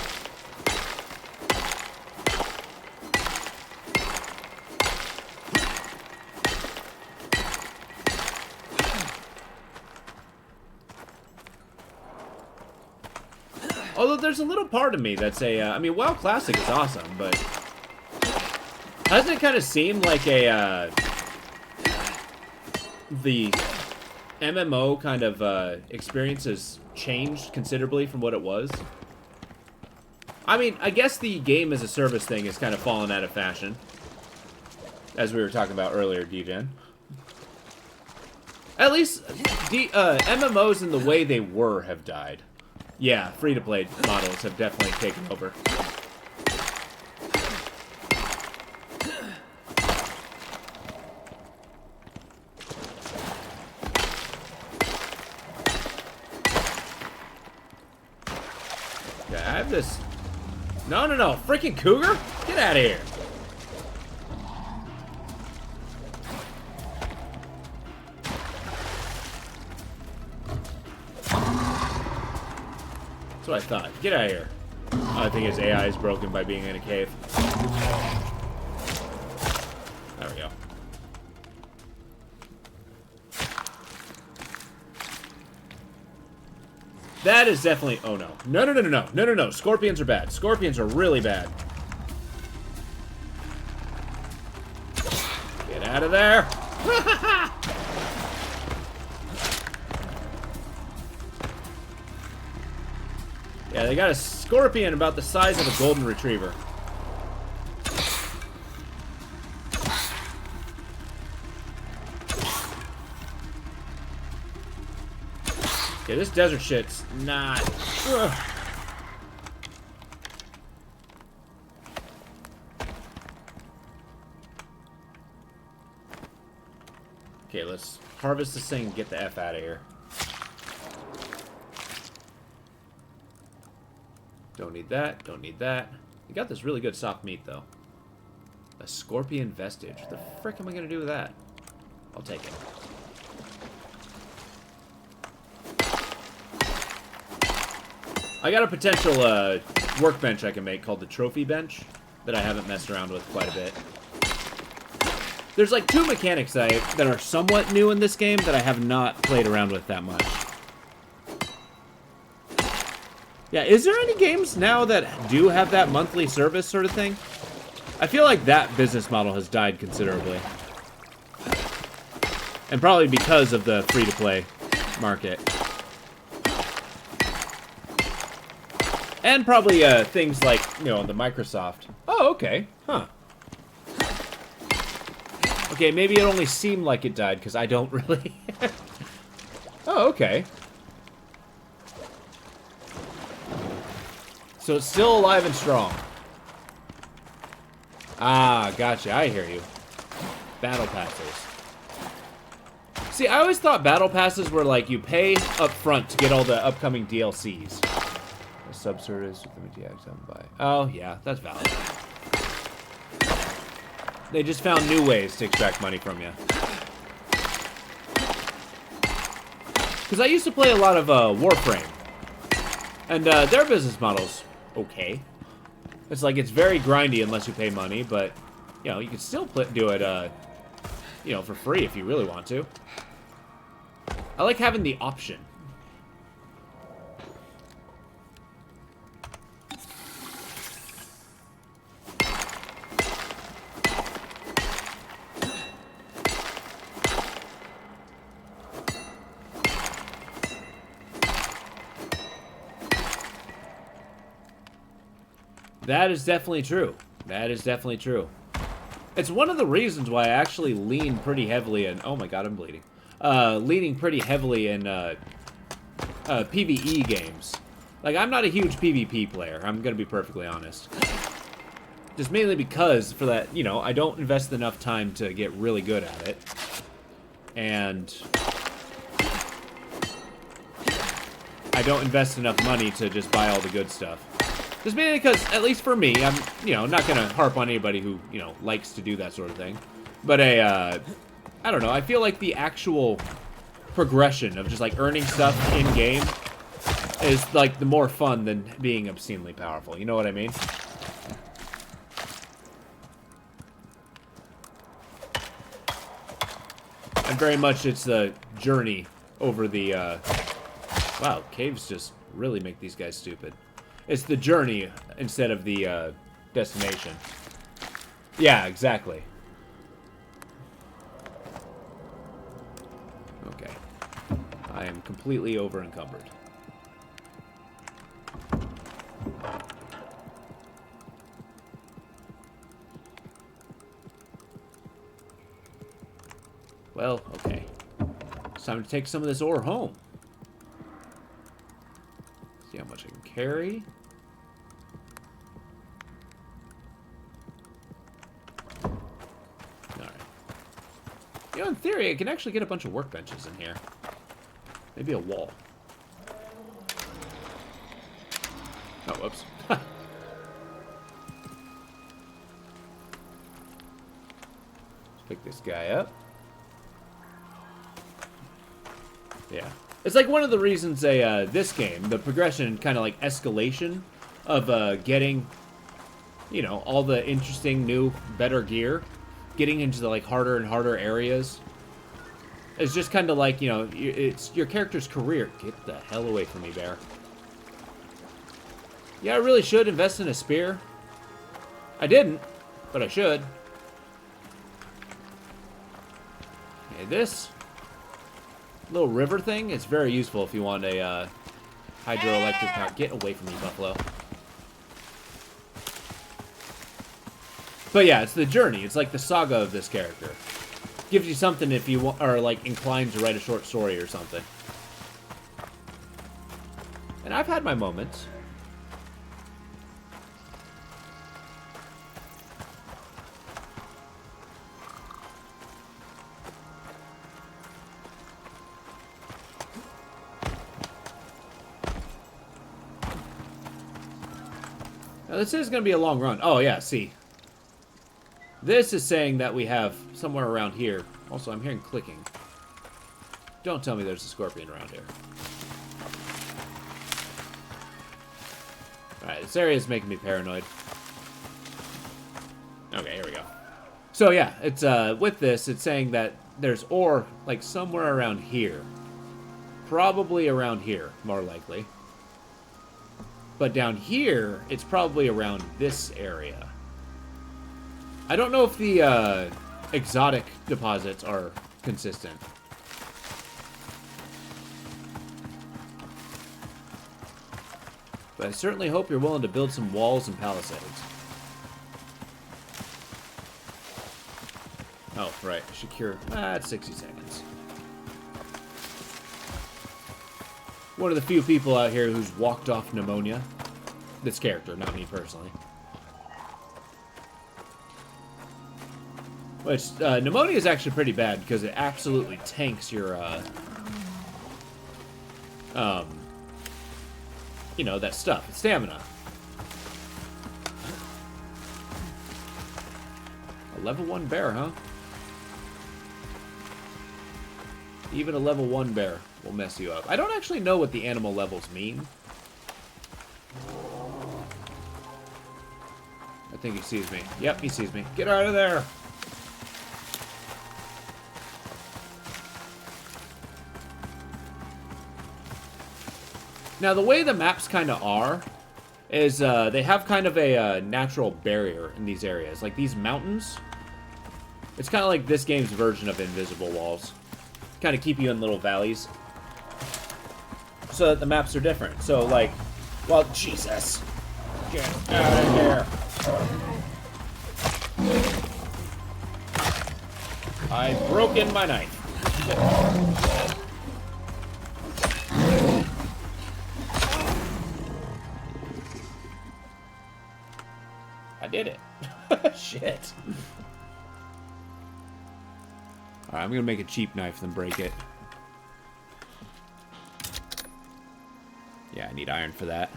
Although there's a little part of me that's I mean, WoW Classic is awesome, but... Doesn't it kind of seem like a, the MMO kind of experience has changed considerably from what it was. I mean, I guess the game as a service thing has kind of fallen out of fashion, as we were talking about earlier, DGen. At least the MMOs in the way they were have died. Yeah, free-to-play models have definitely taken over. Yeah, I have this... No, no, no. Freaking cougar? Get out of here. That's what I thought. Get out of here. Oh, I think his AI is broken by being in a cave. There we go. That is definitely... Oh, no. No, no, no, no, no. No, no, no. Scorpions are bad. Scorpions are really bad. Get out of there. Yeah, they got a scorpion about the size of a golden retriever. Okay, this desert shit's not... Ugh. Okay, let's harvest this thing and get the F out of here. Don't need that, don't need that. We got this really good soft meat, though. A scorpion vestige. What the frick am I gonna do with that? I'll take it. I got a potential workbench I can make called the trophy bench that I haven't messed around with quite a bit. There's like 2 mechanics that are somewhat new in this game that I have not played around with that much. Yeah, is there any games now that do have that monthly service sort of thing? I feel like that business model has died considerably. And probably because of the free-to-play market. And probably things like, you know, the Microsoft. Oh, okay. Huh. Okay, maybe it only seemed like it died because I don't really... Oh, okay. So it's still alive and strong. Ah, gotcha. I hear you. Battle passes. See, I always thought battle passes were like you pay up front to get all the upcoming DLCs. A subservice with the MTX by. Oh, yeah, that's valid. They just found new ways to extract money from you. Because I used to play a lot of Warframe. And their business model's okay. It's like it's very grindy unless you pay money, but, you know, you can still do it, you know, for free if you really want to. I like having the option. That is definitely true. That is definitely true. It's one of the reasons why I actually lean pretty heavily in... Oh my god, I'm bleeding. Leaning pretty heavily in PvE games. Like, I'm not a huge PvP player. I'm gonna be perfectly honest. Just mainly because, for that, you know, I don't invest enough time to get really good at it. And... I don't invest enough money to just buy all the good stuff. Just mainly because, at least for me, I'm, you know, not gonna harp on anybody who, you know, likes to do that sort of thing. But I don't know, I feel like the actual progression of just, like, earning stuff in-game is, like, the more fun than being obscenely powerful. You know what I mean? And very much it's the journey over the, Wow, caves just really make these guys stupid. It's the journey instead of the destination. Yeah, exactly. Okay. I am completely over encumbered. Well, okay. It's time to take some of this ore home. See how much I can carry. Alright. You know, in theory, I can actually get a bunch of workbenches in here. Maybe a wall. Oh, whoops. Let's pick this guy up. Yeah. It's like one of the reasons this game, the progression, kind of like escalation of getting, you know, all the interesting, new, better gear, getting into the like harder and harder areas. It's just kind of like, you know, it's your character's career. Get the hell away from me, bear. Yeah, I really should invest in a spear. I didn't, but I should. Okay, this little river thing is very useful if you want a hydroelectric power. Get away from me, buffalo. But yeah, it's the journey. It's like the saga of this character. Gives you something if you are like inclined to write a short story or something. And I've had my moments. Now, this is going to be a long run. Oh, yeah, see. This is saying that we have somewhere around here. Also, I'm hearing clicking. Don't tell me there's a scorpion around here. Alright, this area is making me paranoid. Okay, here we go. So, yeah, it's with this, it's saying that there's ore, like, somewhere around here. Probably around here, more likely. But down here, it's probably around this area. I don't know if the exotic deposits are consistent. But I certainly hope you're willing to build some walls and palisades. Oh, right. I should cure... it's 60 seconds. One of the few people out here who's walked off pneumonia. This character, not me personally. Which, pneumonia is actually pretty bad because it absolutely tanks your, you know, that stuff. It's stamina. A level 1 bear, huh? Even a level 1 bear will mess you up. I don't actually know what the animal levels mean. I think he sees me. Yep, he sees me. Get out of there! Now, the way the maps kind of are is they have kind of a natural barrier in these areas. Like these mountains. It's kind of like this game's version of invisible walls. Kind of keep you in little valleys. So that the maps are different. So, like, well, Jesus. Get out of here. I've broken my knife. I did it. Shit. Alright, I'm gonna make a cheap knife then break it. Yeah, I need iron for that.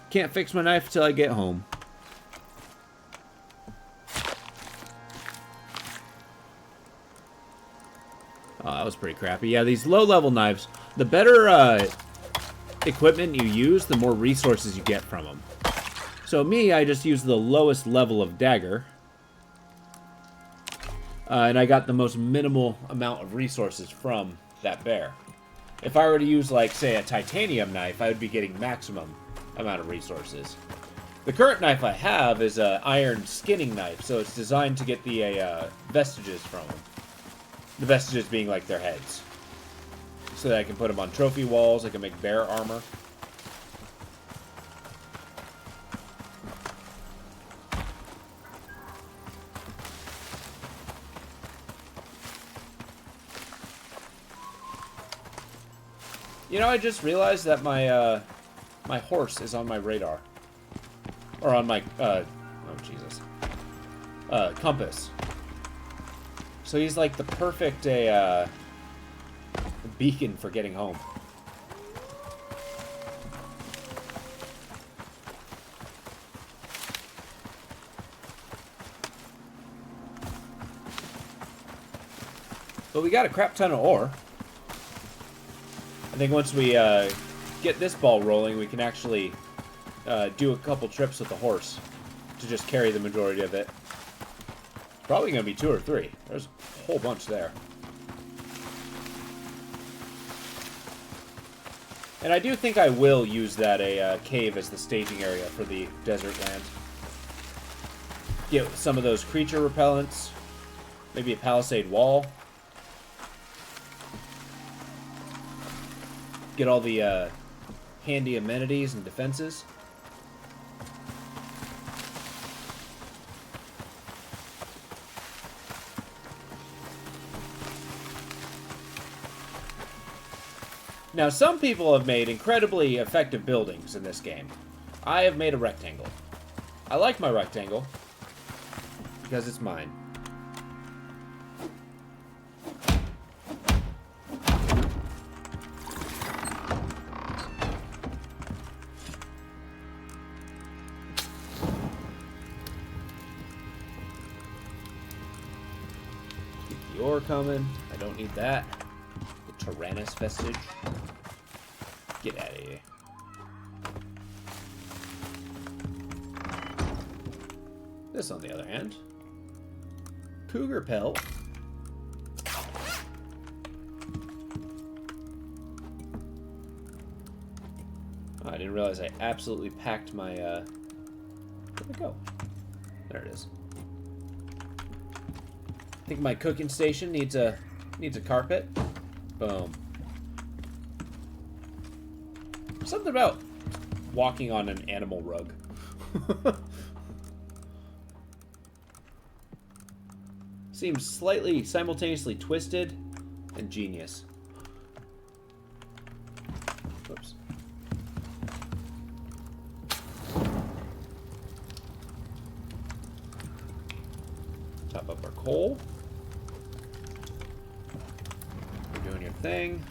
Can't fix my knife till I get home. Oh, that was pretty crappy. Yeah, these low-level knives, the better equipment you use, the more resources you get from them. So me, I just used the lowest level of dagger. And I got the most minimal amount of resources from that bear. If I were to use, like, say, a titanium knife, I would be getting maximum amount of resources. The current knife I have is an iron skinning knife, so it's designed to get the vestiges from them. The vestiges being like their heads. So that I can put them on trophy walls. I can make bear armor. You know, I just realized that my my horse is on my radar. Or on my oh Jesus. Compass. So he's like the perfect beacon for getting home. But we got a crap ton of ore. I think once we get this ball rolling, we can actually do a couple trips with the horse to just carry the majority of it. Probably going to be 2 or 3. There's a whole bunch there. And I do think I will use that cave as the staging area for the desert land. Get some of those creature repellents. Maybe a palisade wall. Get all the handy amenities and defenses. Now, some people have made incredibly effective buildings in this game. I have made a rectangle. I like my rectangle because it's mine. Keep the ore coming. I don't need that. The Tyrannus vestige. Get out of here. This, on the other hand. Cougar pelt. Oh, I didn't realize I absolutely packed my, where'd it go? There it is. I think my cooking station needs a carpet. Boom. Something about walking on an animal rug. Seems slightly simultaneously twisted and genius. Oops. Top up our coal. You're doing your thing.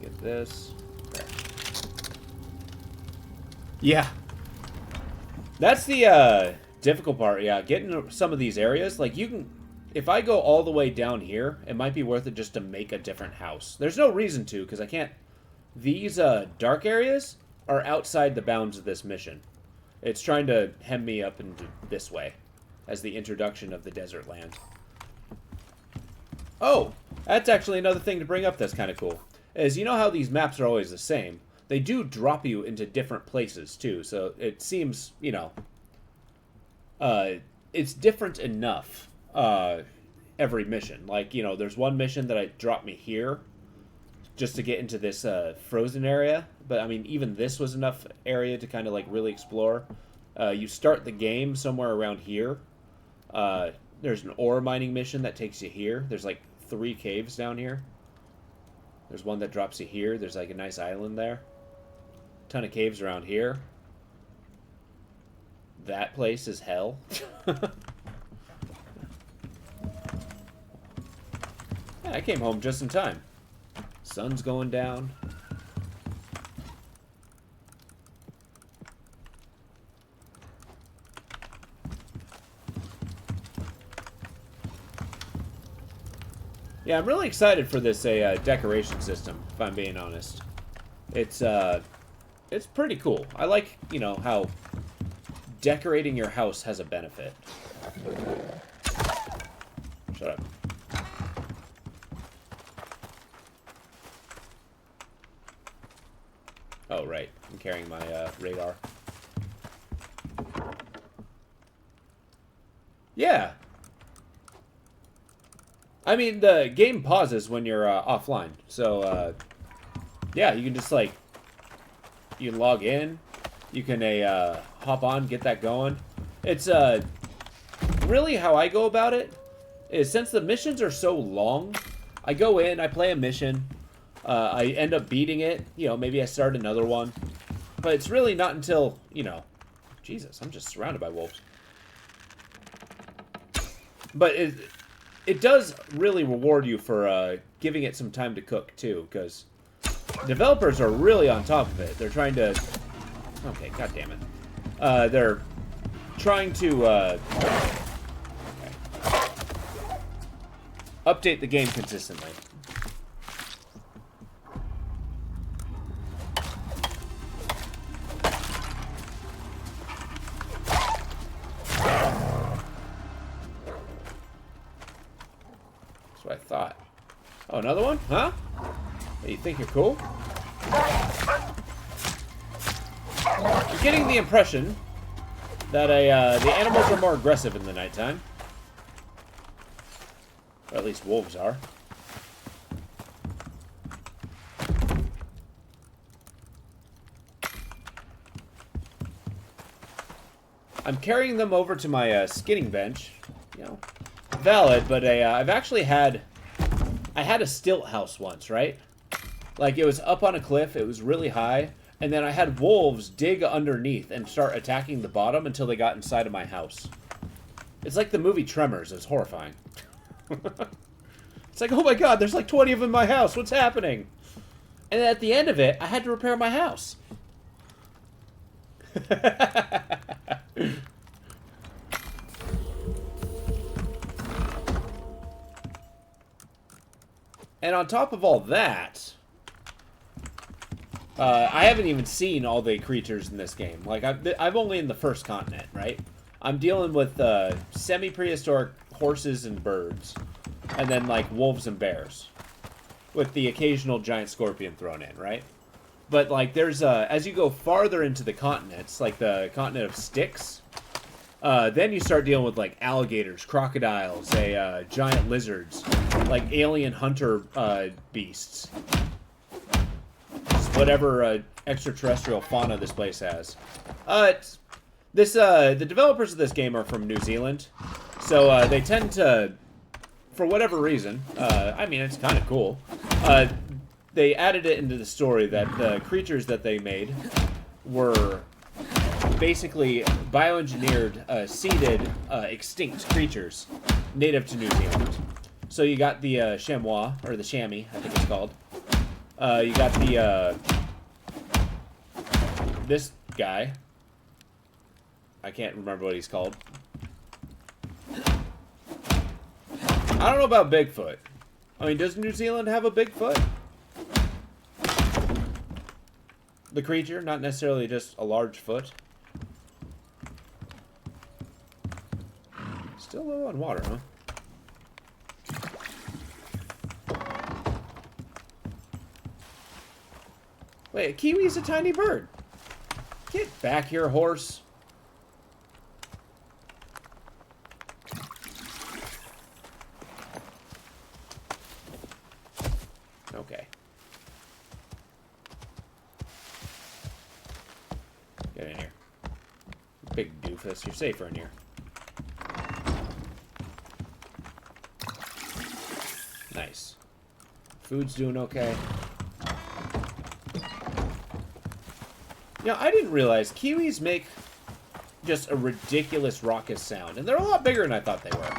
Get this. There. Yeah. That's the difficult part, yeah. Getting some of these areas, like you can, if I go all the way down here, it might be worth it just to make a different house. There's no reason to, because I can't, these dark areas are outside the bounds of this mission. It's trying to hem me up into this way, as the introduction of the desert land. Oh, that's actually another thing to bring up that's kind of cool. Is you know how these maps are always the same? They do drop you into different places, too, so it seems, you know, it's different enough every mission. Like, you know, there's one mission that dropped me here just to get into this frozen area. But, I mean, even this was enough area to kind of, like, really explore. You start the game somewhere around here. There's an ore mining mission that takes you here. There's, like, 3 caves down here. There's one that drops you here. There's, like, a nice island there. Ton of caves around here. That place is hell. Yeah, I came home just in time. Sun's going down. Yeah, I'm really excited for this decoration system, if I'm being honest. It's pretty cool. I like, you know, how decorating your house has a benefit. Shut up. Oh, right. I'm carrying my radar. Yeah. I mean, the game pauses when you're offline. So, yeah, you can just, like, you log in. You can hop on, get that going. It's really how I go about it is since the missions are so long, I go in, I play a mission, I end up beating it. You know, maybe I start another one. But it's really not until, you know... Jesus, I'm just surrounded by wolves. But it does really reward you for giving it some time to cook, too, because developers are really on top of it. They're trying to... Okay, god damn it. They're trying to update the game consistently. That's what I thought. Oh, another one? Huh? Hey, you think you're cool? You're getting the impression that the animals are more aggressive in the nighttime. Or at least wolves are. I'm carrying them over to my skinning bench. You know, valid, but I've actually had... I had a stilt house once, right? Like, it was up on a cliff, it was really high, and then I had wolves dig underneath and start attacking the bottom until they got inside of my house. It's like the movie Tremors. It's horrifying. It's like, oh my god, there's like 20 of them in my house. What's happening? And at the end of it, I had to repair my house. And on top of all that, I haven't even seen all the creatures in this game. Like, I'm only in the first continent, right? I'm dealing with semi-prehistoric horses and birds, and then, like, wolves and bears, with the occasional giant scorpion thrown in, right? But, like, there's, as you go farther into the continents, like the continent of Styx, then you start dealing with, like, alligators, crocodiles, giant lizards, like alien hunter beasts. Just whatever extraterrestrial fauna this place has. The developers of this game are from New Zealand, so they tend to, for whatever reason, I mean, it's kind of cool, they added it into the story that the creatures that they made were basically bioengineered, seeded, extinct creatures native to New Zealand. So you got the chamois, or the chamois, I think it's called. You got the, this guy. I can't remember what he's called. I don't know about Bigfoot. I mean, does New Zealand have a Bigfoot? The creature, not necessarily just a large foot. Still low on water, huh? Wait, a kiwi's a tiny bird. Get back here, horse. Okay. Get in here. Big doofus. You're safer in here. Nice. Food's doing okay. You know, I didn't realize kiwis make just a ridiculous raucous sound. And they're a lot bigger than I thought they were.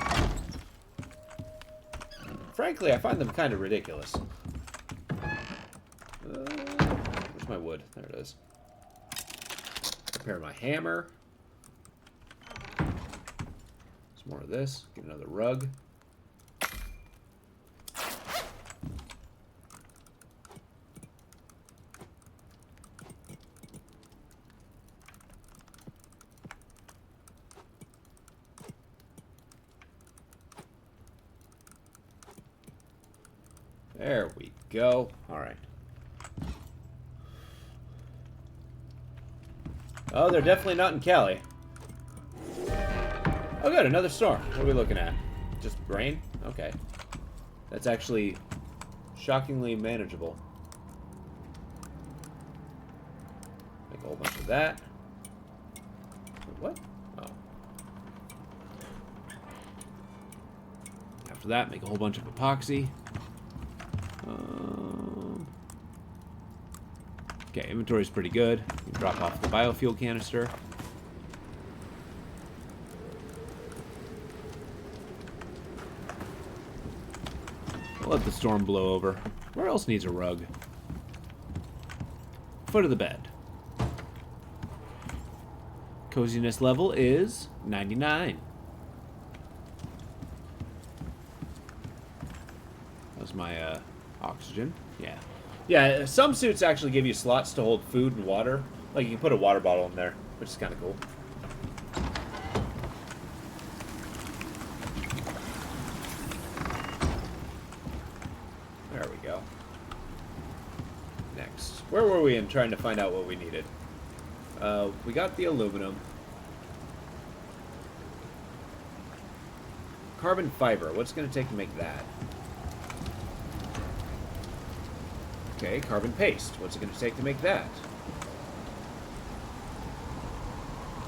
Frankly, I find them kind of ridiculous. Where's my wood? There it is. Prepare my hammer. Some more of this. Get another rug. There we go. All right. Oh, they're definitely not in Cali. Oh, good. Another storm. What are we looking at? Just rain? Okay. That's actually shockingly manageable. Make a whole bunch of that. What? Oh. After that, make a whole bunch of epoxy. Okay, inventory's pretty good. You can drop off the biofuel canister. We'll let the storm blow over. Where else needs a rug? Foot of the bed. Coziness level is 99. That's my oxygen. Yeah. Yeah, some suits actually give you slots to hold food and water. Like, you can put a water bottle in there, which is kind of cool. There we go. Next. Where were we in trying to find out what we needed? We got the aluminum. Carbon fiber. What's it going to take to make that? Okay, carbon paste. What's it going to take to make that?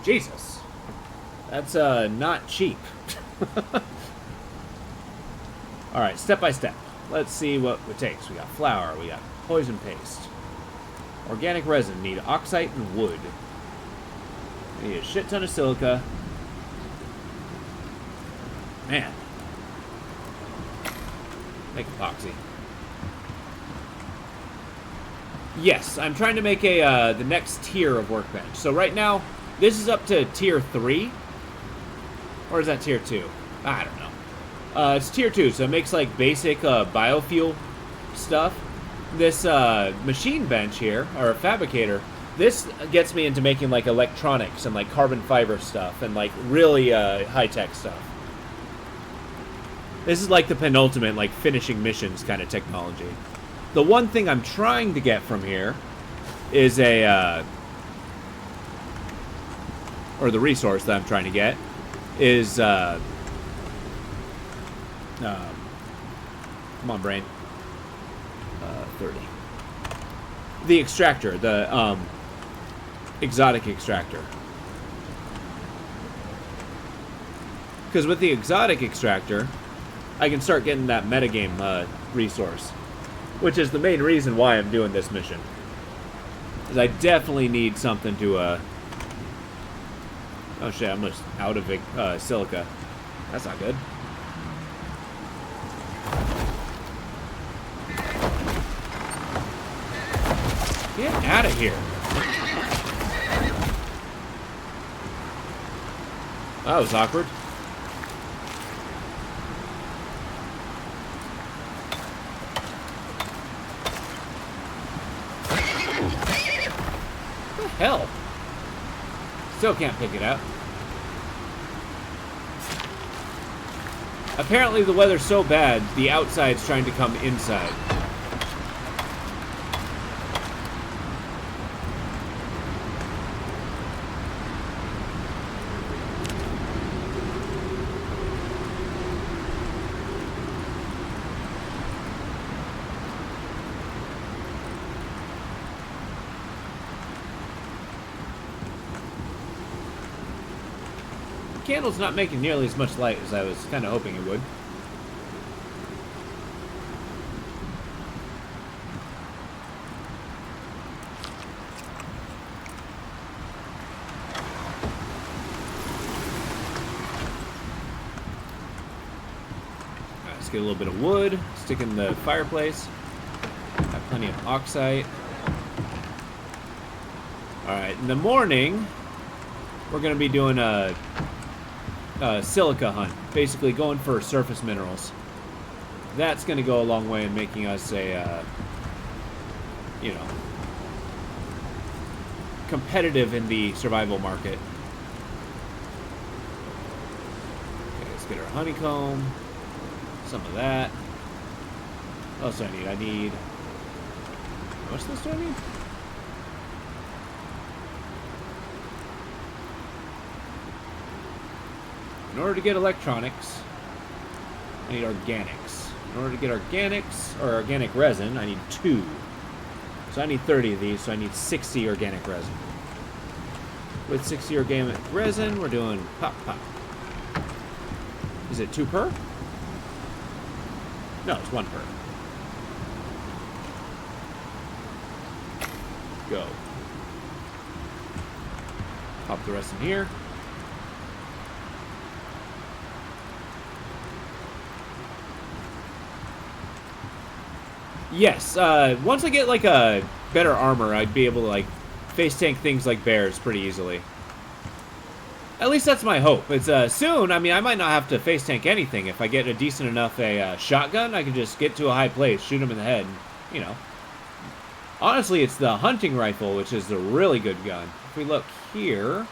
Jesus. That's, not cheap. Alright, step by step. Let's see what it takes. We got flour. We got poison paste. Organic resin. Need oxide and wood. We need a shit ton of silica. Man. Make epoxy. Yes, I'm trying to make a the next tier of workbench. So right now, this is up to tier 3. Or is that tier 2? I don't know. It's tier 2, so it makes like basic biofuel stuff. This machine bench here, or fabricator, this gets me into making like electronics and like carbon fiber stuff and like really high-tech stuff. This is like the penultimate, like finishing missions kind of technology. The one thing I'm trying to get from here is a, or the resource that I'm trying to get is, come on, brain. 30. The extractor, the, exotic extractor. Because with the exotic extractor, I can start getting that metagame, resource. Which is the main reason why I'm doing this mission. Because I definitely need something to, oh shit, I'm just out of silica. That's not good. Get out of here. That was awkward. Hell. Still can't pick it up. Apparently the weather's so bad, the outside's trying to come inside. The candle's not making nearly as much light as I was kind of hoping it would. Alright, let's get a little bit of wood, stick in the fireplace. Got plenty of oxide. Alright, in the morning, we're going to be doing a silica hunt, basically going for surface minerals. That's going to go a long way in making us a, you know, competitive in the survival market. Okay, let's get our honeycomb, some of that. What else do I need? I need, how much of this do I need? In order to get electronics, I need organics. In order to get organics, or organic resin, I need 2. So I need 30 of these, so I need 60 organic resin. With 60 organic resin, we're doing pop, pop. Is it 2 per? No, it's 1 per. Go. Pop the rest in here. Yes, once I get, like, a better armor, I'd be able to, like, face tank things like bears pretty easily. At least that's my hope. It's, soon, I mean, I might not have to face tank anything. If I get a decent enough shotgun, I can just get to a high place, shoot him in the head, and, you know. Honestly, it's the hunting rifle, which is the really good gun. If we look here...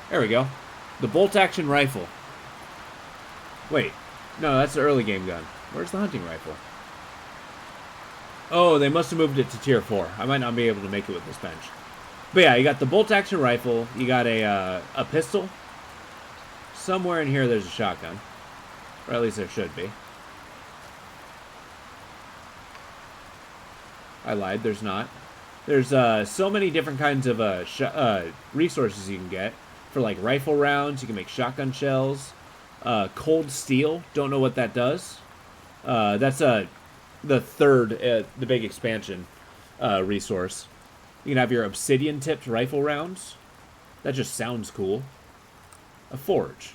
there we go. The bolt-action rifle. Wait. No, that's the early game gun. Where's the hunting rifle? Oh, they must have moved it to tier 4. I might not be able to make it with this bench. But yeah, you got the bolt-action rifle. You got a pistol. Somewhere in here there's a shotgun. Or at least there should be. I lied, there's not. There's so many different kinds of resources you can get. For like rifle rounds, you can make shotgun shells. Cold steel, don't know what that does. That's the third, the big expansion resource. You can have your obsidian-tipped rifle rounds. That just sounds cool. A forge.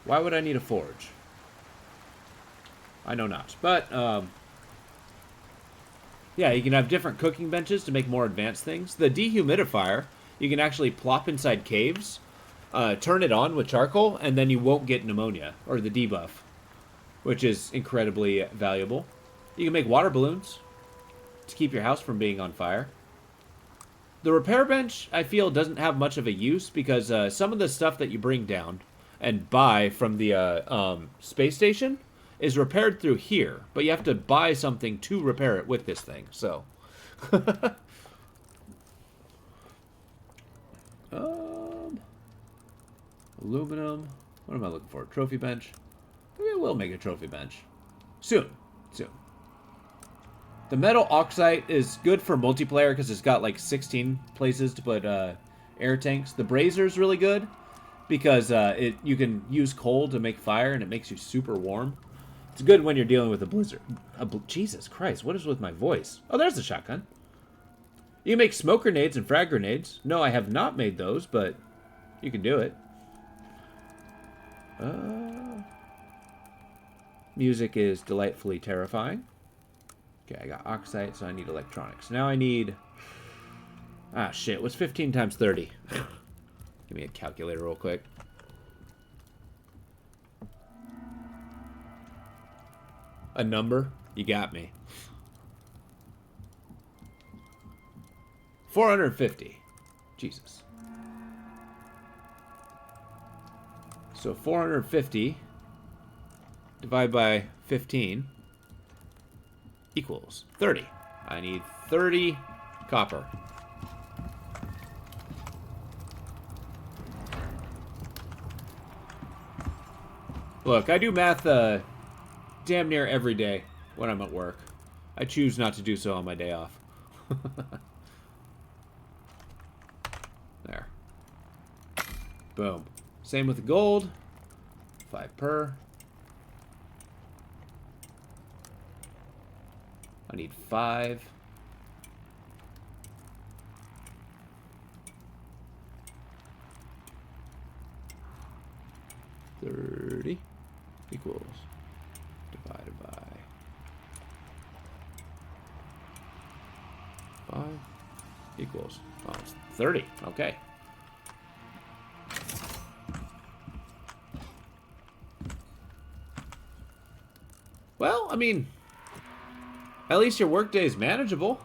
Why would I need a forge? I know not. But, yeah, you can have different cooking benches to make more advanced things. The dehumidifier, you can actually plop inside caves, turn it on with charcoal, and then you won't get pneumonia, or the debuff, which is incredibly valuable. You can make water balloons to keep your house from being on fire. The repair bench, I feel, doesn't have much of a use because some of the stuff that you bring down and buy from the space station is repaired through here, but you have to buy something to repair it with this thing, so. Aluminum. What am I looking for? Trophy bench. Maybe I will make a trophy bench. Soon. Soon. The metal oxide is good for multiplayer because it's got like 16 places to put air tanks. The brazier is really good because you can use coal to make fire and it makes you super warm. It's good when you're dealing with a blizzard. Jesus Christ, what is with my voice? Oh, there's the shotgun. You can make smoke grenades and frag grenades. No, I have not made those, but you can do it. Music is delightfully terrifying. Okay, I got oxide, so I need electronics. Now I need... Ah, shit. What's 15 times 30? Give me a calculator real quick. A number? You got me. 450. Jesus. So 450 divided by 15 equals 30. I need 30 copper. Look, I do math damn near every day when I'm at work. I choose not to do so on my day off. There. Boom. Same with the gold. 5 per. I need 5. $30 equals divided by 5 equals, oh, it's 30. Okay. Well, I mean, at least your workday is manageable.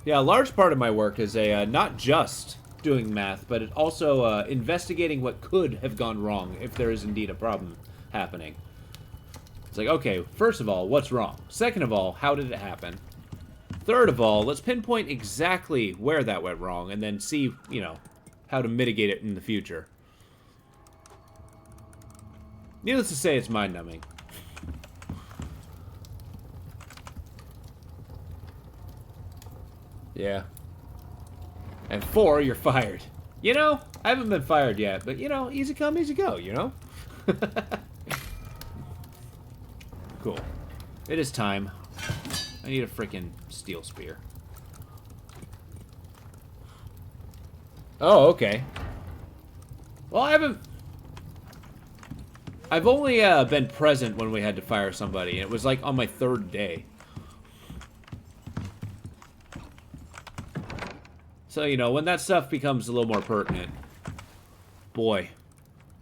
Yeah, a large part of my work is not just doing math, but it also investigating what could have gone wrong if there is indeed a problem happening. It's like, okay, first of all, what's wrong? Second of all, how did it happen? Third of all, let's pinpoint exactly where that went wrong and then see, you know, how to mitigate it in the future. Needless to say, it's mind-numbing. Yeah. And 4, you're fired. You know, I haven't been fired yet, but, you know, easy come, easy go, you know? Cool. It is time. I need a freaking steel spear. Oh, okay. Well, I've only been present when we had to fire somebody, and it was like on my 3rd day. So, you know, when that stuff becomes a little more pertinent, boy,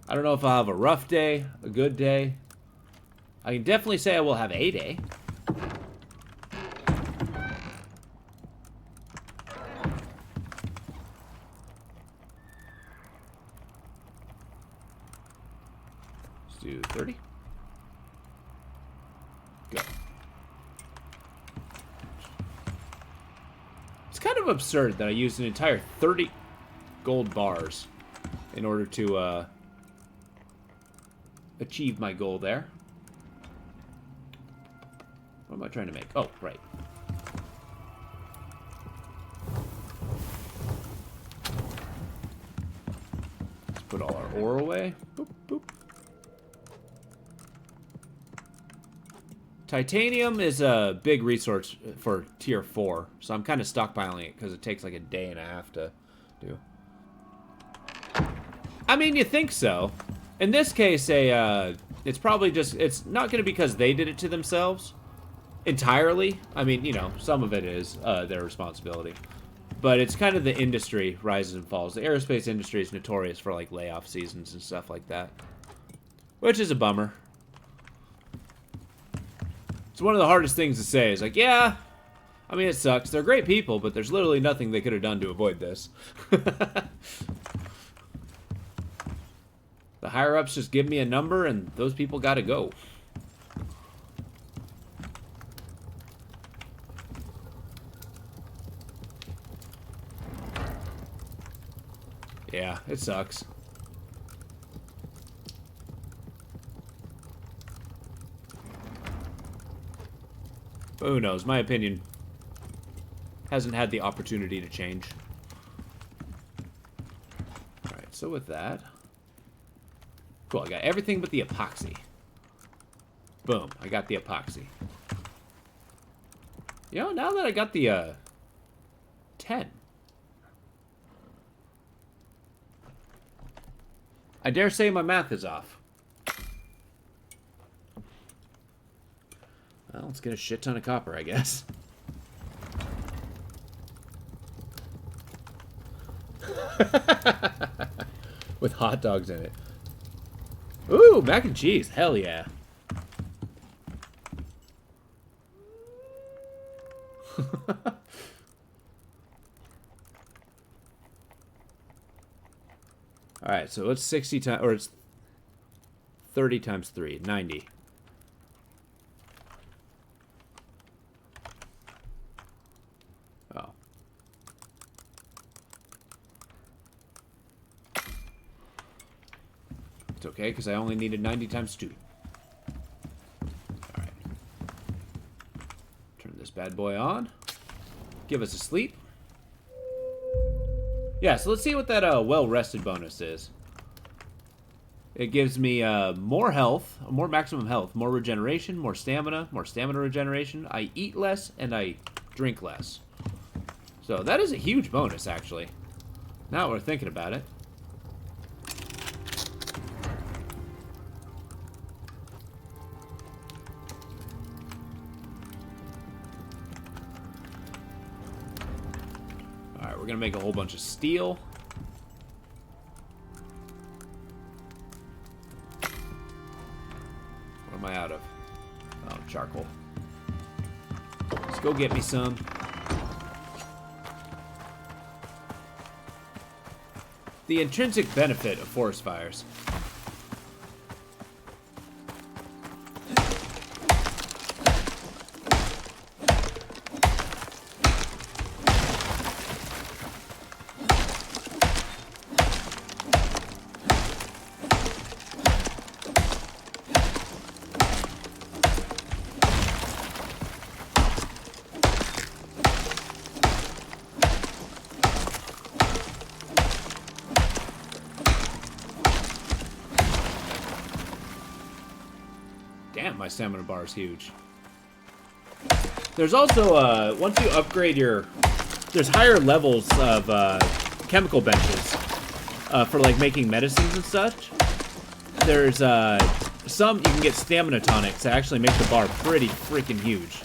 I don't know if I'll have a rough day, a good day. I can definitely say I will have a day. Let's do 30. Go. It's kind of absurd that I used an entire 30 gold bars in order to achieve my goal there. What am I trying to make? Oh, right. Let's put all our ore away. Boop, boop. Titanium is a big resource for tier 4, so I'm kind of stockpiling it because it takes like a day and a half to do. I mean, you think so. In this case, it's probably just, it's not going to be because they did it to themselves entirely. I mean, you know, some of it is their responsibility. But it's kind of the industry rises and falls. The aerospace industry is notorious for, like, layoff seasons and stuff like that. Which is a bummer. It's one of the hardest things to say. Is like, yeah, I mean, it sucks. They're great people, but there's literally nothing they could have done to avoid this. The higher-ups just give me a number, and those people gotta go. Yeah, it sucks. But who knows? My opinion hasn't had the opportunity to change. Alright, so with that... Cool, I got everything but the epoxy. Boom, I got the epoxy. You know, now that I got the, 10. I dare say my math is off. Well, let's get a shit ton of copper, I guess. With hot dogs in it. Ooh, mac and cheese. Hell yeah. Alright, so it's 60 times, or it's 30 times 3, 90. Oh. It's okay, because I only needed 90 times 2. Alright. Turn this bad boy on. Give us a sleep. Yeah, so let's see what that well-rested bonus is. It gives me more health, more maximum health, more regeneration, more stamina regeneration. I eat less, and I drink less. So that is a huge bonus, actually. Now we're thinking about it. Alright, we're gonna make a whole bunch of steel. What am I out of? Oh, charcoal. Let's go get me some. The intrinsic benefit of forest fires. Damn, my stamina bar is huge. There's also, once you upgrade your... There's higher levels of chemical benches for, like, making medicines and such. There's some you can get stamina tonics that actually make the bar pretty freaking huge.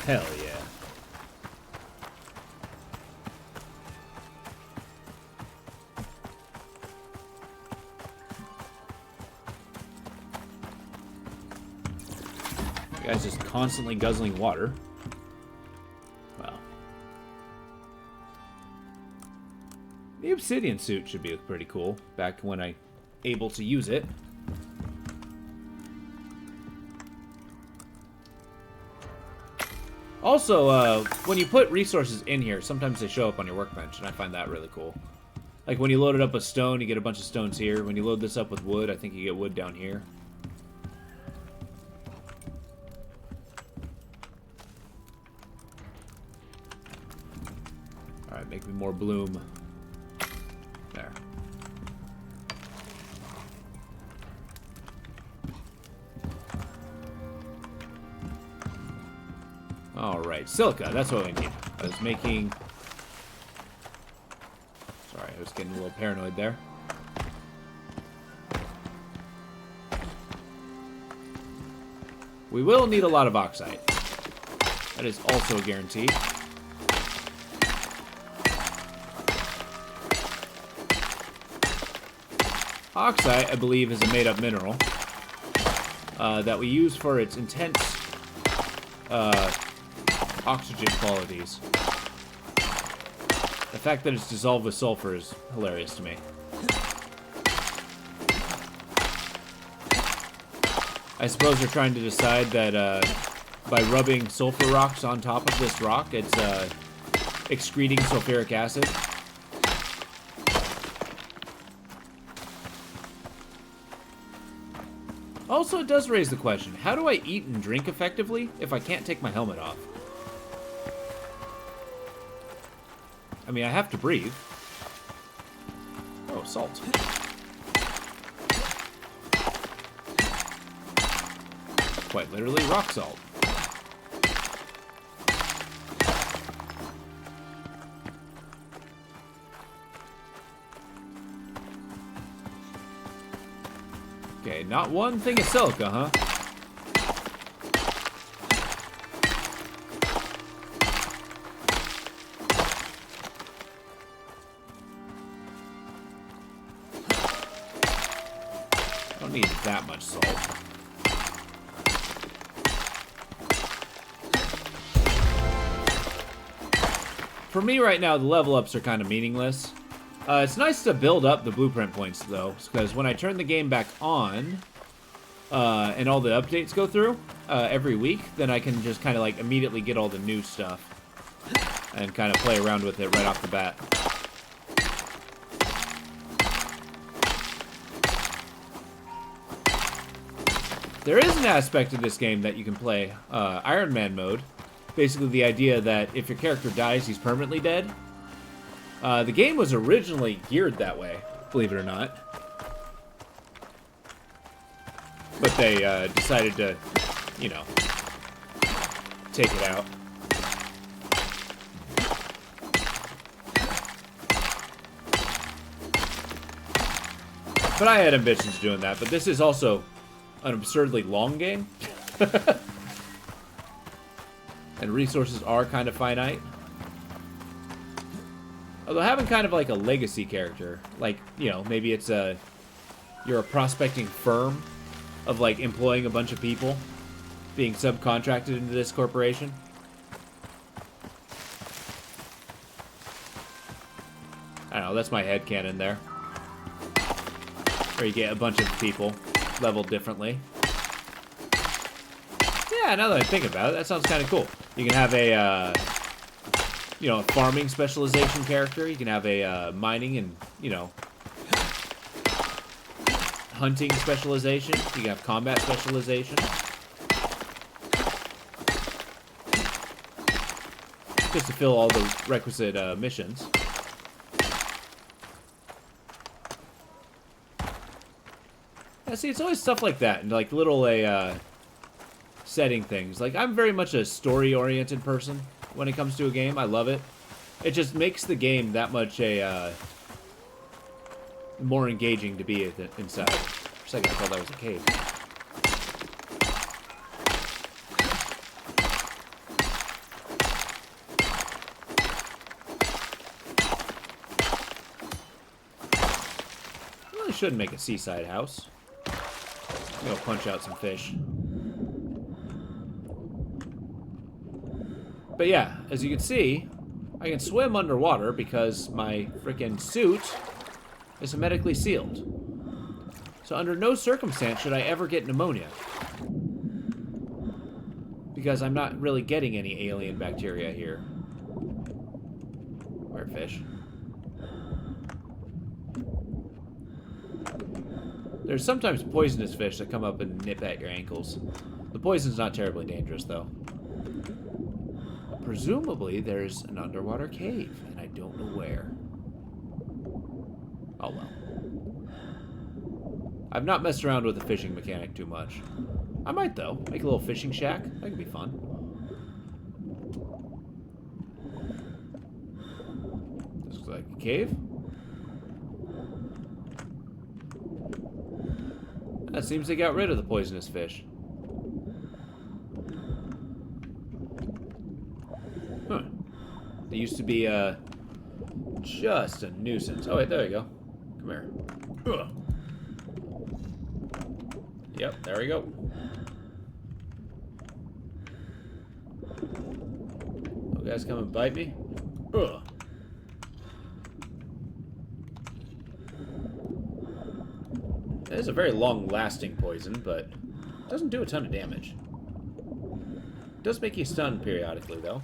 Hell yeah. The guy's just constantly guzzling water. Well. The obsidian suit should be pretty cool back when I'm able to use it. Also, when you put resources in here, sometimes they show up on your workbench, and I find that really cool. Like, when you load it up with stone, you get a bunch of stones here. When you load this up with wood, I think you get wood down here. Alright, make me more bloom. There. Alright, silica, that's what we need. I was making... Sorry, I was getting a little paranoid there. We will need a lot of oxide. That is also a guarantee. Oxide, I believe, is a made-up mineral that we use for its intense oxygen qualities. The fact that it's dissolved with sulfur is hilarious to me. I suppose they're trying to decide that by rubbing sulfur rocks on top of this rock, it's excreting sulfuric acid. Also, it does raise the question, how do I eat and drink effectively if I can't take my helmet off? I mean, I have to breathe. Oh, salt. Quite literally, rock salt. Okay, not one thing of silica, huh? Don't need that much salt. For me right now, the level ups are kind of meaningless. It's nice to build up the blueprint points, though, because when I turn the game back on, and all the updates go through every week, then I can just kind of like immediately get all the new stuff and kind of play around with it right off the bat. There is an aspect of this game that you can play Iron Man mode. Basically the idea that if your character dies, he's permanently dead. The game was originally geared that way, believe it or not. But they decided to, you know, take it out. But I had ambitions doing that, but this is also an absurdly long game. And resources are kind of finite. Although having kind of like a legacy character, like, you know, maybe it's you're a prospecting firm of like employing a bunch of people, being subcontracted into this corporation. I don't know, that's my headcanon there. Where you get a bunch of people leveled differently. Yeah, now that I think about it, that sounds kind of cool. You can have a, you know, a farming specialization character. You can have a mining and, you know, hunting specialization. You can have combat specialization. Just to fill all the requisite missions. See, it's always stuff like that, and like little setting things. Like, I'm very much a story-oriented person when it comes to a game. I love it. It just makes the game that much more engaging to be inside. For a second, I thought that was a cave. Really shouldn't make a seaside house. I'm gonna punch out some fish. But yeah, as you can see, I can swim underwater because my freaking suit is hermetically sealed. So under no circumstance should I ever get pneumonia. Because I'm not really getting any alien bacteria here. Where fish? There's sometimes poisonous fish that come up and nip at your ankles. The poison's not terribly dangerous, though. Presumably, there's an underwater cave, and I don't know where. Oh, well. I've not messed around with the fishing mechanic too much. I might, though. Make a little fishing shack. That could be fun. This looks like a cave. That seems they got rid of the poisonous fish. Huh. They used to be, just a nuisance. Oh, wait, there you go. Come here. Ugh. Yep, there we go. You guys come and bite me? Ugh. It is a very long-lasting poison, but it doesn't do a ton of damage. It does make you stunned periodically, though.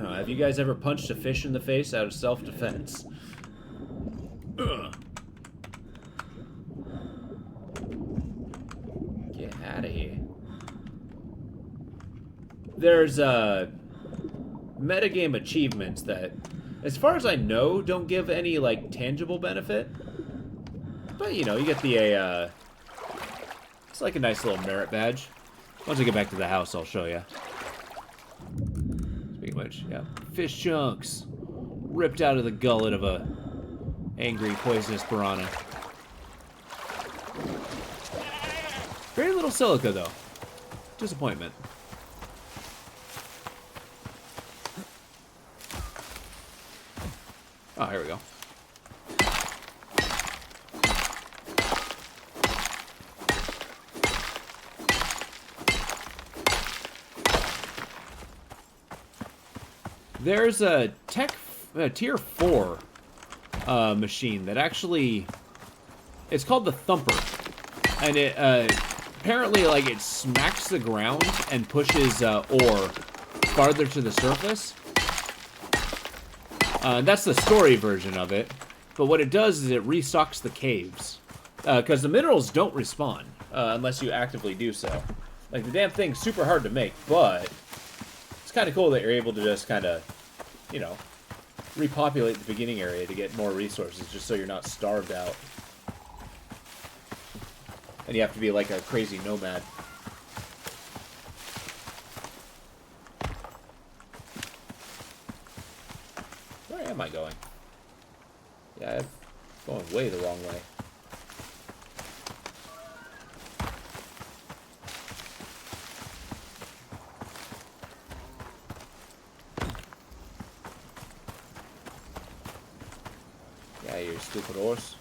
Have you guys ever punched a fish in the face out of self-defense? Get out of here. There's metagame achievements that, as far as I know, don't give any like tangible benefit. But you know, you get the it's like a nice little merit badge. Once I get back to the house, I'll show you. Speaking of which, yeah, fish chunks ripped out of the gullet of a angry poisonous piranha. Very little silica though. Disappointment. Oh, here we go. There's a tier 4 machine that actually, it's called the Thumper, and it apparently like it smacks the ground and pushes ore farther to the surface. That's the story version of it, but what it does is it restocks the caves, because the minerals don't respawn unless you actively do so. Like, the damn thing's super hard to make, but it's kind of cool that you're able to just kind of, you know, repopulate the beginning area to get more resources just so you're not starved out. And you have to be like a crazy nomad. Where am I going? Yeah, I'm going way the wrong way. Yeah, you stupid horse.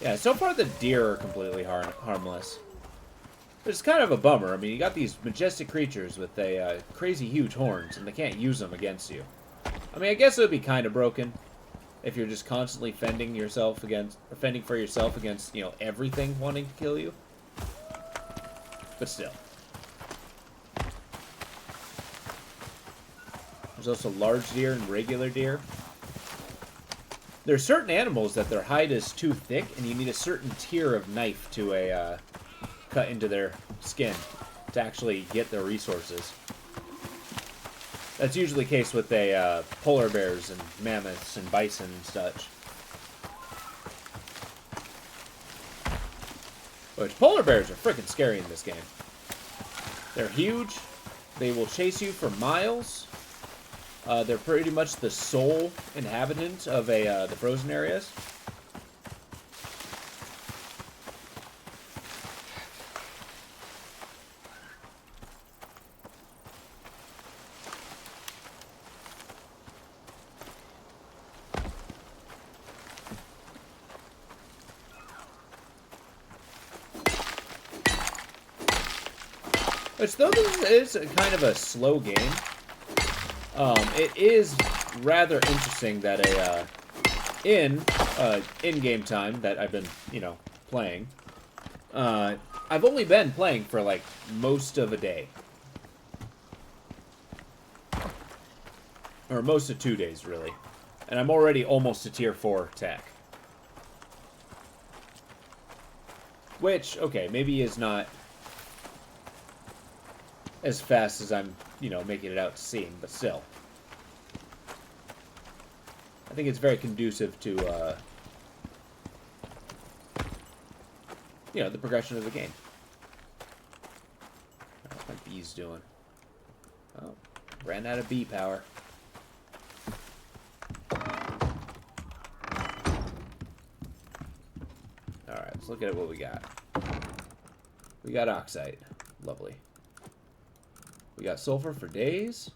Yeah, so far the deer are completely harmless. It's kind of a bummer. I mean, you got these majestic creatures with crazy huge horns, and they can't use them against you. I mean, I guess it would be kind of broken if you're just constantly fending for yourself against, you know, everything wanting to kill you. But still. There's also large deer and regular deer. There's certain animals that their hide is too thick, and you need a certain tier of knife to cut into their skin to actually get their resources. That's usually the case with polar bears and mammoths and bison and such. Which, polar bears are freaking scary in this game. They're huge. They will chase you for miles. They're pretty much the sole inhabitant of the frozen areas. Which, though this is kind of a slow game, it is rather interesting that in-game time that I've been, playing, I've only been playing for, like, most of a day. Or most of 2 days, really. And I'm already almost to tier 4 tech. Which, okay, maybe is not as fast as I'm, making it out to seem, but still. I think it's very conducive to, the progression of the game. How's my bees doing? Oh, ran out of bee power. Alright, let's look at what we got. We got oxide. Lovely. We got sulfur for days.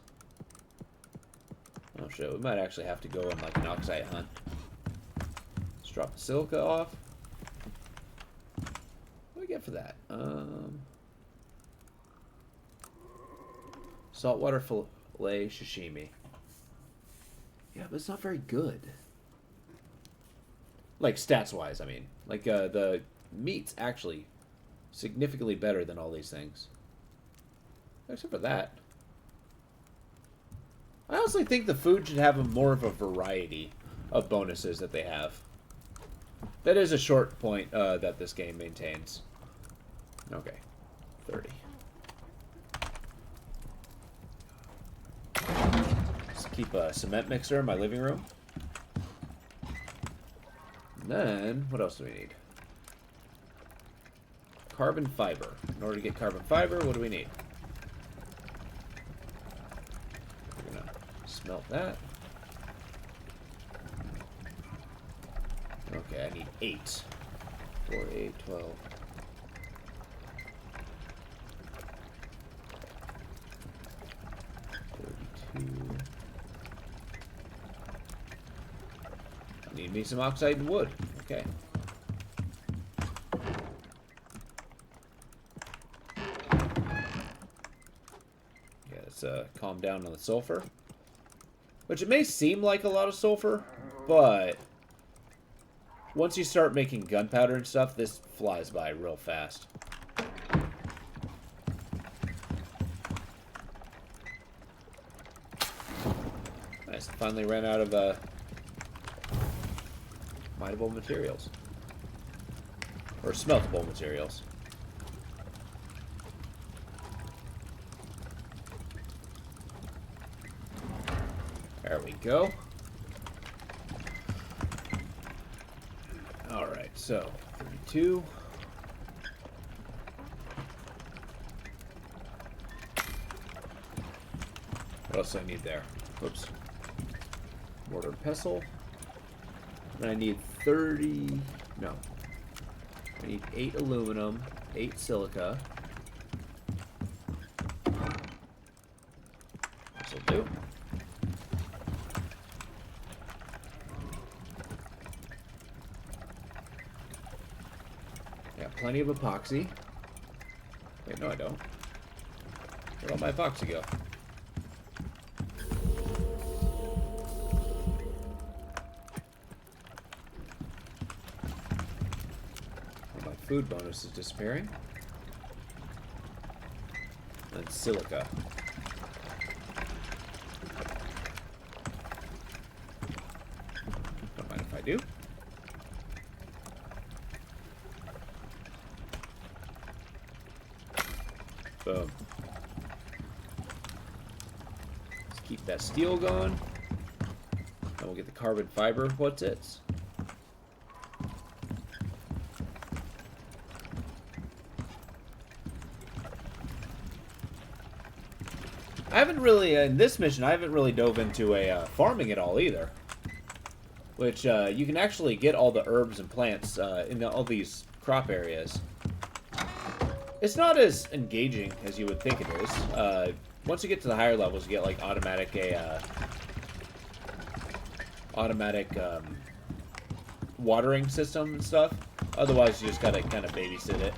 Oh shit, we might actually have to go on like an oxide hunt. Let's drop the silica off. What do we get for that? Saltwater fillet sashimi. Yeah, but it's not very good. Like stats wise, I mean. Like the meat's actually significantly better than all these things. Except for that. I honestly think the food should have more of a variety of bonuses that they have. That is a short point that this game maintains. Okay. 30. Let's keep a cement mixer in my living room. And then, what else do we need? Carbon fiber. In order to get carbon fiber, what do we need? Smelt that. Okay, I need 8. 4, 8, 12. 32. I need me some oxide and wood. Okay. Yeah, let's calm down on the sulfur. Which it may seem like a lot of sulfur, but once you start making gunpowder and stuff, this flies by real fast. Nice, finally ran out of mineable materials. Or smeltable materials. There we go. Alright, so 32. What else do I need there? Oops. Mortar and pestle. And I need 30. No. I need 8 aluminum, 8 silica. This'll do. Plenty of epoxy. Wait, no I don't. Where'd all my epoxy go? Well, my food bonus is disappearing. And silica. Don't mind if I do. Boom. Let's keep that steel going. Then we'll get the carbon fiber. What's it? I haven't really, in this mission, I haven't really dove into a farming at all either. Which, you can actually get all the herbs and plants in all these crop areas. It's not as engaging as you would think it is. Once you get to the higher levels, you get, like, automatic watering system and stuff. Otherwise, you just gotta kind of babysit it.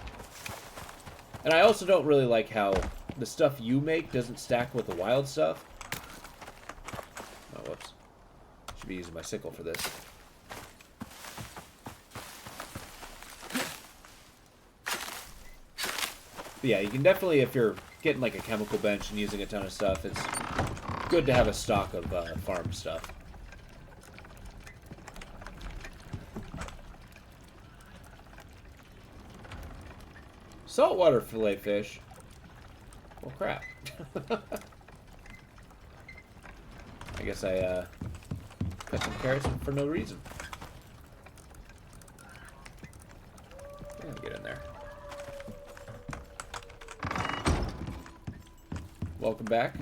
And I also don't really like how the stuff you make doesn't stack with the wild stuff. Oh, whoops. Should be using my sickle for this. But yeah, you can definitely, if you're getting like a chemical bench and using a ton of stuff, it's good to have a stock of farm stuff. Saltwater fillet fish. Well, crap. I guess I cut some carrots for no reason. Yeah, get in there. Welcome back.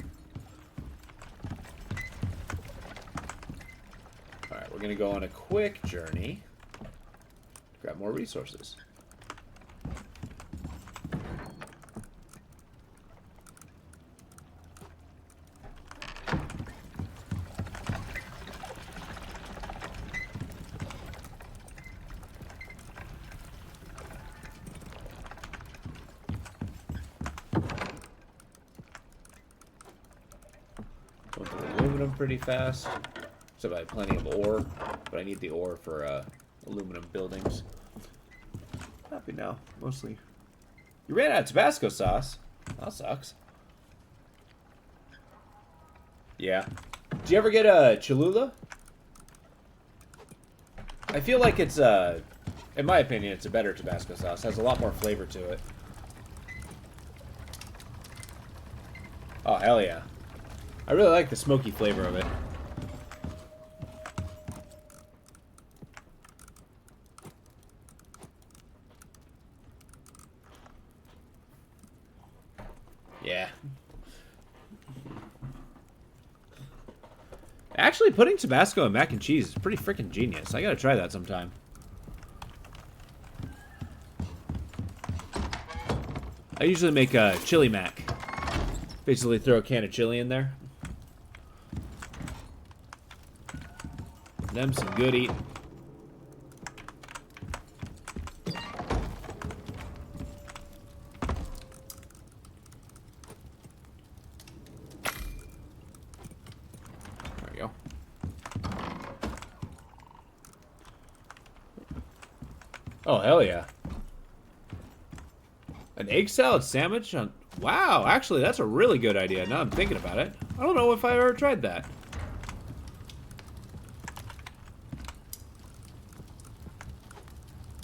Alright, we're gonna go on a quick journey to grab more resources. Going through aluminum pretty fast. Except I have plenty of ore, but I need the ore for aluminum buildings. Happy now, mostly. You ran out of Tabasco sauce. That sucks. Yeah. Did you ever get a Cholula? I feel like it's in my opinion, it's a better Tabasco sauce. It has a lot more flavor to it. Oh, hell yeah. I really like the smoky flavor of it. Yeah. Actually, putting Tabasco in mac and cheese is pretty freaking genius. I gotta try that sometime. I usually make a chili mac. Basically throw a can of chili in there. Them some good eating. There we go. Oh, hell yeah. An egg salad sandwich on... Wow, actually, that's a really good idea. Now I'm thinking about it. I don't know if I ever tried that.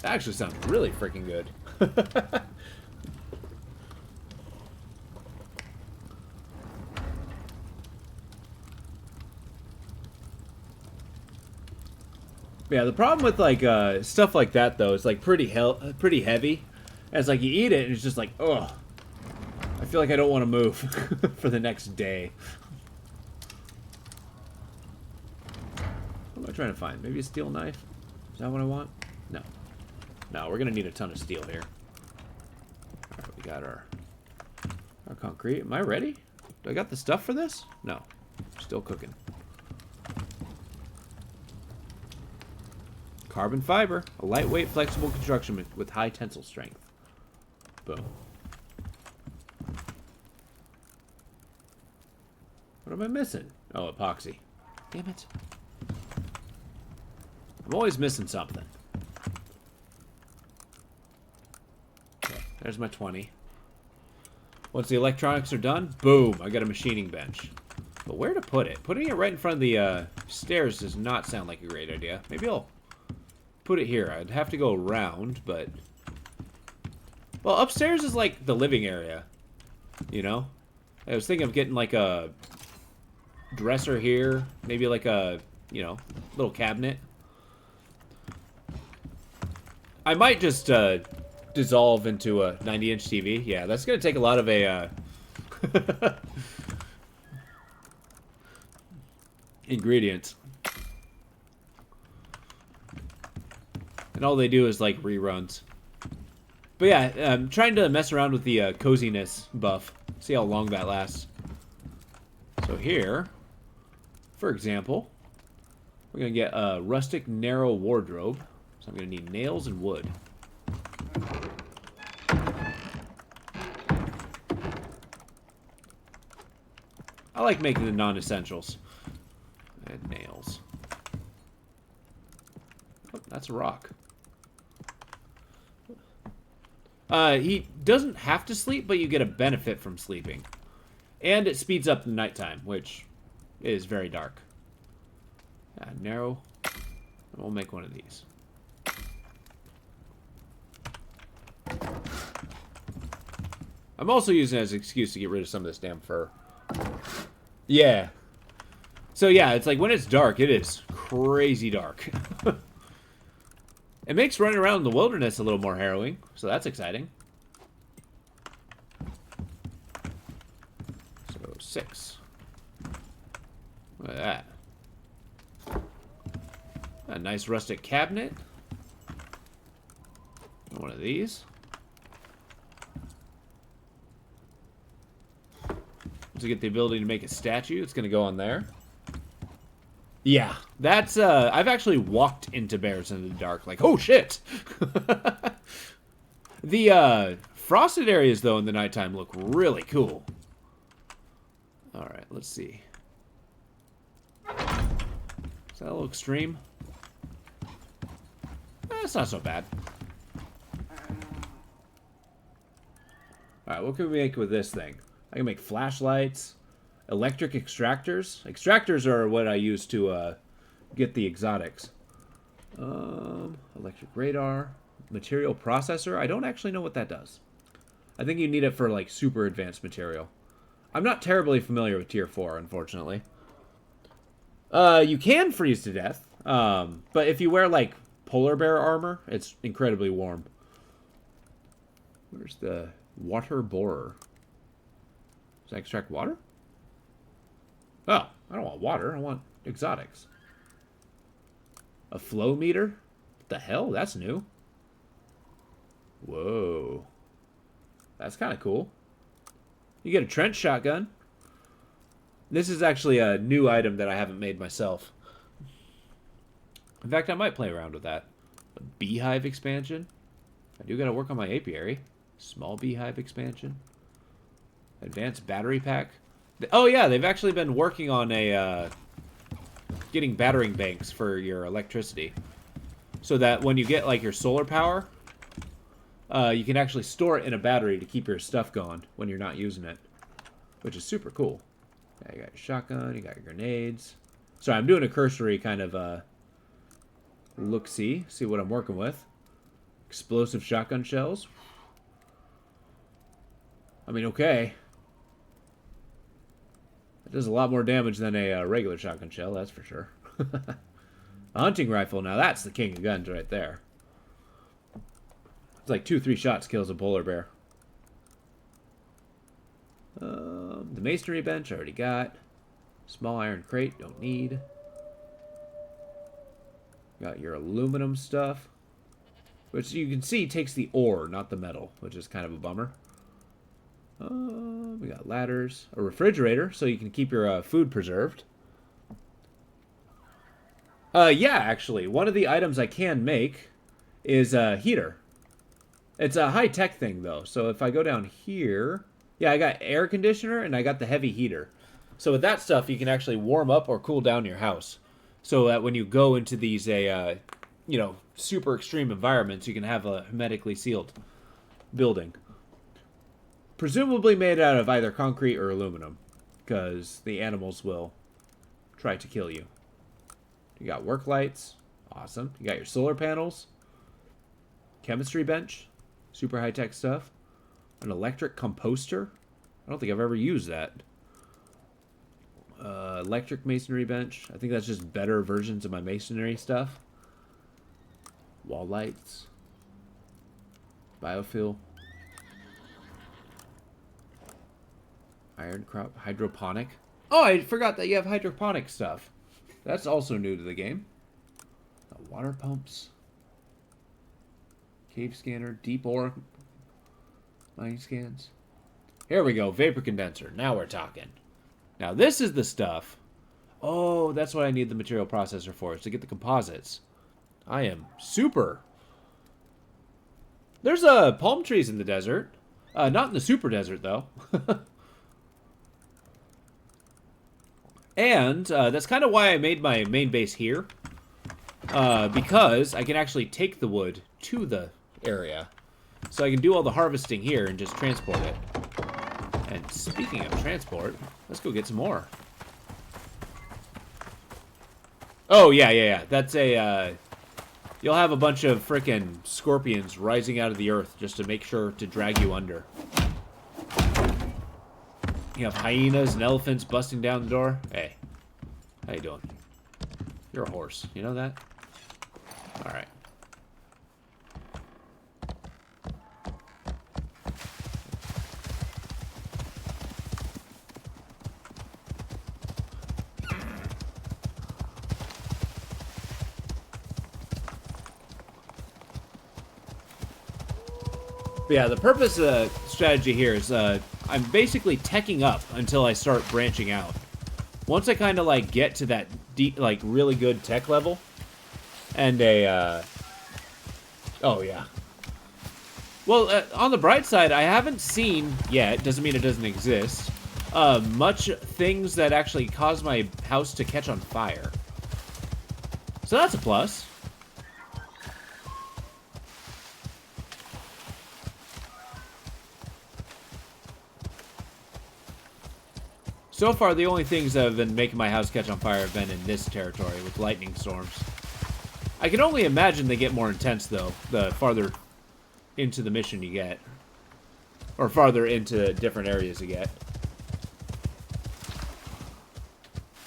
That actually sounds really freaking good. Yeah, the problem with like stuff like that though, it's like pretty heavy. And it's like you eat it and it's just like, ugh. I feel like I don't want to move for the next day. What am I trying to find? Maybe a steel knife? Is that what I want? No. No, we're gonna need a ton of steel here. Alright, we got our concrete. Am I ready? Do I got the stuff for this? No. Still cooking. Carbon fiber. A lightweight, flexible construction with high tensile strength. Boom. What am I missing? Oh, epoxy. Damn it. I'm always missing something. Okay, there's my 20. Once the electronics are done, boom, I got a machining bench. But where to put it? Putting it right in front of the stairs does not sound like a great idea. Maybe I'll put it here? I'd have to go around, but... Well, upstairs is like the living area, you know? I was thinking of getting like a dresser here, maybe like a, you know, little cabinet. I might just dissolve into a 90-inch TV. Yeah, that's going to take a lot of a... ingredients. And all they do is like reruns. But yeah, I'm trying to mess around with the coziness buff. See how long that lasts. So here, for example, we're going to get a rustic narrow wardrobe. So I'm going to need nails and wood. I like making the non-essentials. And nails. Oh, that's a rock. He doesn't have to sleep, but you get a benefit from sleeping. And it speeds up the nighttime, which is very dark. Narrow. We'll make one of these. I'm also using it as an excuse to get rid of some of this damn fur. Yeah. So yeah, it's like when it's dark, it is crazy dark. It makes running around in the wilderness a little more harrowing, so that's exciting. So 6. Look at that. A nice rustic cabinet. One of these. To get the ability to make a statue, it's going to go on there. Yeah, that's, I've actually walked into bears in the dark, like, oh shit! The, frosted areas, though, in the nighttime look really cool. Alright, let's see. Is that a little extreme? It's not so bad. Alright, what can we make with this thing? I can make flashlights. Electric extractors. Extractors are what I use to get the exotics. Electric radar. Material processor. I don't actually know what that does. I think you need it for like super advanced material. I'm not terribly familiar with tier 4, unfortunately. You can freeze to death. But if you wear like polar bear armor, it's incredibly warm. Where's the water borer? Does that extract water? Oh, I don't want water. I want exotics. A flow meter? What the hell? That's new. Whoa. That's kind of cool. You get a trench shotgun. This is actually a new item that I haven't made myself. In fact, I might play around with that. A beehive expansion. I do got to work on my apiary. Small beehive expansion. Advanced battery pack. Oh yeah, they've actually been working on a getting battering banks for your electricity, so that when you get like your solar power, you can actually store it in a battery to keep your stuff going when you're not using it, which is super cool. Yeah, you got your shotgun, you got your grenades. Sorry, I'm doing a cursory kind of look-see, see what I'm working with. Explosive shotgun shells. I mean, okay. It does a lot more damage than a regular shotgun shell, that's for sure. A hunting rifle, now that's the king of guns right there. It's like 2-3 shots kills a polar bear. The masonry bench I already got. Small iron crate, don't need. Got your aluminum stuff, which you can see takes the ore, not the metal, which is kind of a bummer. We got ladders, a refrigerator, so you can keep your food preserved. Yeah, actually, one of the items I can make is a heater. It's a high-tech thing, though. So if I go down here, yeah, I got air conditioner and I got the heavy heater. So with that stuff, you can actually warm up or cool down your house, so that when you go into these you know, super extreme environments, you can have a hermetically sealed building. Presumably made out of either concrete or aluminum, because the animals will try to kill you. You got work lights, Awesome. You got your solar panels. Chemistry bench. Super high-tech stuff. An electric composter. I don't think I've ever used that. Electric masonry bench. I think that's just better versions of my masonry stuff. Wall lights. Biofuel. Iron crop. Hydroponic. Oh, I forgot that you have hydroponic stuff. That's also new to the game. Water pumps. Cave scanner. Deep ore mining scans. Here we go. Vapor condenser. Now we're talking. Now this is the stuff. Oh, that's what I need the material processor for, is to get the composites. I am super. There's palm trees in the desert. Not in the super desert, though. And that's kind of why I made my main base here. Because I can actually take the wood to the area. So I can do all the harvesting here and just transport it. And speaking of transport, let's go get some more. Oh, yeah. That's a, you'll have a bunch of frickin' scorpions rising out of the earth just to make sure to drag you under. You have hyenas and elephants busting down the door. Hey, how you doing? You're a horse. You know that? Alright. But yeah, the purpose of the strategy here is I'm basically teching up until I start branching out. Once I kind of like get to that deep, like really good tech level, and a oh yeah. Well, on the bright side, I haven't seen yet. Doesn't mean it doesn't exist. Much things that actually cause my house to catch on fire. So that's a plus. So far, the only things that have been making my house catch on fire have been in this territory with lightning storms. I can only imagine they get more intense, though, the farther into the mission you get. Or farther into different areas you get.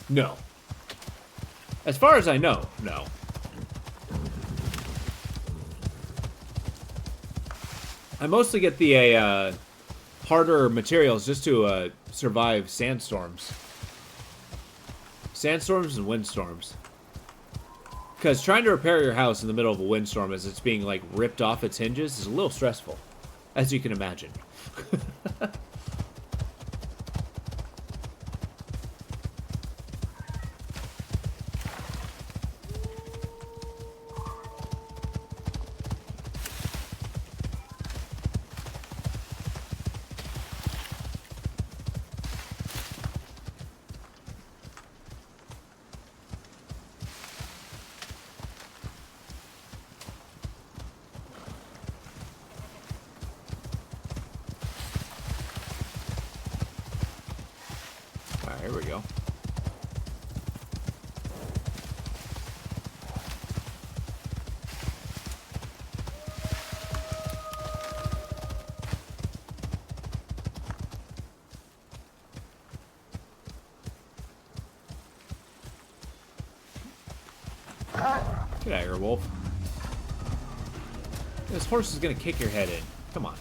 No. As far as I know, no. I mostly get the harder materials just to survive sandstorms. Sandstorms and windstorms. Because trying to repair your house in the middle of a windstorm as it's being, like, ripped off its hinges is a little stressful. As you can imagine. Here we go. Get out of here, wolf. This horse is gonna kick your head in. Come on.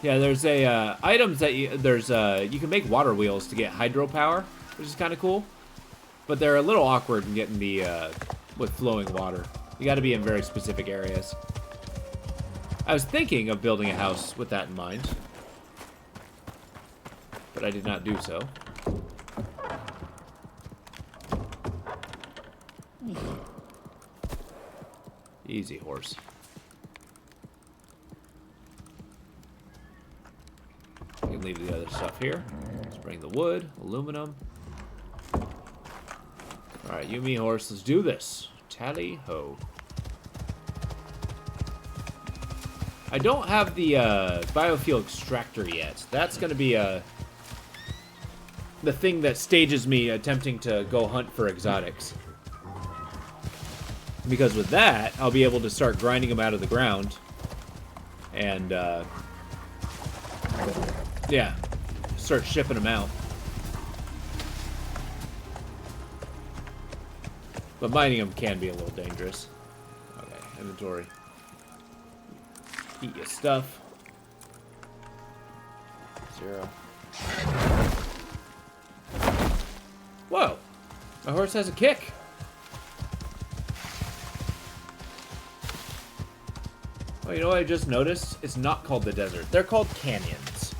Yeah, there's items that you can make water wheels to get hydropower, which is kind of cool. But they're a little awkward in getting the with flowing water. You got to be in very specific areas. I was thinking of building a house with that in mind, but I did not do so. Easy, horse. You can leave the other stuff here. Let's bring the wood, aluminum. Alright, you, me, horse, let's do this. Tally ho. I don't have the biofuel extractor yet. That's going to be the thing that stages me attempting to go hunt for exotics. Because with that, I'll be able to start grinding them out of the ground. And, yeah, start shipping them out. But mining them can be a little dangerous. Okay, inventory. Eat your stuff. 0. Whoa! My horse has a kick. Oh, you know what I just noticed? It's not called the desert. They're called canyons.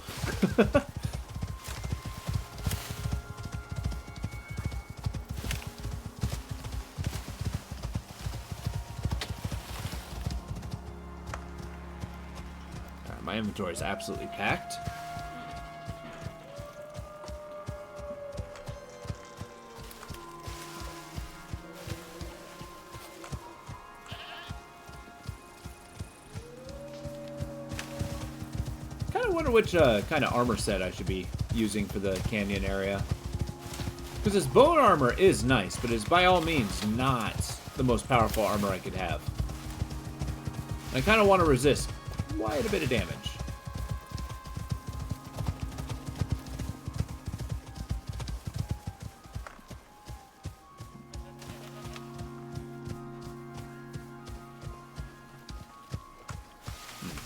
My inventory is absolutely packed. Kind of wonder which kind of armor set I should be using for the canyon area. Because his bone armor is nice, but is by all means not the most powerful armor I could have. I kind of want to resist quite a bit of damage.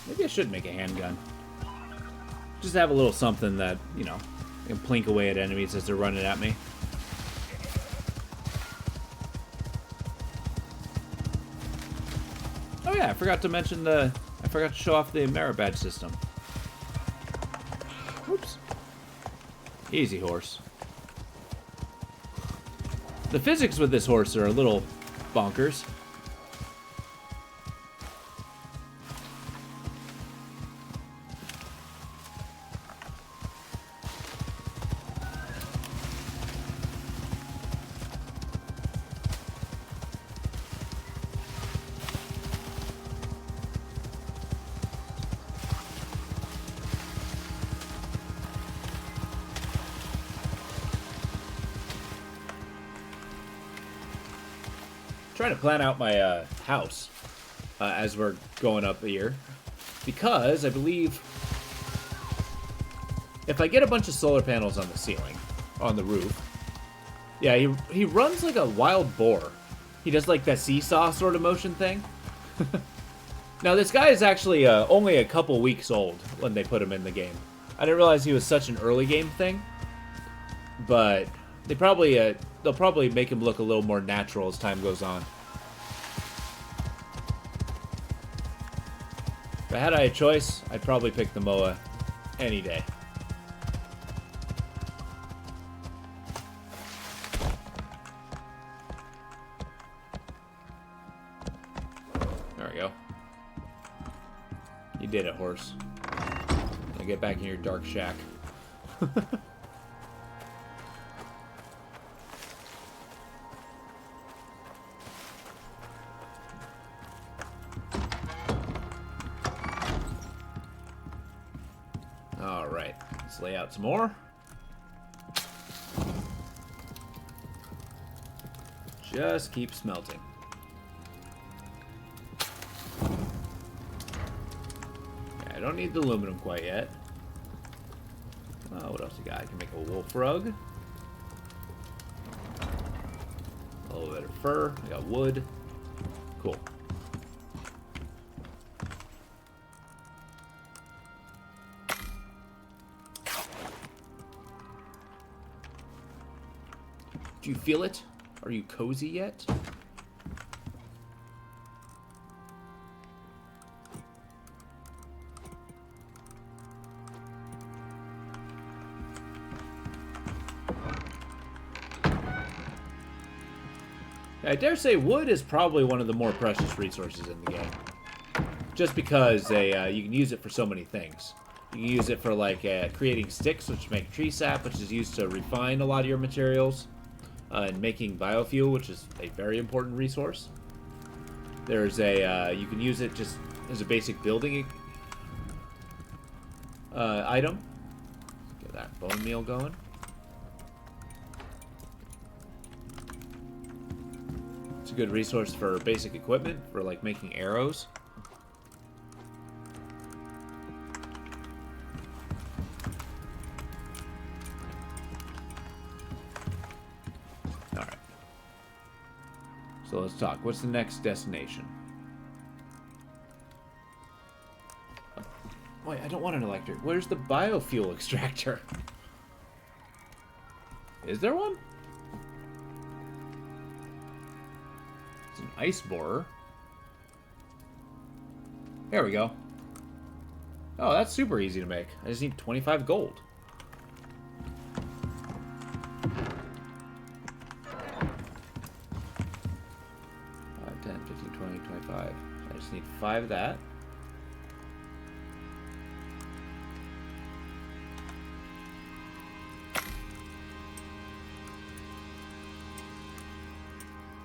Maybe I should make a handgun. Just have a little something that, you know, can plink away at enemies as they're running at me. Oh yeah, I forgot to mention I forgot to show off the merit badge system. Oops. Easy, horse. The physics with this horse are a little bonkers. Trying to plan out my house as we're going up here, because I believe if I get a bunch of solar panels on the ceiling, on the roof, yeah, he runs like a wild boar. He does like that seesaw sort of motion thing. Now this guy is actually only a couple weeks old when they put him in the game. I didn't realize he was such an early game thing, but they probably they'll probably make him look a little more natural as time goes on. If I had a choice, I'd probably pick the Moa any day. There we go. You did it, horse. Now get back in your dark shack. Alright, let's lay out some more. Just keep smelting. Okay, I don't need the aluminum quite yet. What else we got? I can make a wolf rug. A little bit of fur. I got wood. Cool. Do you feel it? Are you cozy yet? I dare say wood is probably one of the more precious resources in the game. Just because you can use it for so many things. You can use it for like creating sticks, which make tree sap, which is used to refine a lot of your materials. And making biofuel, which is a very important resource. There's you can use it just as a basic building Item. Get that bone meal going. It's a good resource for basic equipment, for like making arrows. Alright. So let's talk. What's the next destination? Wait, I don't want an electric. Where's the biofuel extractor? Is there one? It's an ice borer. There we go. Oh, that's super easy to make. I just need 25 gold. 10, 15, 20, 25. I just need 5 of that.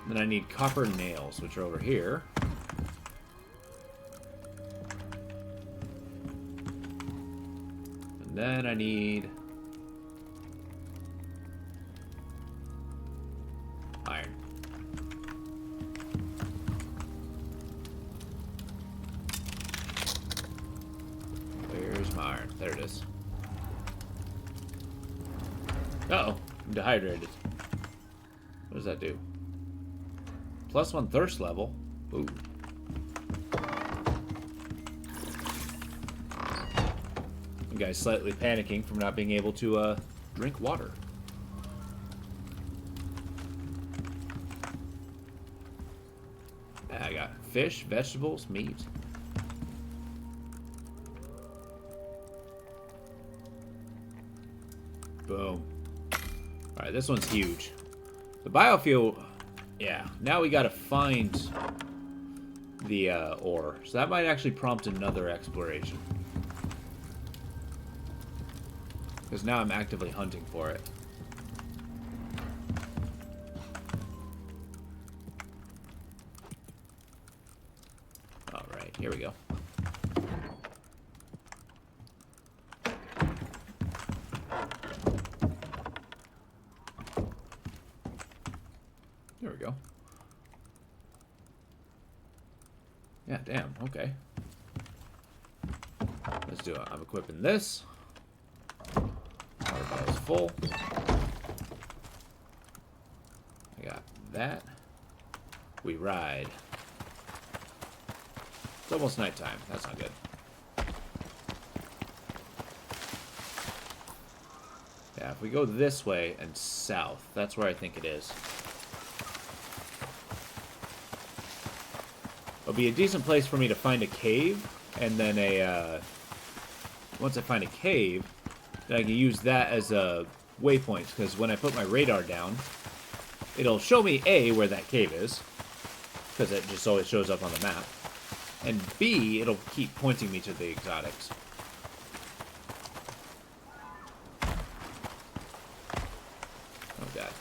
Then I need copper nails, which are over here. And then I need iron. Where's my iron? There it is. Uh-oh, I'm dehydrated. What does that do? +1 thirst level. Ooh. You guys slightly panicking from not being able to drink water. I got fish, vegetables, meat. Boom. Alright, this one's huge. The biofuel... Yeah, now we gotta find the ore. So that might actually prompt another exploration. Because now I'm actively hunting for it. Alright, here we go. There we go. Yeah, damn, okay. Let's do it. I'm equipping this. Water bottle's full. I got that. We ride. It's almost nighttime. That's not good. Yeah, if we go this way and south, that's where I think it is. It'll be a decent place for me to find a cave, and then once I find a cave, then I can use that as a waypoint, because when I put my radar down, it'll show me A, where that cave is, because it just always shows up on the map, and B, it'll keep pointing me to the exotics. Oh god.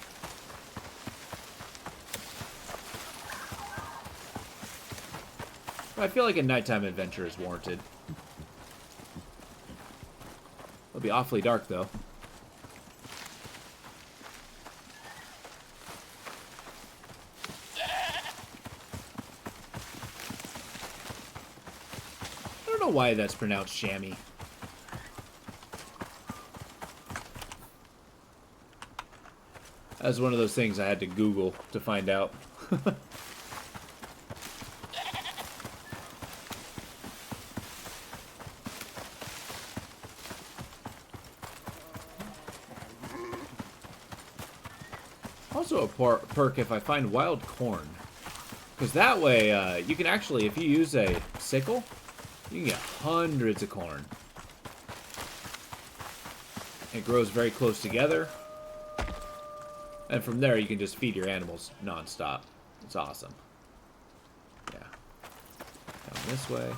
I feel like a nighttime adventure is warranted. It'll be awfully dark, though. I don't know why that's pronounced chamois. That was one of those things I had to Google to find out. Also a perk if I find wild corn. Because that way, you can actually, if you use a sickle, you can get hundreds of corn. It grows very close together. And from there, you can just feed your animals non-stop. It's awesome. Yeah. Down this way.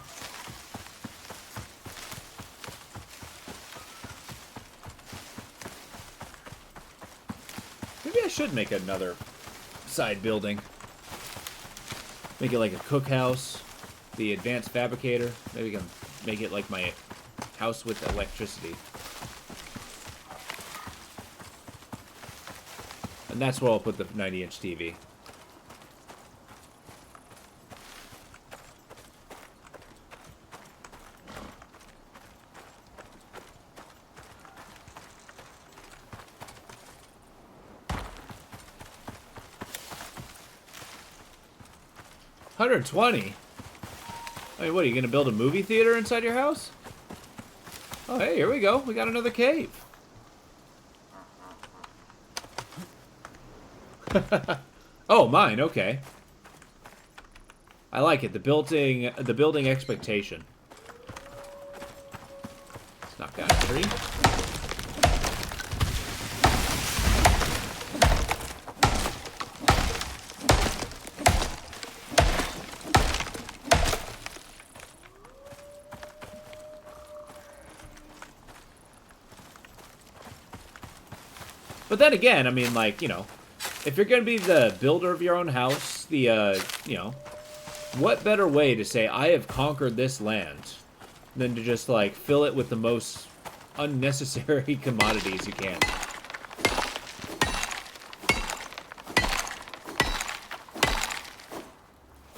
Maybe I should make another side building. Make it like a cookhouse, the advanced fabricator. Maybe we can make it like my House with electricity. And that's where I'll put the 90-inch TV. $120? I mean, what, are you going to build a movie theater inside your house? Oh, hey, here we go. We got another cave. Oh, mine. Okay. I like it. The building expectation. Let's knock down a tree. But then again, I mean, like, you know, if you're going to be the builder of your own house, you know, what better way to say, I have conquered this land, than to just, like, fill it with the most unnecessary commodities you can.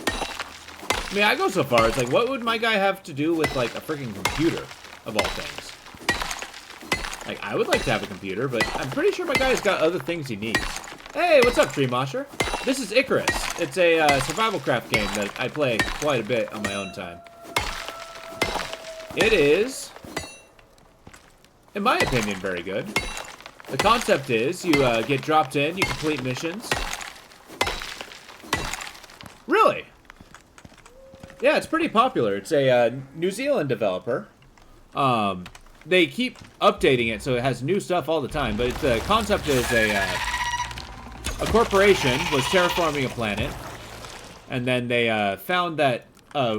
I mean, I go so far, it's like, what would my guy have to do with, like, a freaking computer, of all things? Like, I would like to have a computer, but I'm pretty sure my guy's got other things he needs. Hey, what's up, Tree Mosher? This is Icarus. It's a survival craft game that I play quite a bit on my own time. It is, in my opinion, very good. The concept is you get dropped in, you complete missions. Really? Yeah, it's pretty popular. It's a New Zealand developer. They keep updating it, so it has new stuff all the time. But the concept is a corporation was terraforming a planet, and then they found that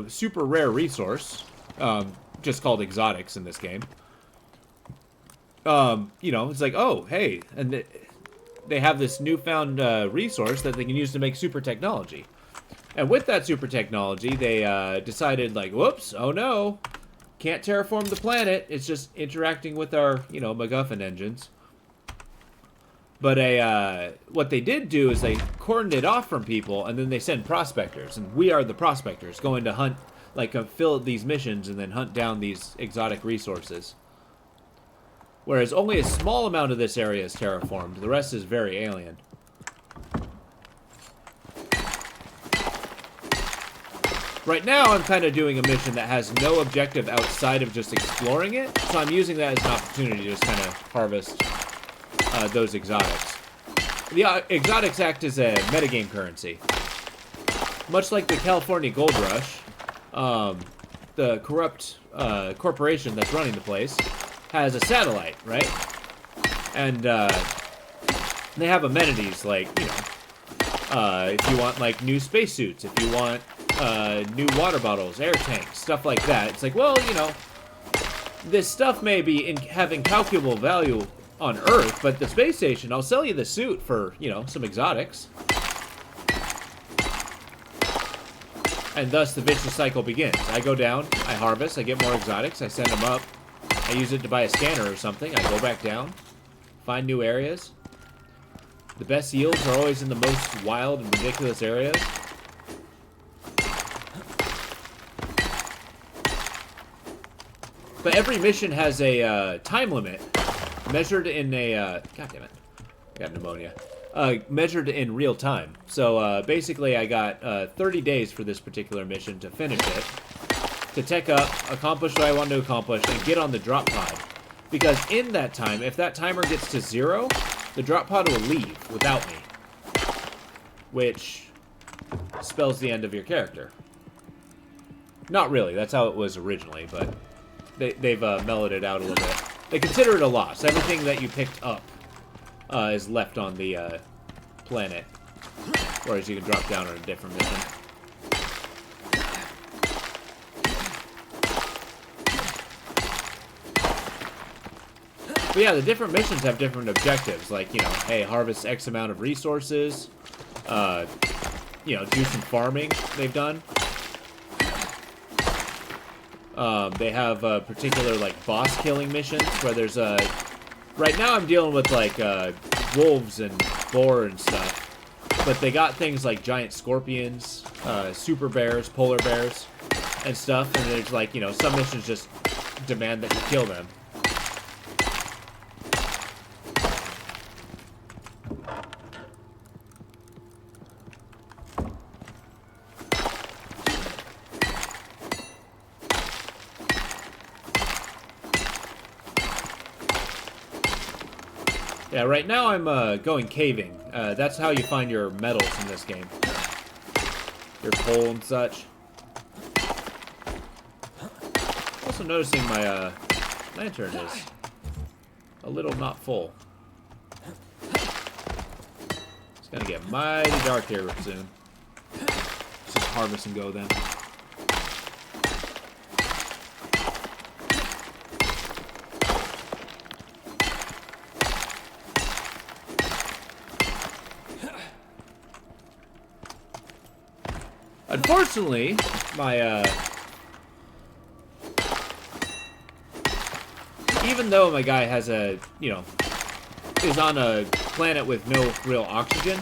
super rare resource, just called exotics in this game. You know, it's like, oh, hey, and they have this newfound resource that they can use to make super technology. And with that super technology, they decided, like, whoops, oh no. Can't terraform the planet. It's just interacting with our, you know, MacGuffin engines. But what they did do is they cordoned it off from people, and then they send prospectors. And we are the prospectors going to hunt, like, fill these missions and then hunt down these exotic resources. Whereas only a small amount of this area is terraformed. The rest is very alien. Right now, I'm kind of doing a mission that has no objective outside of just exploring it, so I'm using that as an opportunity to just kind of harvest those exotics. The exotics act as a metagame currency. Much like the California Gold Rush, the corrupt corporation that's running the place has a satellite, right? And they have amenities like, you know, if you want, like, new spacesuits, if you want new water bottles, air tanks, stuff like that. It's like, well, you know, this stuff may be have incalculable value on Earth, but the space station, I'll sell you the suit for, you know, some exotics. And thus the vicious cycle begins. I go down, I harvest, I get more exotics, I send them up, I use it to buy a scanner or something, I go back down, find new areas. The best yields are always in the most wild and ridiculous areas. But every mission has a time limit, measured in a, god damn it, I got pneumonia, measured in real time. So basically I got 30 days for this particular mission to finish it, to tech up, accomplish what I want to accomplish, and get on the drop pod. Because in that time, if that timer gets to 0, the drop pod will leave without me, which spells the end of your character. Not really, that's how it was originally, but they've mellowed it out a little bit. They consider it a loss. Everything that you picked up is left on the planet, whereas you can drop down on a different mission. But yeah, the different missions have different objectives, like, you know, hey, harvest X amount of resources, you know, do some farming they've done. They have particular like boss killing missions where there's a. Right now I'm dealing with like wolves and boar and stuff, but they got things like giant scorpions, super bears, polar bears, and stuff. And there's like some missions just demand that you kill them. Yeah, right now I'm going caving. That's how you find your metals in this game. Your coal and such. Also noticing my lantern is a little not full. It's gonna get mighty dark here soon. Let's just harvest and go then. Unfortunately, my, even though my guy has a, is on a planet with no real oxygen,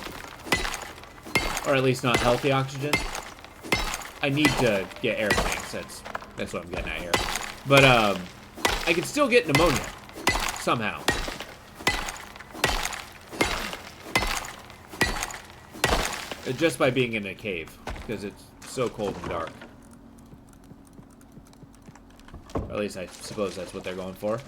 or at least not healthy oxygen, I need to get air tanks, that's what I'm getting at here. But, I can still get pneumonia, somehow. Just by being in a cave. Because it's so cold and dark. Or at least I suppose that's what they're going for.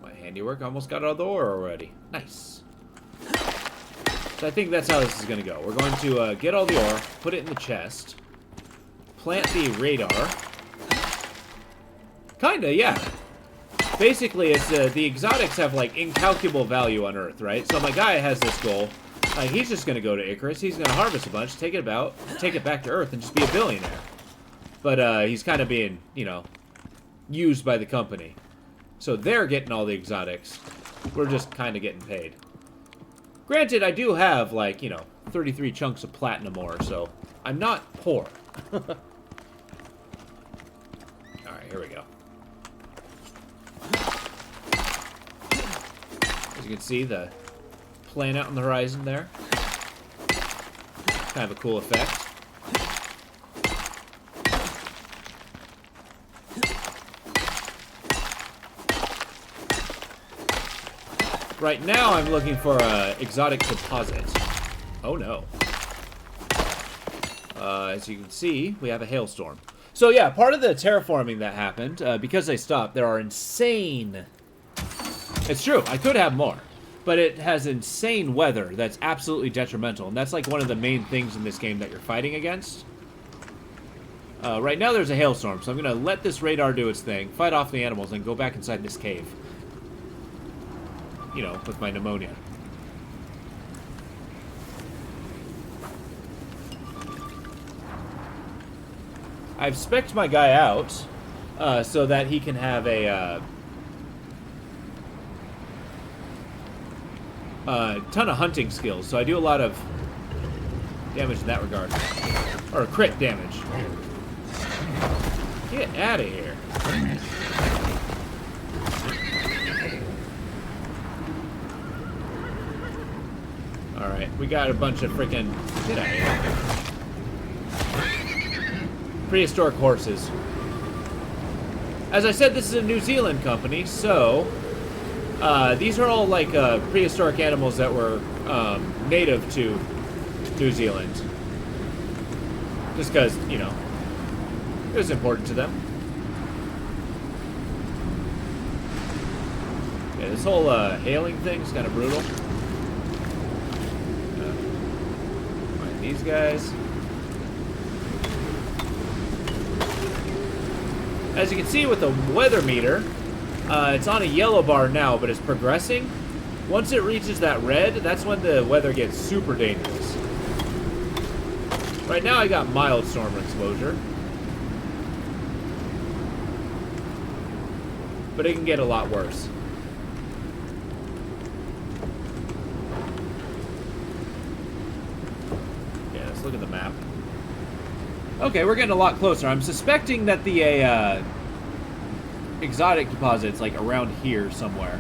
My handiwork almost got out of the ore already. Nice. So I think that's how this is going to go. We're going to get all the ore, put it in the chest, plant the radar. Kinda, yeah. Basically, it's the exotics have like incalculable value on Earth, right? So my guy has this goal. He's just going to go to Icarus. He's going to harvest a bunch, take it back to Earth, and just be a billionaire. But he's kind of being, used by the company. So they're getting all the exotics. We're just kind of getting paid. Granted, I do have, like, 33 chunks of platinum ore, so I'm not poor. Alright, here we go. As you can see, the planet on the horizon there. Kind of a cool effect. Right now, I'm looking for an exotic deposit. Oh, no. As you can see, we have a hailstorm. So, yeah, part of the terraforming that happened, because they stopped, there are insane... It's true, I could have more. But it has insane weather that's absolutely detrimental. And that's, like, one of the main things in this game that you're fighting against. Right now, there's a hailstorm, so I'm going to let this radar do its thing, fight off the animals, and go back inside this cave. With my pneumonia. I've spec'd my guy out so that he can have a ton of hunting skills. So I do a lot of damage in that regard. Or crit damage. Get out of here. Alright, we got a bunch of freaking... Get out of here. Prehistoric horses. As I said, this is a New Zealand company, so... these are all, like, prehistoric animals that were native to New Zealand. Just because, it was important to them. Yeah, this whole hailing thing is kind of brutal. These guys. As you can see with the weather meter, it's on a yellow bar now, but it's progressing. Once it reaches that red, that's when the weather gets super dangerous. Right now I got mild storm exposure. but it can get a lot worse. Yeah, let's look at the map. Okay, we're getting a lot closer. I'm suspecting that the exotic deposit's like around here somewhere.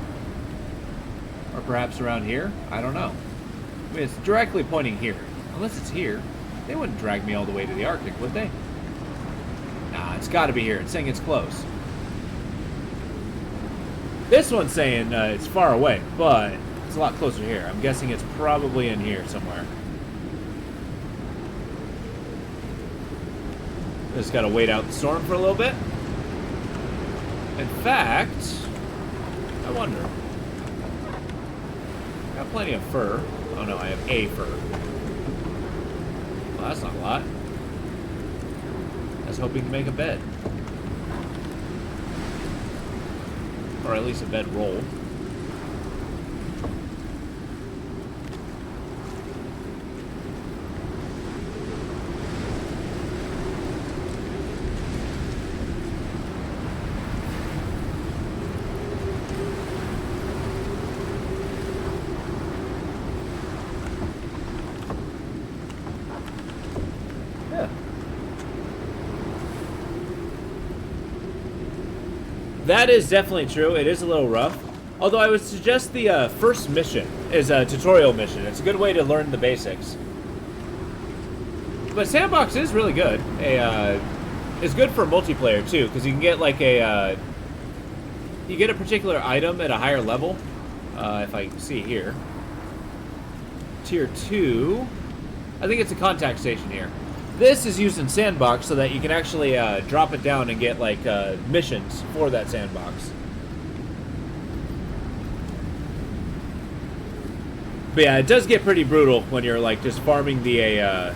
Or perhaps around here? I don't know. I mean, it's directly pointing here. Unless it's here. They wouldn't drag me all the way to the Arctic, would they? Nah, it's gotta be here. It's saying it's close. This one's saying it's far away, but it's a lot closer here. I'm guessing it's probably in here somewhere. Just gotta wait out the storm for a little bit. In fact, I wonder. Got plenty of fur. Oh no, I have a fur. Well, that's not a lot. I was hoping to make a bed. Or at least a bed roll. That is definitely true. It is a little rough. Although I would suggest the first mission is a tutorial mission. It's a good way to learn the basics. But Sandbox is really good. It's good for multiplayer too, because you can get like you get a particular item at a higher level. If I see here, Tier 2. I think it's a contact station here. This is used in Sandbox so that you can actually drop it down and get like missions for that sandbox. But yeah, it does get pretty brutal when you're like just farming the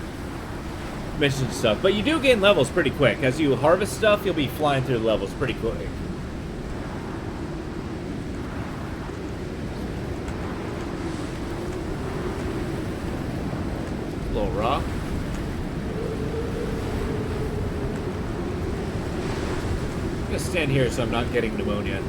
mission stuff. But you do gain levels pretty quick. As you harvest stuff, you'll be flying through the levels pretty quick. A little raw. I'm gonna stand here so I'm not getting pneumonia.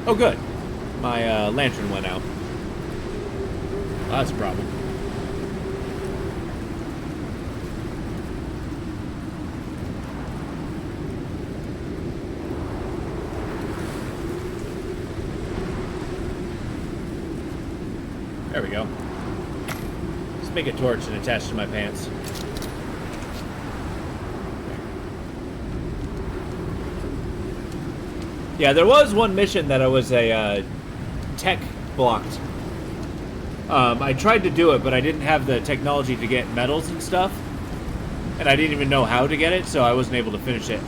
Oh, good. My lantern went out. Well, that's a problem. There we go. Let's make a torch and attach to my pants. Yeah, there was one mission that I was a tech blocked. I tried to do it, but I didn't have the technology to get medals and stuff. And I didn't even know how to get it, so I wasn't able to finish it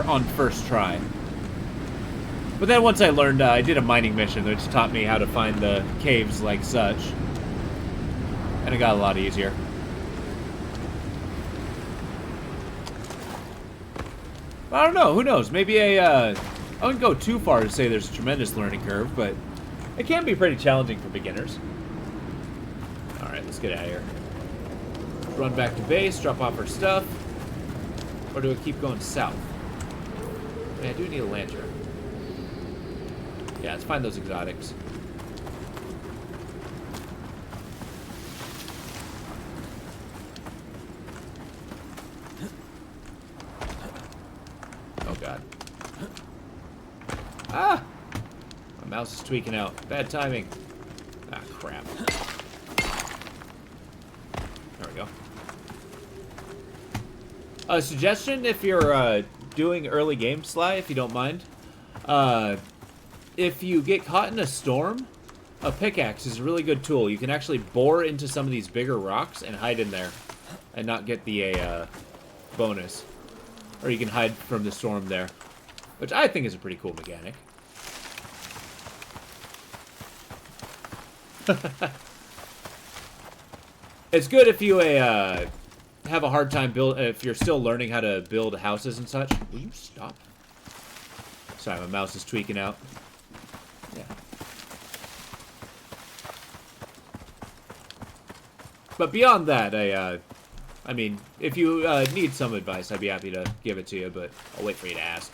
on first try. But then once I learned, I did a mining mission, which taught me how to find the caves like such. And it got a lot easier. I don't know, who knows? Maybe I wouldn't go too far to say there's a tremendous learning curve, but it can be pretty challenging for beginners. Alright, let's get out of here. Run back to base, drop off our stuff. Or do we keep going south? Yeah, I do need a lantern. Yeah, let's find those exotics. Oh god. Ah! My mouse is tweaking out. Bad timing. Ah, crap. There we go. A suggestion if you're doing early game, Sly, if you don't mind. If you get caught in a storm, a pickaxe is a really good tool. You can actually bore into some of these bigger rocks and hide in there and not get the bonus. Or you can hide from the storm there, which I think is a pretty cool mechanic. It's good if you have a hard time if you're still learning how to build houses and such. Will you stop Sorry, my mouse is tweaking out. Yeah. But beyond that, I mean, if you need some advice, I'd be happy to give it to you, but I'll wait for you to ask.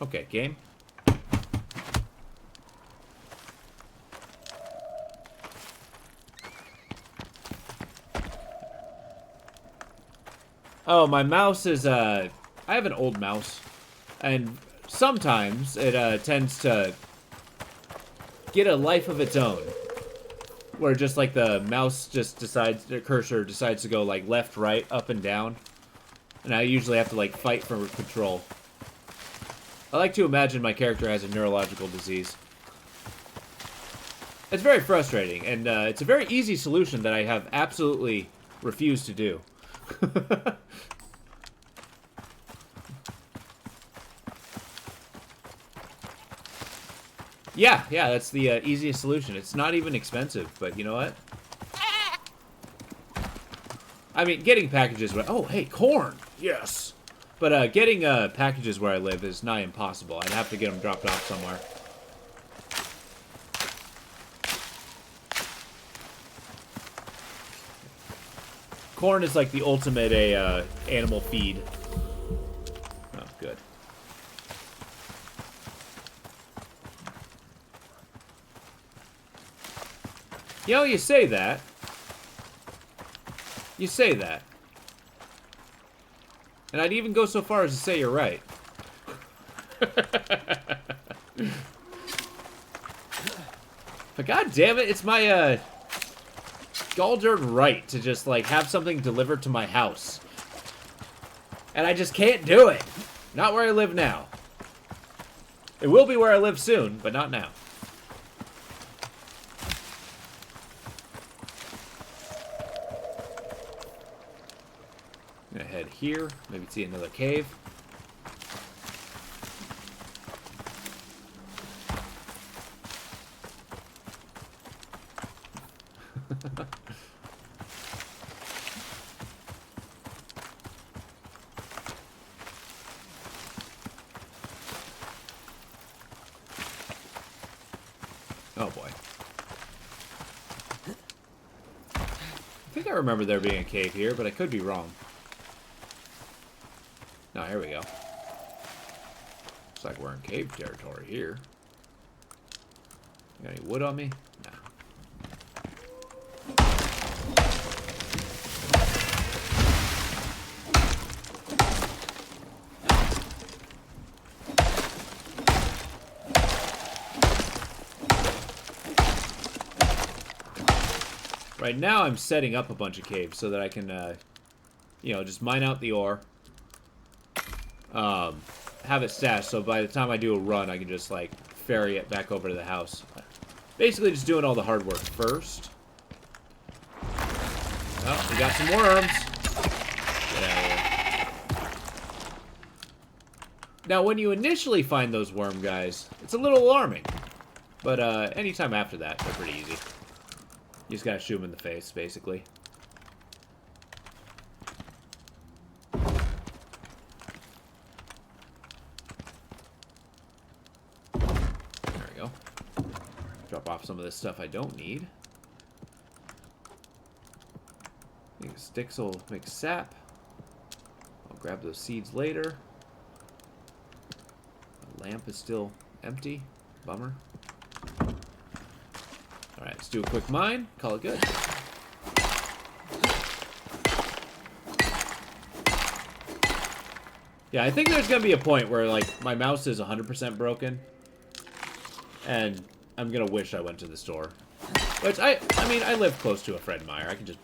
Okay, game. Oh, my mouse is, I have an old mouse, and sometimes it, tends to get a life of its own, where just, like, the mouse just decides, the cursor decides to go, like, left, right, up, and down, and I usually have to, like, fight for control. I like to imagine my character has a neurological disease. It's very frustrating, and it's a very easy solution that I have absolutely refused to do. Yeah, that's the easiest solution. It's not even expensive, but you know what? I mean, getting packages... Oh, hey, corn! Yes! But getting packages where I live is nigh impossible. I'd have to get them dropped off somewhere. Corn is like the ultimate animal feed. Oh, good. You know, you say that. You say that. And I'd even go so far as to say you're right. But god damn it, it's my, gall-darn right to just, like, have something delivered to my house. And I just can't do it. Not where I live now. It will be where I live soon, but not now. I'm gonna head here, maybe see another cave. Oh boy. I think I remember there being a cave here, but I could be wrong. No, here we go. Looks like we're in cave territory here. Got any wood on me? Nah. Right now I'm setting up a bunch of caves so that I can, you know, just mine out the ore. Have it stashed so by the time I do a run, I can just, like, ferry it back over to the house. Basically just doing all the hard work first. Oh, we got some worms. Get out of here. Now, when you initially find those worm guys, it's a little alarming. But, anytime after that, they're pretty easy. You just gotta shoot them in the face, basically. There we go. Drop off some of this stuff I don't need. I think sticks will make sap. I'll grab those seeds later. The lamp is still empty. Bummer. Alright, let's do a quick mine. Call it good. Yeah, I think there's going to be a point where, like, my mouse is 100% broken. And I'm going to wish I went to the store. Which, I mean, I live close to a Fred Meyer. I can just...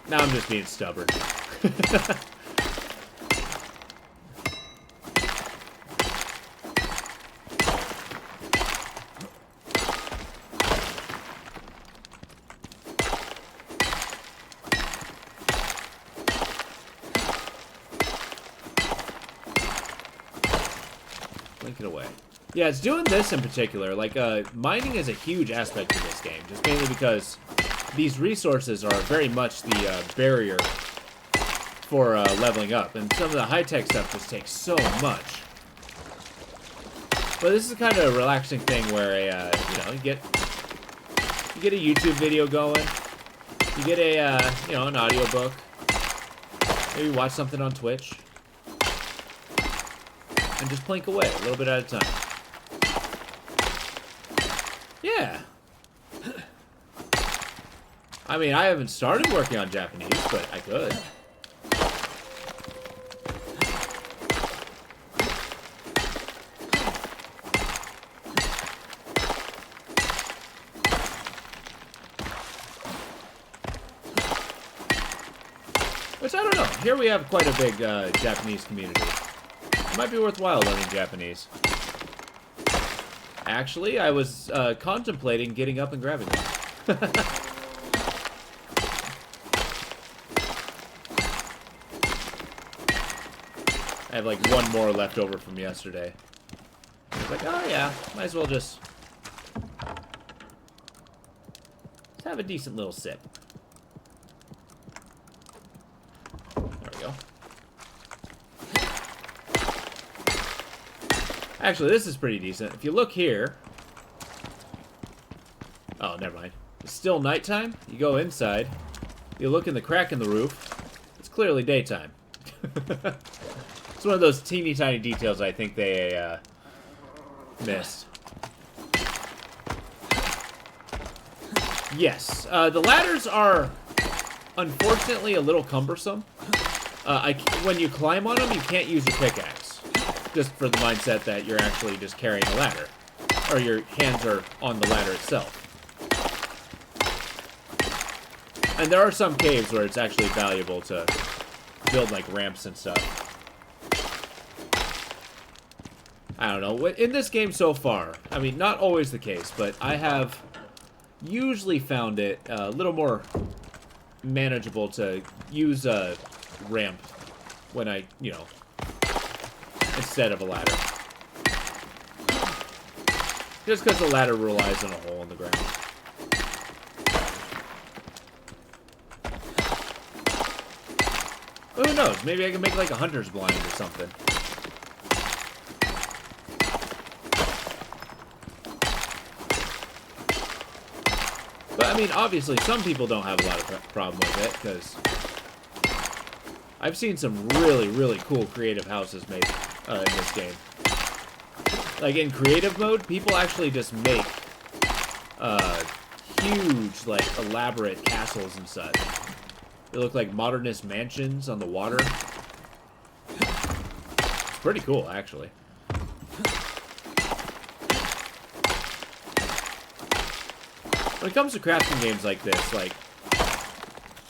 Now I'm just being stubborn. Link it away. Yeah, it's doing this in particular. Like, mining is a huge aspect of this game. Just mainly because these resources are very much the barrier for leveling up, and some of the high-tech stuff just takes so much. But this is kind of a relaxing thing where you know, you get a YouTube video going, you get a you know, an audiobook, maybe watch something on Twitch, and just plink away a little bit at a time. Yeah. I mean, I haven't started working on Japanese, but I could. Which, I don't know. Here we have quite a big Japanese community. It might be worthwhile learning Japanese. Actually, I was contemplating getting up and grabbing them. I have like one more left over from yesterday. I was like, oh yeah, might as well just have a decent little sip. There we go. Actually, this is pretty decent. If you look here... Oh, never mind. It's still nighttime. You go inside. You look in the crack in the roof. It's clearly daytime. It's one of those teeny tiny details I think they missed. Yes, the ladders are unfortunately a little cumbersome. When you climb on them, you can't use your pickaxe. Just for the mindset that you're actually just carrying a ladder. Or your hands are on the ladder itself. And there are some caves where it's actually valuable to build like ramps and stuff. I don't know. In this game so far, I mean, not always the case, but I have usually found it a little more manageable to use a ramp when I, you know, instead of a ladder. Just because the ladder relies on a hole in the ground. Who knows? Maybe I can make like a hunter's blind or something. But, I mean, obviously, some people don't have a lot of problem with it, because I've seen some really, really cool creative houses made in this game. Like, in creative mode, people actually just make huge, like, elaborate castles and such. They look like modernist mansions on the water. It's pretty cool, actually. When it comes to crafting games like this, like,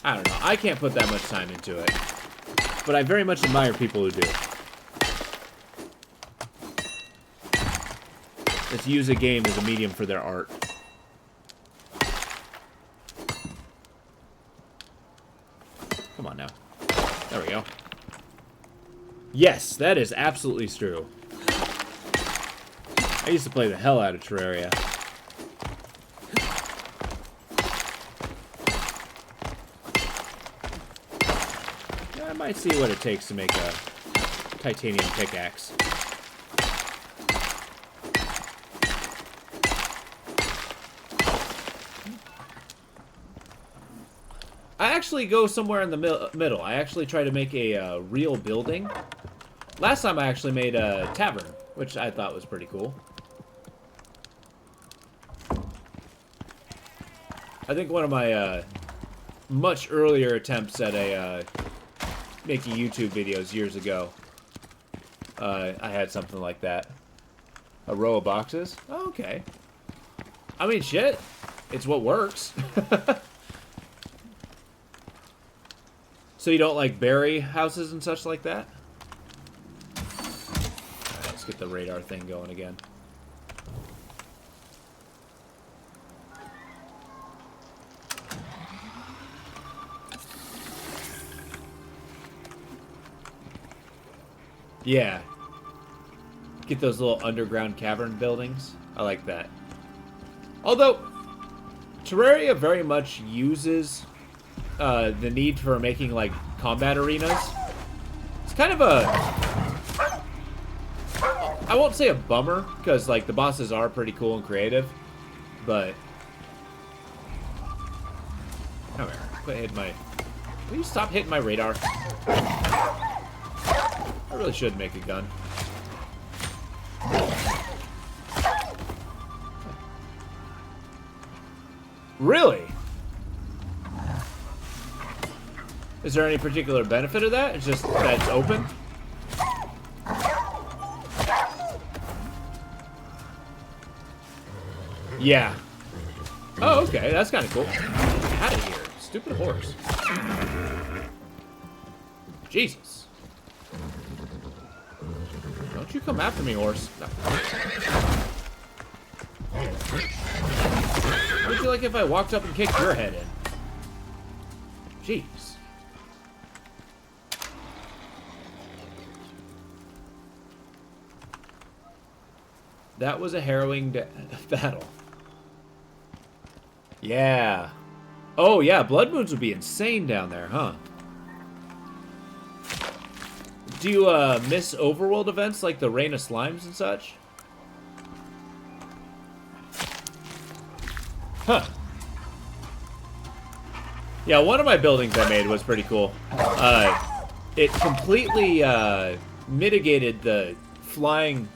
I don't know, I can't put that much time into it. But I very much admire people who do. Let's use a game as a medium for their art. Come on now. There we go. Yes, that is absolutely true. I used to play the hell out of Terraria. I might see what it takes to make a titanium pickaxe. I actually go somewhere in the middle. I actually try to make a real building. Last time I actually made a tavern, which I thought was pretty cool. I think one of my much earlier attempts at making YouTube videos years ago, I had something like that. A row of boxes? Oh, okay. I mean, shit. It's what works. So you don't like bury houses and such like that? Alright, let's get the radar thing going again. Yeah. Get those little underground cavern buildings. I like that. Although, Terraria very much uses the need for making, like, combat arenas. It's kind of a... I won't say a bummer, because, like, the bosses are pretty cool and creative, but... Come here. Quit hitting my... Will you stop hitting my radar? I really should make a gun. Really? Is there any particular benefit of that? It's just that it's open? Yeah. Oh, okay. That's kind of cool. Get out of here. Stupid horse. Jesus. Don't you come after me, horse. No. How would you like if I walked up and kicked your head in? Jeez. That was a harrowing battle. Yeah. Oh, yeah. Blood moons would be insane down there, huh? Do you miss overworld events like the Rain of Slimes and such? Huh. Yeah, one of my buildings I made was pretty cool. It completely mitigated the flying...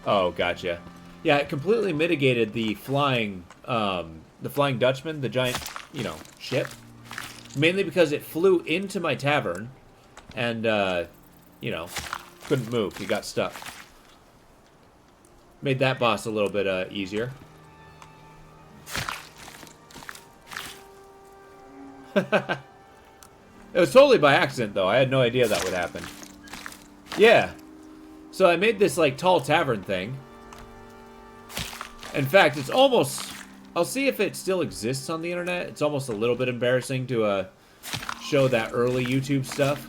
Oh, gotcha. Yeah, it completely mitigated the flying Dutchman, the giant, you know, ship. Mainly because it flew into my tavern and, you know, couldn't move. He got stuck. Made that boss a little bit easier. It was totally by accident, though. I had no idea that would happen. Yeah. So I made this, like, tall tavern thing. In fact, it's almost... I'll see if it still exists on the internet. It's almost a little bit embarrassing to show that early YouTube stuff.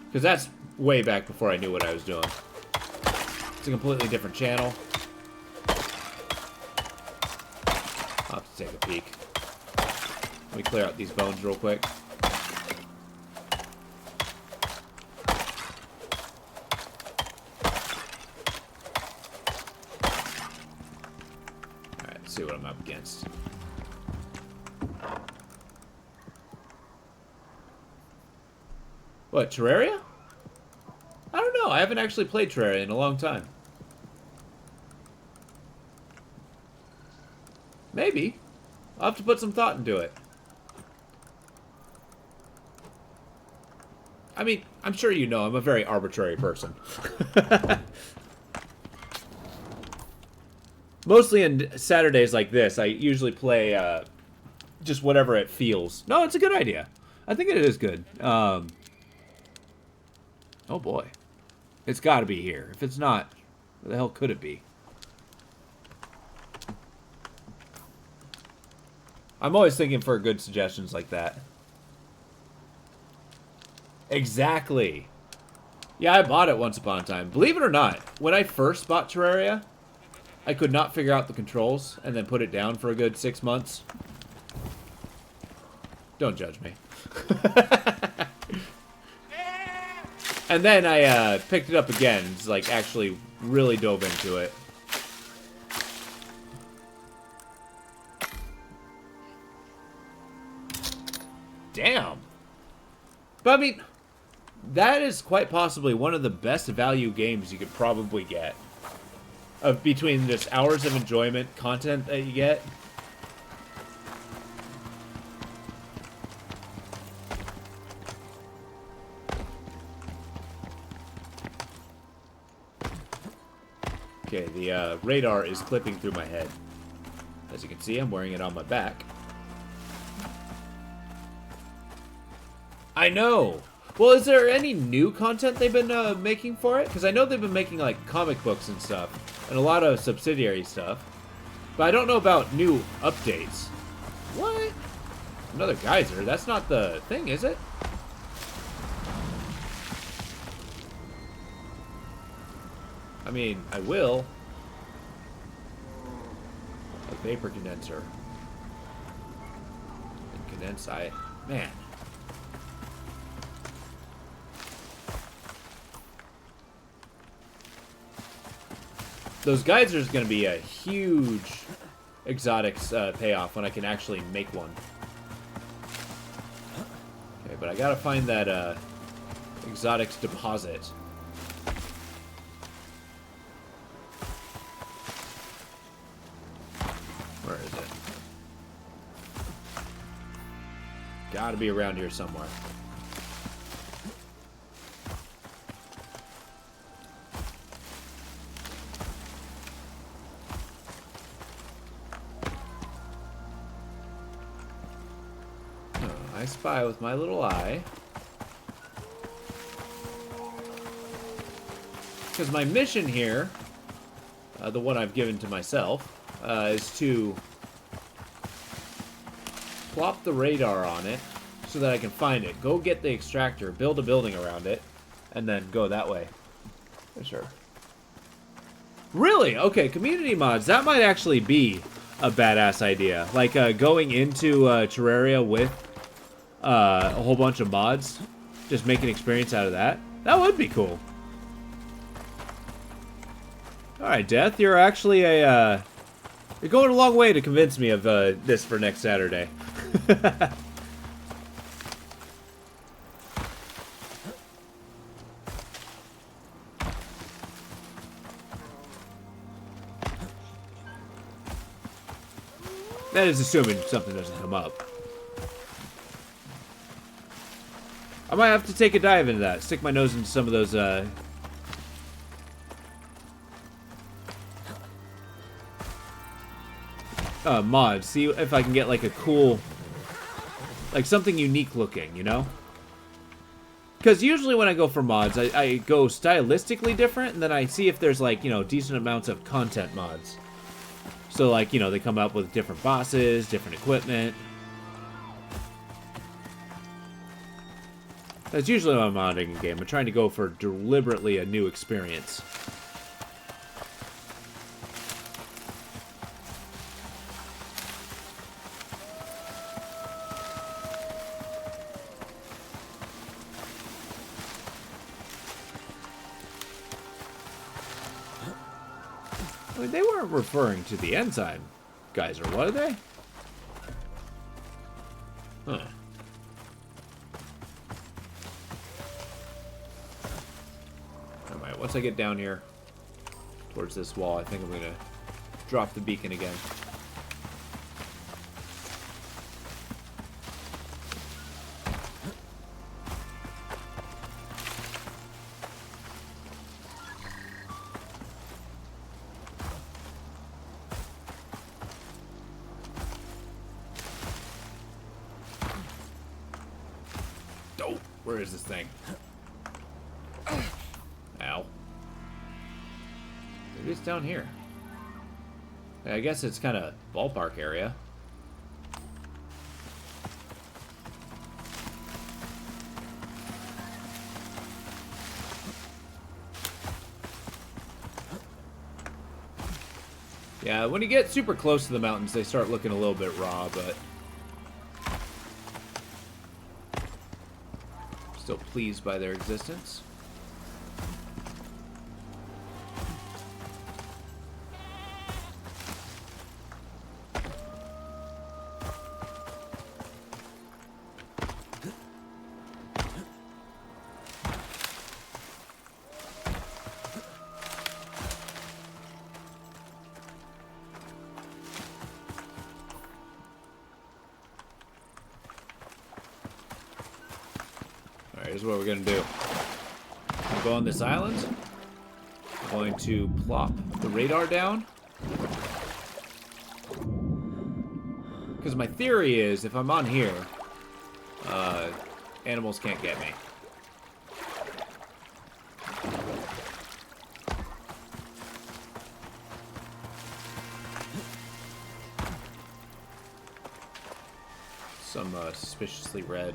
Because that's way back before I knew what I was doing. It's a completely different channel. I'll have to take a peek. Let me clear out these bones real quick. Alright, let's see what I'm up against. What, Terraria? I don't know. I haven't actually played Terraria in a long time. Maybe. I'll have to put some thought into it. I mean, I'm sure you know I'm a very arbitrary person. Mostly in Saturdays like this, I usually play just whatever it feels. No, it's a good idea. I think it is good. Oh boy. It's got to be here. If it's not, where the hell could it be? I'm always thinking for good suggestions like that. Exactly. Yeah, I bought it once upon a time. Believe it or not, when I first bought Terraria, I could not figure out the controls and then put it down for a good 6 months. Don't judge me. And then I picked it up again. It's like actually really dove into it. Damn. But I mean, that is quite possibly one of the best value games you could probably get. Between just hours of enjoyment, content that you get. Okay, the radar is clipping through my head. As you can see, I'm wearing it on my back. I know! Well, is there any new content they've been making for it? Because I know they've been making, like, comic books and stuff. And a lot of subsidiary stuff. But I don't know about new updates. What? Another geyser? That's not the thing, is it? I mean, I will. A vapor condenser. Condensite. Man. Those geysers are going to be a huge exotics payoff when I can actually make one. Okay, but I gotta find that exotics deposit. Where is it? Gotta be around here somewhere. I spy with my little eye. Because my mission here, the one I've given to myself, is to plop the radar on it so that I can find it. Go get the extractor, build a building around it, and then go that way. For sure. Really? Okay, community mods. That might actually be a badass idea. Like going into Terraria with a whole bunch of mods, just make an experience out of that. That would be cool. Alright, Death, you're actually a, you're going a long way to convince me of this for next Saturday. That is assuming something doesn't come up. I might have to take a dive into that. Stick my nose into some of those, mods. See if I can get, like, a cool... like, something unique looking, you know? Because usually when I go for mods, I go stylistically different, and then I see if there's, like, you know, decent amounts of content mods. So, like, you know, they come up with different bosses, different equipment. That's usually when I'm modding a game. I'm trying to go for deliberately a new experience. I mean, they weren't referring to the enzyme geyser, were they? Huh. Alright, once I get down here towards this wall, I think I'm gonna drop the beacon again. Oh, where is this thing? Ow. Maybe it's down here. I guess it's kind of ballpark area. Yeah, when you get super close to the mountains, they start looking a little bit raw, but still pleased by their existence. Here's what we're going to do. We'll go on this island. I'm going to plop the radar down. Because my theory is, if I'm on here, animals can't get me. Some suspiciously red.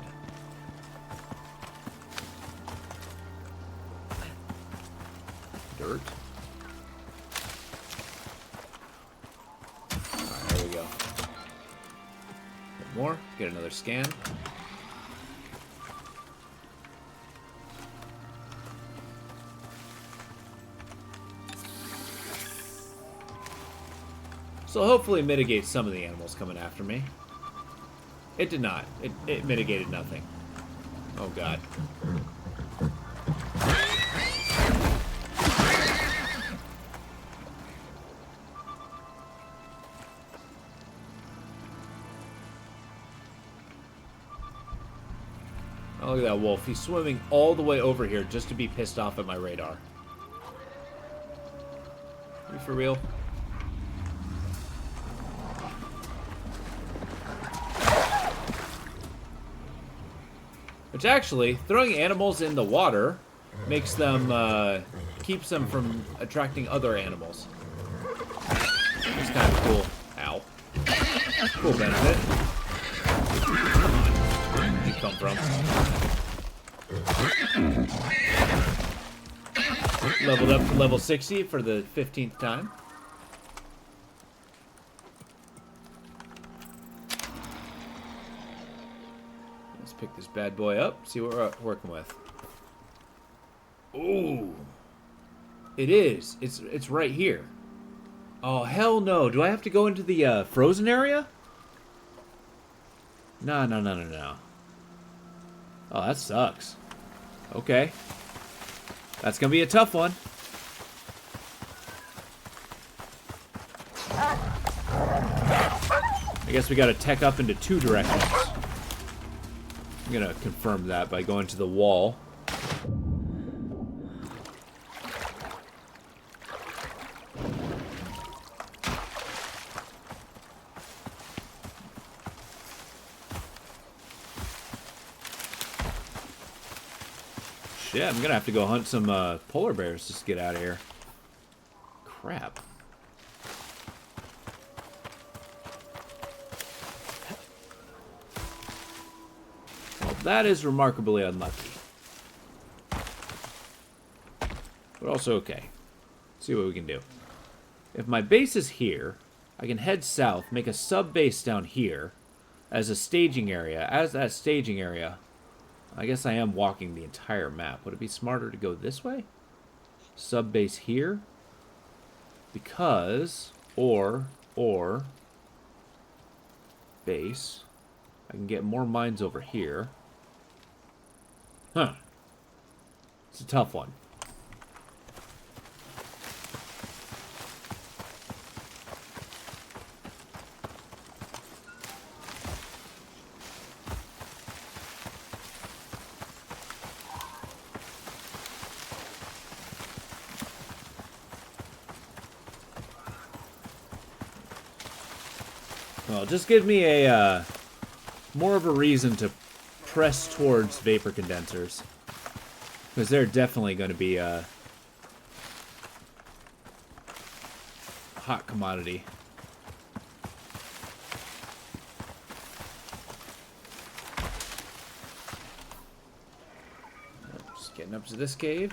Dirt. Alright, there we go. More. Get another scan. So hopefully mitigate some of the animals coming after me. It did not. It mitigated nothing. Oh god. Oh, look at that wolf. He's swimming all the way over here just to be pissed off at my radar. Are you for real? Which actually, throwing animals in the water makes them, keeps them from attracting other animals. It's kind of cool. Ow. Cool benefit. Come on. Where'd you come from? Leveled up to level 60 for the 15th time. Let's pick this bad boy up, see what we're working with. Ooh. It is. It's right here. Oh, hell no. Do I have to go into the frozen area? No. Oh, that sucks. Okay. That's gonna be a tough one. I guess we gotta tech up into 2 directions. I'm gonna confirm that by going to the wall. Shit, I'm gonna have to go hunt some polar bears just to get out of here. Crap. Well, that is remarkably unlucky. But also okay. Let's see what we can do. If my base is here, I can head south, make a sub-base down here as a staging area. As that staging area, I guess I am walking the entire map. Would it be smarter to go this way? Sub-base here? Because, or, base. I can get more mines over here. Huh. It's a tough one. Well, just give me a, more of a reason to press towards vapor condensers. Because they're definitely going to be a hot commodity. Just getting up to this cave.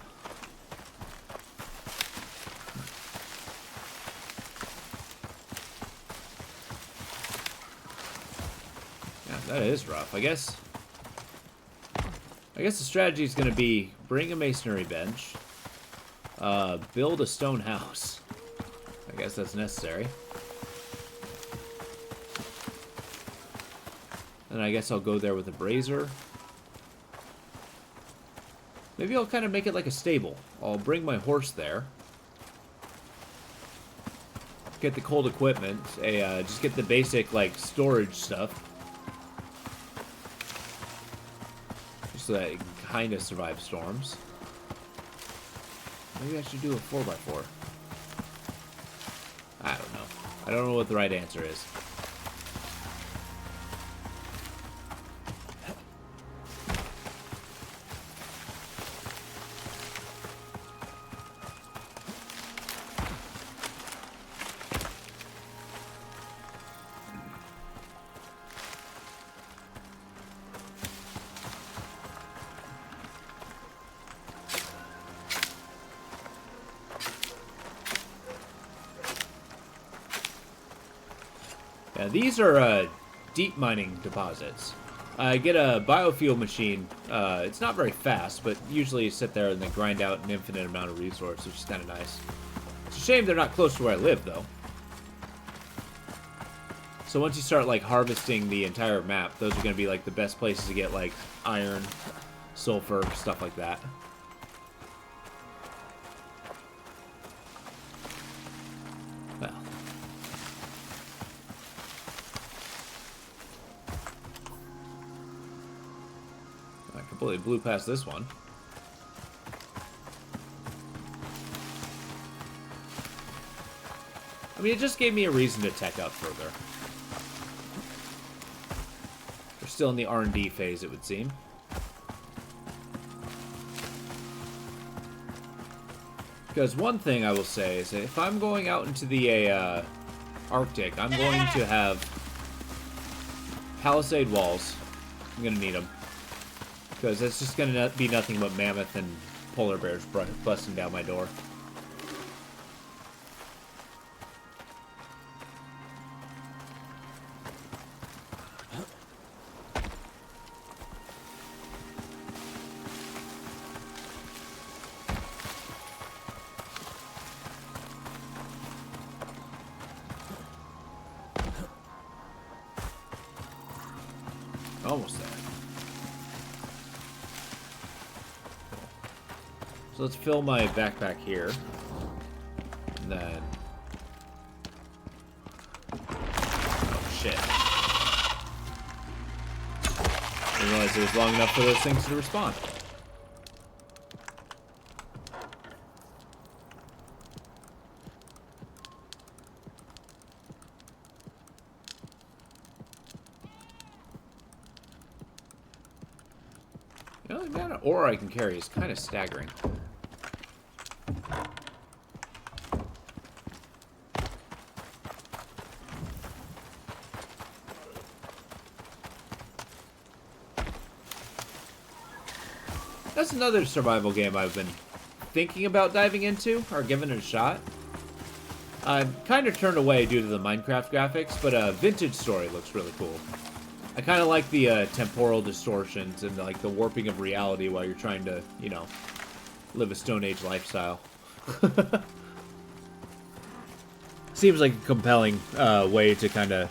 That is rough. I guess the strategy is going to be bring a masonry bench, build a stone house. I guess that's necessary. And I guess I'll go there with a brazier. Maybe I'll kind of make it like a stable. I'll bring my horse there. Get the cold equipment. Just get the basic, like, storage stuff. So that it can kind of survive storms. Maybe I should do a 4x4. I don't know. I don't know what the right answer is. Yeah, these are deep mining deposits. I get a biofuel machine. It's not very fast, but usually you sit there and then grind out an infinite amount of resource, which is kind of nice. It's a shame they're not close to where I live, though. So once you start, like, harvesting the entire map, those are going to be, like, the best places to get, like, iron, sulfur, stuff like that. Well. I completely blew past this one. I mean, it just gave me a reason to tech up further. We're still in the R&D phase, it would seem. Because one thing I will say is that if I'm going out into the Arctic, I'm going to have palisade walls. I'm going to need them. Because it's just going to be nothing but mammoth and polar bears busting down my door. Almost there. So let's fill my backpack here. And then... oh, shit. I didn't realize it was long enough for those things to respond. You know, the amount of ore I can carry is kind of staggering. That's another survival game I've been thinking about diving into, or giving it a shot. I'm kind of turned away due to the Minecraft graphics, but Vintage Story looks really cool. I kind of like the temporal distortions and like the warping of reality while you're trying to, you know, live a Stone Age lifestyle. Seems like a compelling way to kind of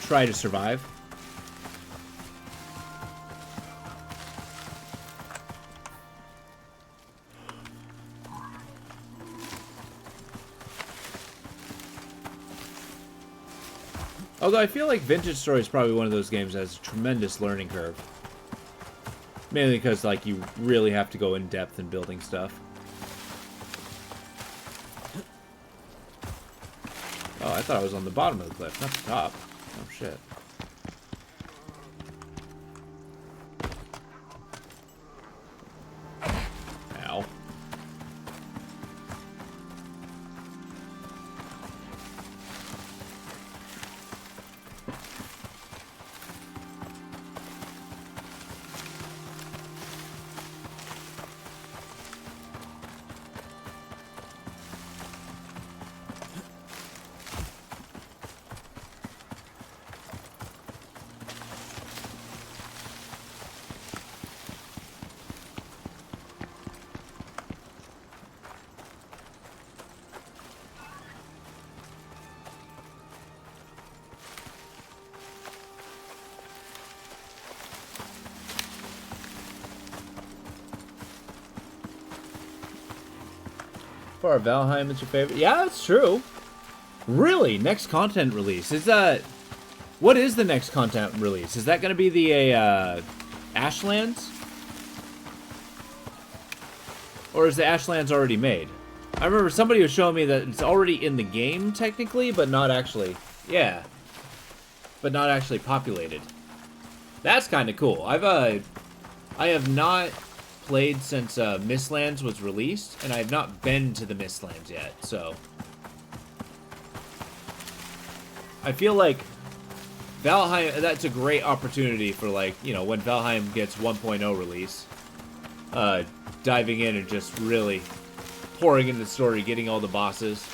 try to survive. Although I feel like Vintage Story is probably one of those games that has a tremendous learning curve. Mainly because, like, you really have to go in depth in building stuff. Oh, I thought I was on the bottom of the cliff, not the top. Oh, shit. Ow. Far Valheim is your favorite? Yeah, that's true. Really? Next content release. Is that... what is the next content release? Is that going to be the Ashlands? Or is the Ashlands already made? I remember somebody was showing me that it's already in the game, technically, but not actually... yeah. But not actually populated. That's kind of cool. I have not played since Mistlands was released, and I have not been to the Mistlands yet, so... I feel like Valheim, that's a great opportunity for, like, you know, when Valheim gets 1.0 release, diving in and just really pouring into the story, getting all the bosses.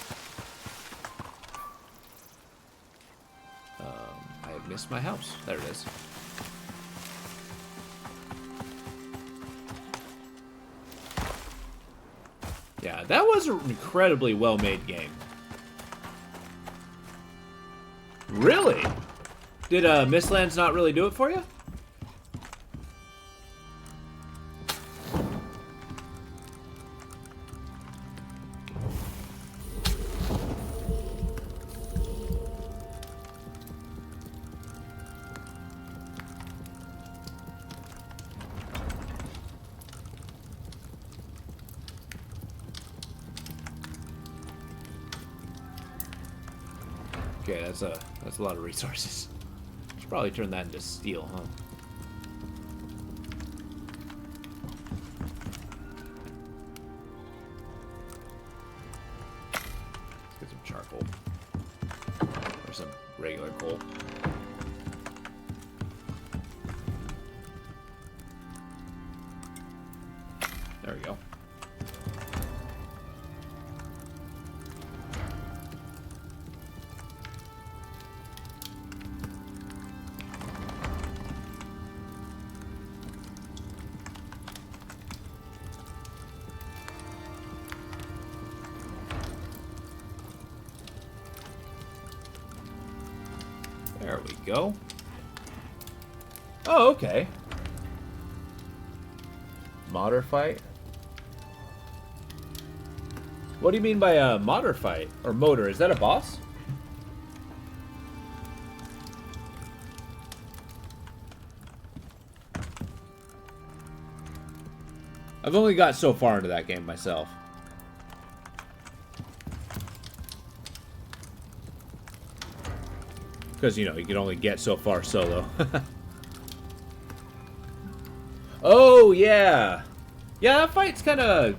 missed my house. There it is. Yeah, that was an incredibly well-made game. Really? Did Mistlands not really do it for you? Okay, that's a lot of resources. Should probably turn that into steel, huh? Let's get some charcoal. Or some regular coal. There we go. There we go. Oh, okay. Modder fight? What do you mean by a modder fight? Or motor? Is that a boss? I've only got so far into that game myself. Because, you know, you can only get so far solo. Oh, yeah. Yeah, that fight's kind of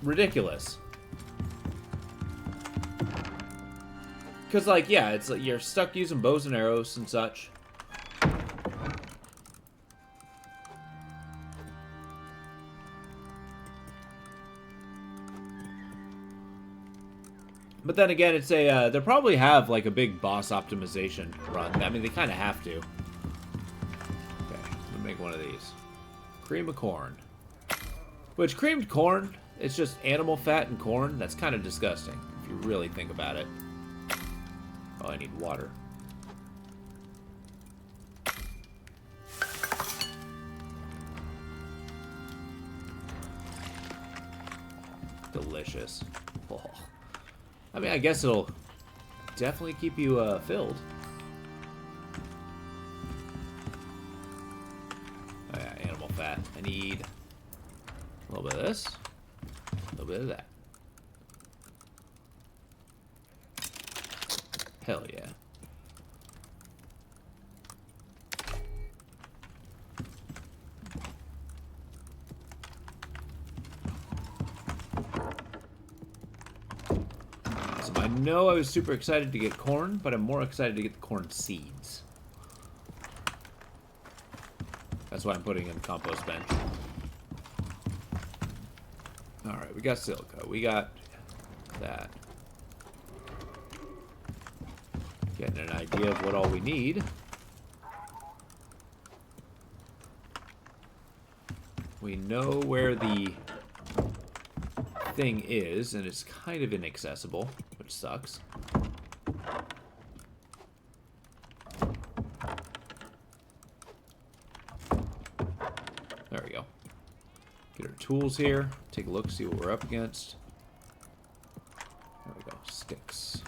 ridiculous. Because, like, yeah, it's like you're stuck using bows and arrows and such. But then again, it's a, they'll probably have, like, a big boss optimization run. I mean, they kind of have to. Okay, let me make one of these. Cream of corn. Which, creamed corn, it's just animal fat and corn. That's kind of disgusting, if you really think about it. Oh, I need water. Delicious. Oh. I mean, I guess it'll definitely keep you filled. Oh yeah, animal fat. I need a little bit of this, a little bit of that. Hell yeah. I know I was super excited to get corn, but I'm more excited to get the corn seeds. That's why I'm putting in the compost bench. Alright, we got silica. We got that. Getting an idea of what all we need. We know where the thing is, and it's kind of inaccessible, which sucks. There we go. Get our tools here. Take a look, see what we're up against. There we go. Sticks.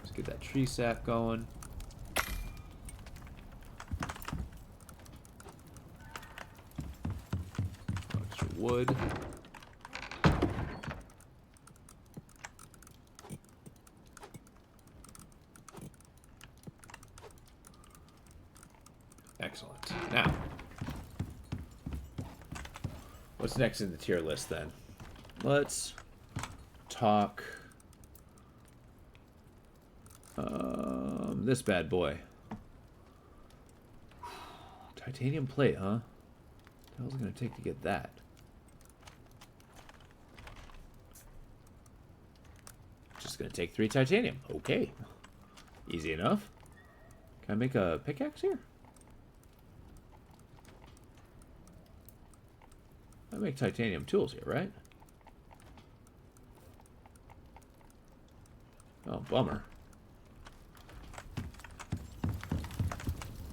Let's get that tree sap going. Extra wood. Excellent. Now, what's next in the tier list then? Let's talk this bad boy. Titanium plate, huh? What the hell's it gonna take to get that? Just gonna take 3 titanium. Okay. Easy enough. Can I make a pickaxe here? I make titanium tools here, right? Oh, bummer.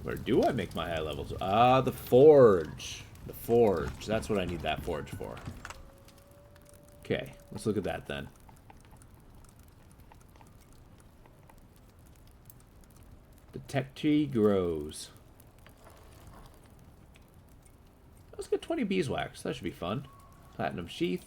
Where do I make my high levels? Ah, the forge. The forge. That's what I need that forge for. Okay, let's look at that then. The tech tree grows. Let's get 20 beeswax. That should be fun. Platinum sheath.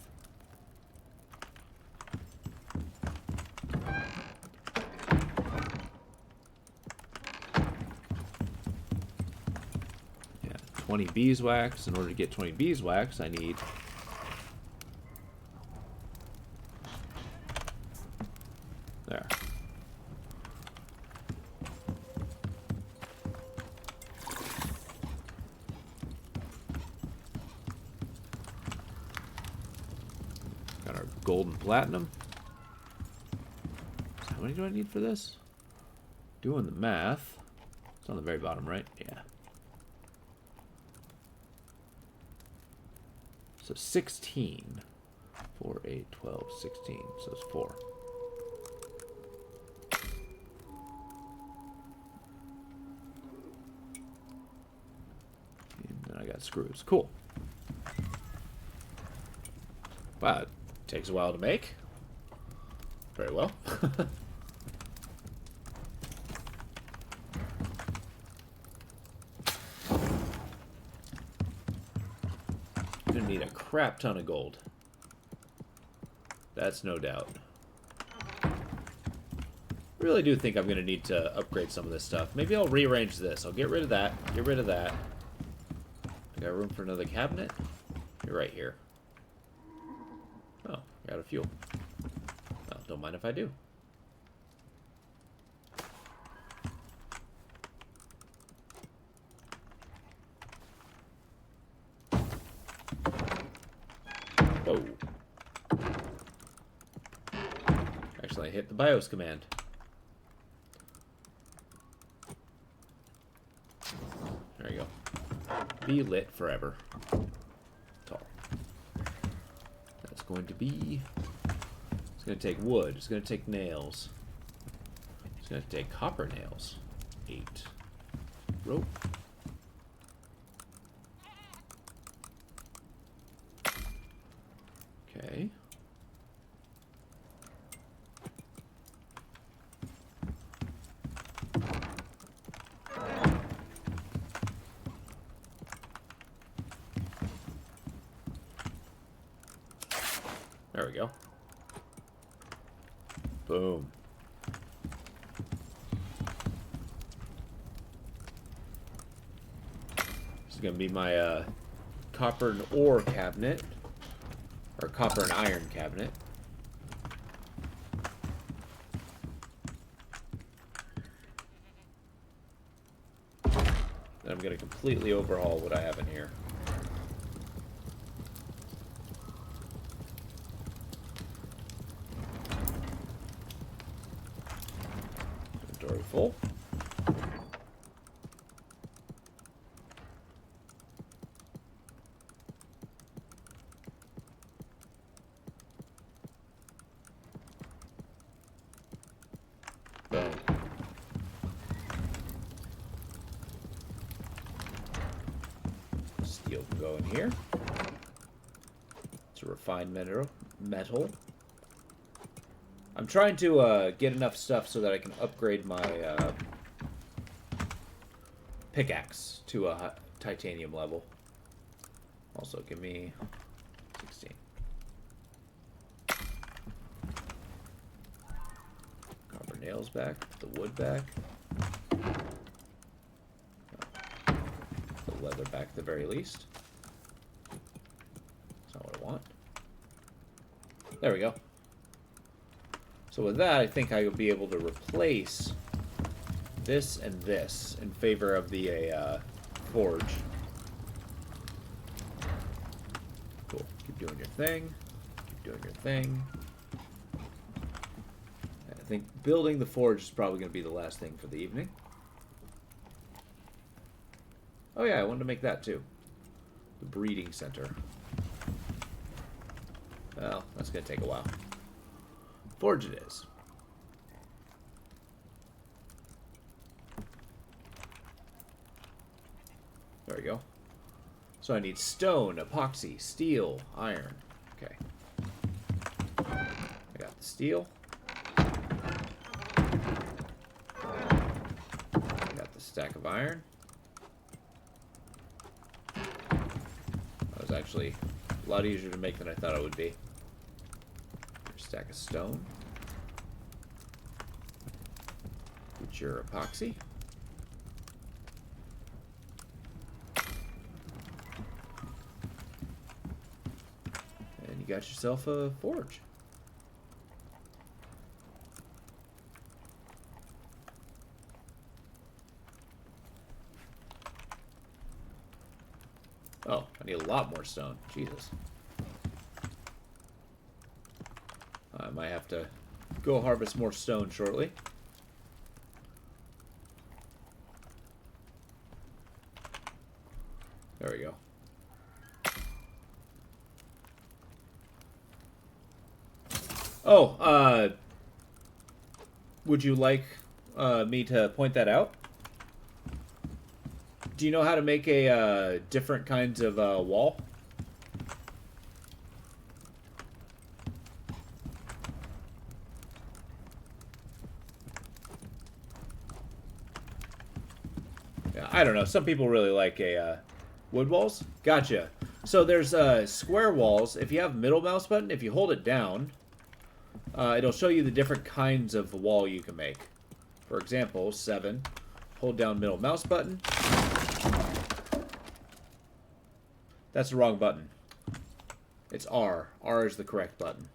Yeah, 20 beeswax. In order to get 20 beeswax, I need... There. Got our gold and platinum. So how many do I need for this? Doing the math. It's on the very bottom, right? Yeah. So 16. 4, 8, 12, 16. So it's 4. And then I got screws. Cool. Wow, it takes a while to make. Very well. Gonna need a crap ton of gold. That's no doubt. Really do think I'm gonna need to upgrade some of this stuff. Maybe I'll rearrange this. I'll get rid of that. Get rid of that. I got room for another cabinet? You're right here. Oh, got a fuel. Well, don't mind if I do. Whoa. Actually, I hit the BIOS command. There you go. Be lit forever. Tall. That's going to be... It's going to take wood. It's going to take nails. It's going to take copper nails. 8. Rope. Okay. There we go. Boom. This is going to be my copper and ore cabinet. Or copper and iron cabinet. Then I'm going to completely overhaul what I have in here. Inventory full. Boom. Steel can go in here. It's a refined metal. I'm trying to get enough stuff so that I can upgrade my pickaxe to a titanium level. Also, give me 16. Copper nails back, the wood back. The leather back at the very least. That's not what I want. There we go. So with that, I think I will be able to replace this and this in favor of the forge. Cool. Keep doing your thing. Keep doing your thing. I think building the forge is probably going to be the last thing for the evening. Oh yeah, I wanted to make that too. The breeding center. Well, that's going to take a while. Forge it is. There we go. So I need stone, epoxy, steel, iron. Okay. I got the steel. I got the stack of iron. That was actually a lot easier to make than I thought it would be. Stack of stone. Get your epoxy. And you got yourself a forge. Oh, I need a lot more stone. Jesus. I might have to go harvest more stone shortly. There we go. Oh, would you like me to point that out? Do you know how to make a different kinds of wall? Yeah, I don't know. Some people really like wood walls. Gotcha. So there's square walls. If you have middle mouse button, if you hold it down, it'll show you the different kinds of wall you can make. For example, 7. Hold down middle mouse button. That's the wrong button. It's R. R is the correct button.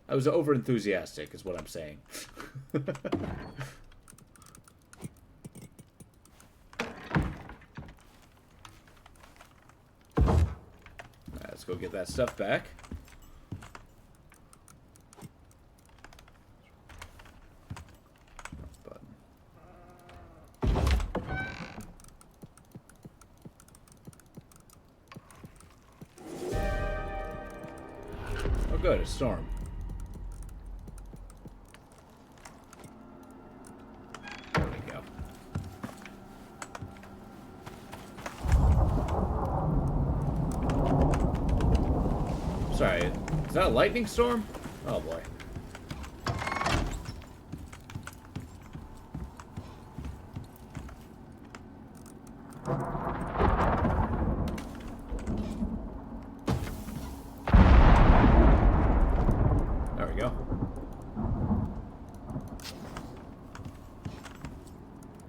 I was over-enthusiastic, is what I'm saying. Let's go get that stuff back. Oh, good, a storm. There we go. Sorry, is that a lightning storm? Oh boy. There we go.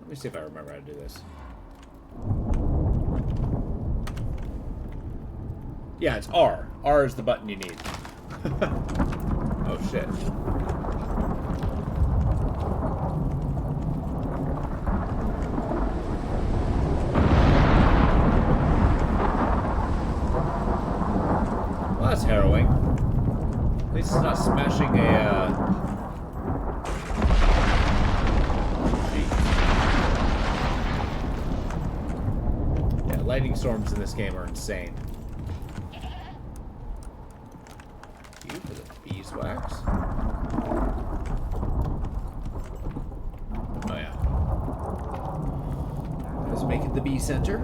Let me see if I remember how to do this. Yeah, it's R. R is the button you need. Oh, shit. Well, that's harrowing. At least it's not smashing a, Yeah, lightning storms in this game are insane. For the beeswax. Oh yeah. Let's make it the bee center.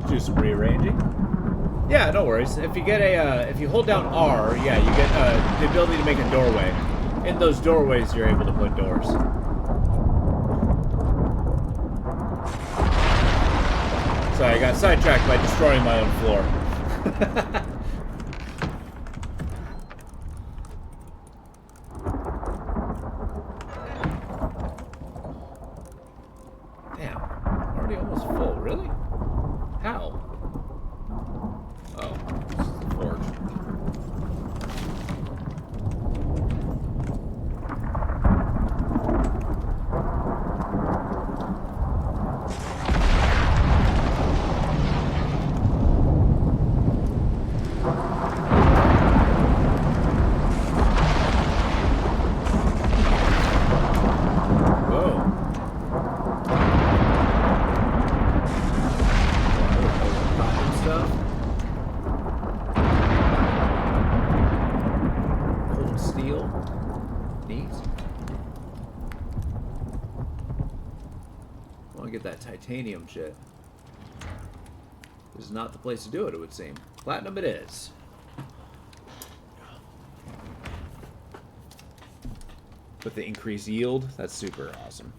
Do some rearranging. Yeah, no worries. If you get a, if you hold down R, yeah, you get the ability to make a doorway. In those doorways, you're able to put doors. Sorry, I got sidetracked by destroying my own floor. Damn, already almost full. Really? How? get that titanium shit. This is not the place to do it, it would seem. Platinum it is. With the increased yield, that's super awesome.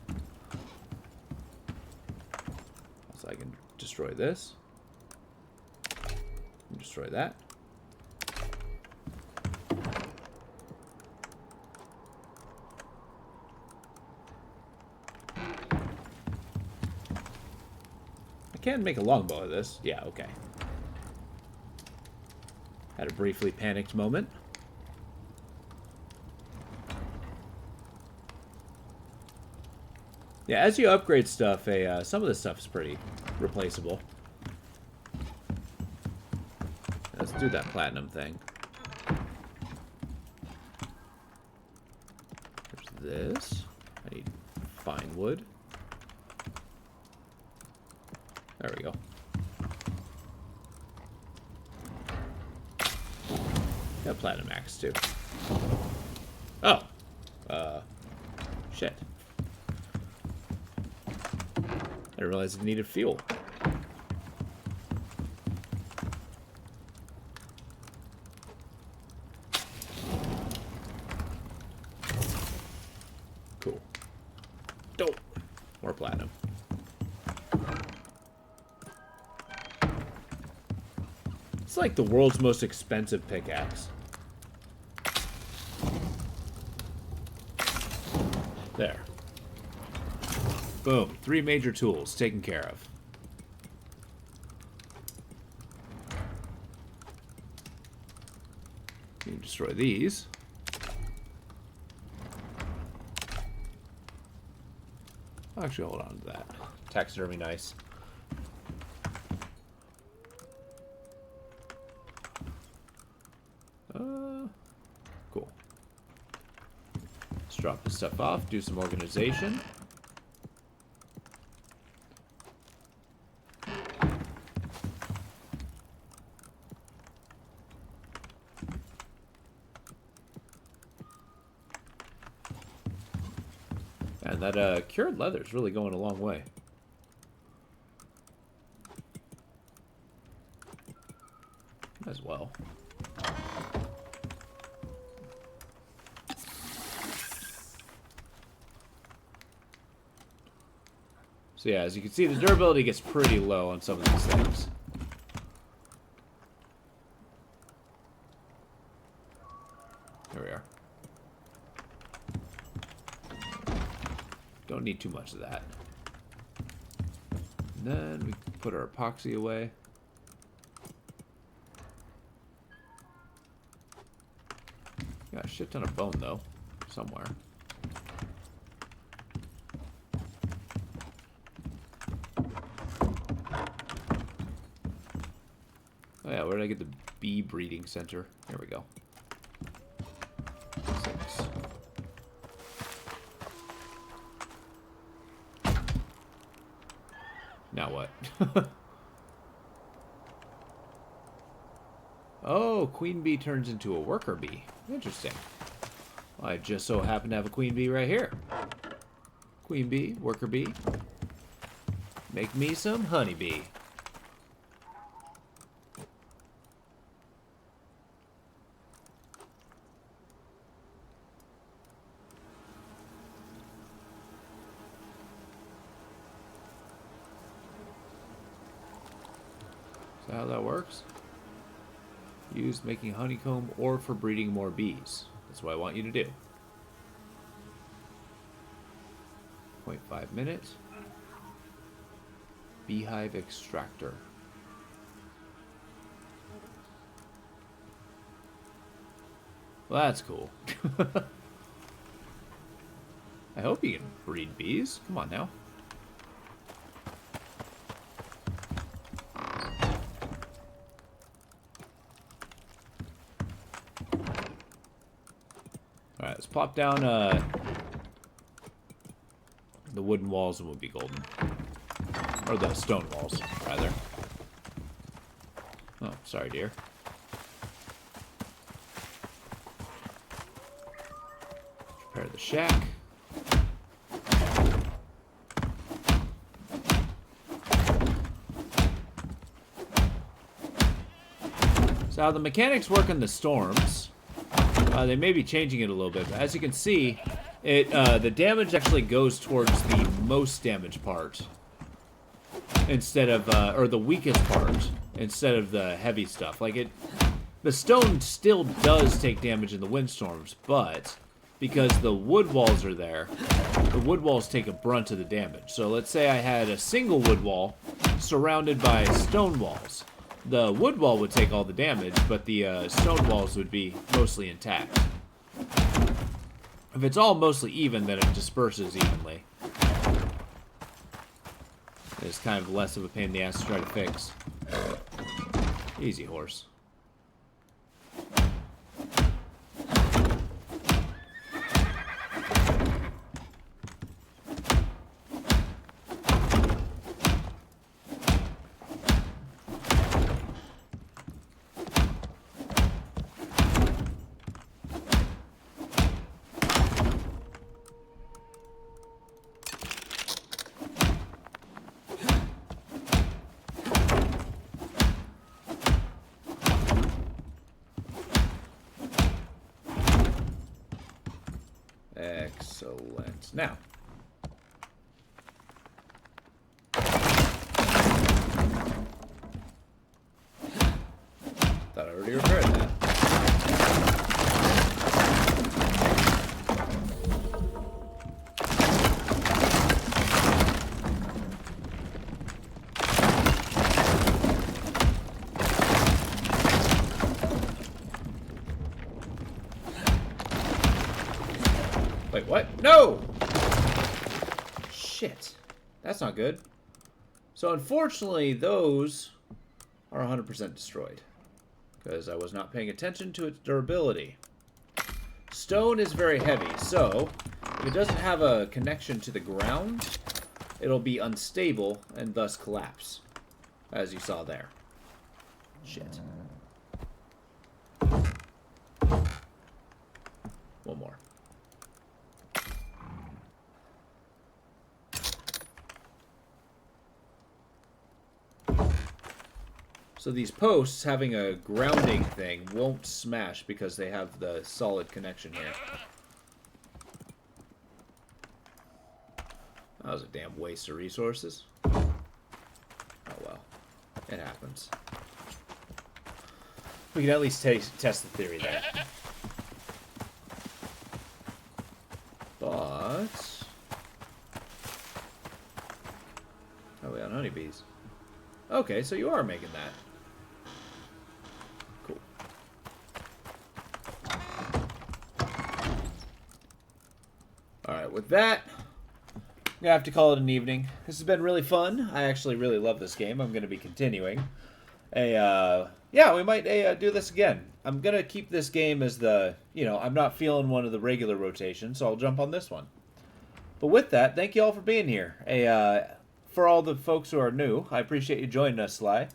So I can destroy this. And destroy that. I can make a longbow of this. Yeah, okay. Had a briefly panicked moment. Yeah, as you upgrade stuff, some of this stuff is pretty replaceable. Let's do that platinum thing. There's this. I need fine wood. There we go. Got platinum axe too. Oh. Shit. I didn't realize it needed fuel. Cool. Dope. More platinum. It's like the world's most expensive pickaxe. There. Boom. 3 major tools taken care of. You can destroy these. Actually, hold on to that. Taxidermy nice. Cool. Let's drop this stuff off, do some organization. And that cured leather is really going a long way. As well. So yeah, as you can see, the durability gets pretty low on some of these things. There we are. Don't need too much of that. And then we put our epoxy away. Got a shit ton of bone though, somewhere. Oh yeah, where did I get the bee breeding center? Here we go. 6. Now what? Oh, queen bee turns into a worker bee. Interesting. Well, I just so happen to have a queen bee right here. Queen bee, worker bee. Make me some honey bee. Is that how that works? Used making honeycomb or for breeding more bees. That's what I want you to do. 0.5 minutes. Beehive extractor. Well, that's cool. I hope you can breed bees. Come on now. Alright, let's plop down the wooden walls and we'll be golden. Or the stone walls, rather. Oh, sorry, dear. Prepare the shack. Now the mechanics work in the storms. They may be changing it a little bit, but as you can see, the damage actually goes towards the most damage part instead of, or the weakest part instead of the heavy stuff. Like the stone still does take damage in the windstorms, but because the wood walls are there, the wood walls take a brunt of the damage. So let's say I had a single wood wall surrounded by stone walls. The wood wall would take all the damage, but the stone walls would be mostly intact. If it's all mostly even, then it disperses evenly. It's kind of less of a pain in the ass to try to fix. Easy, horse. Excellent. Now, thought I already repaired that. Wait, what? No! Shit. That's not good. So unfortunately, those are 100% destroyed. Because I was not paying attention to its durability. Stone is very heavy, so if it doesn't have a connection to the ground, it'll be unstable and thus collapse. As you saw there. Shit. One more. So these posts having a grounding thing won't smash because they have the solid connection here. That was a damn waste of resources. Oh well. It happens. We can at least test the theory there. But... oh, we got honeybees. Okay, so you are making that. Cool. Alright, with that, I'm going to have to call it an evening. This has been really fun. I actually really love this game. I'm going to be continuing. Yeah, we might do this again. I'm going to keep this game as the, I'm not feeling one of the regular rotations, so I'll jump on this one. But with that, thank you all for being here. For all the folks who are new, I appreciate you joining us, Sly.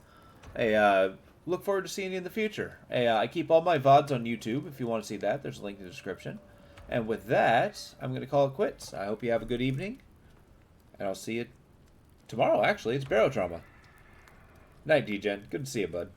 Look forward to seeing you in the future. I keep all my VODs on YouTube. If you want to see that, there's a link in the description. And with that, I'm going to call it quits. I hope you have a good evening. And I'll see you tomorrow, actually. It's Barotrauma. Night, D-Gen. Good to see you, bud.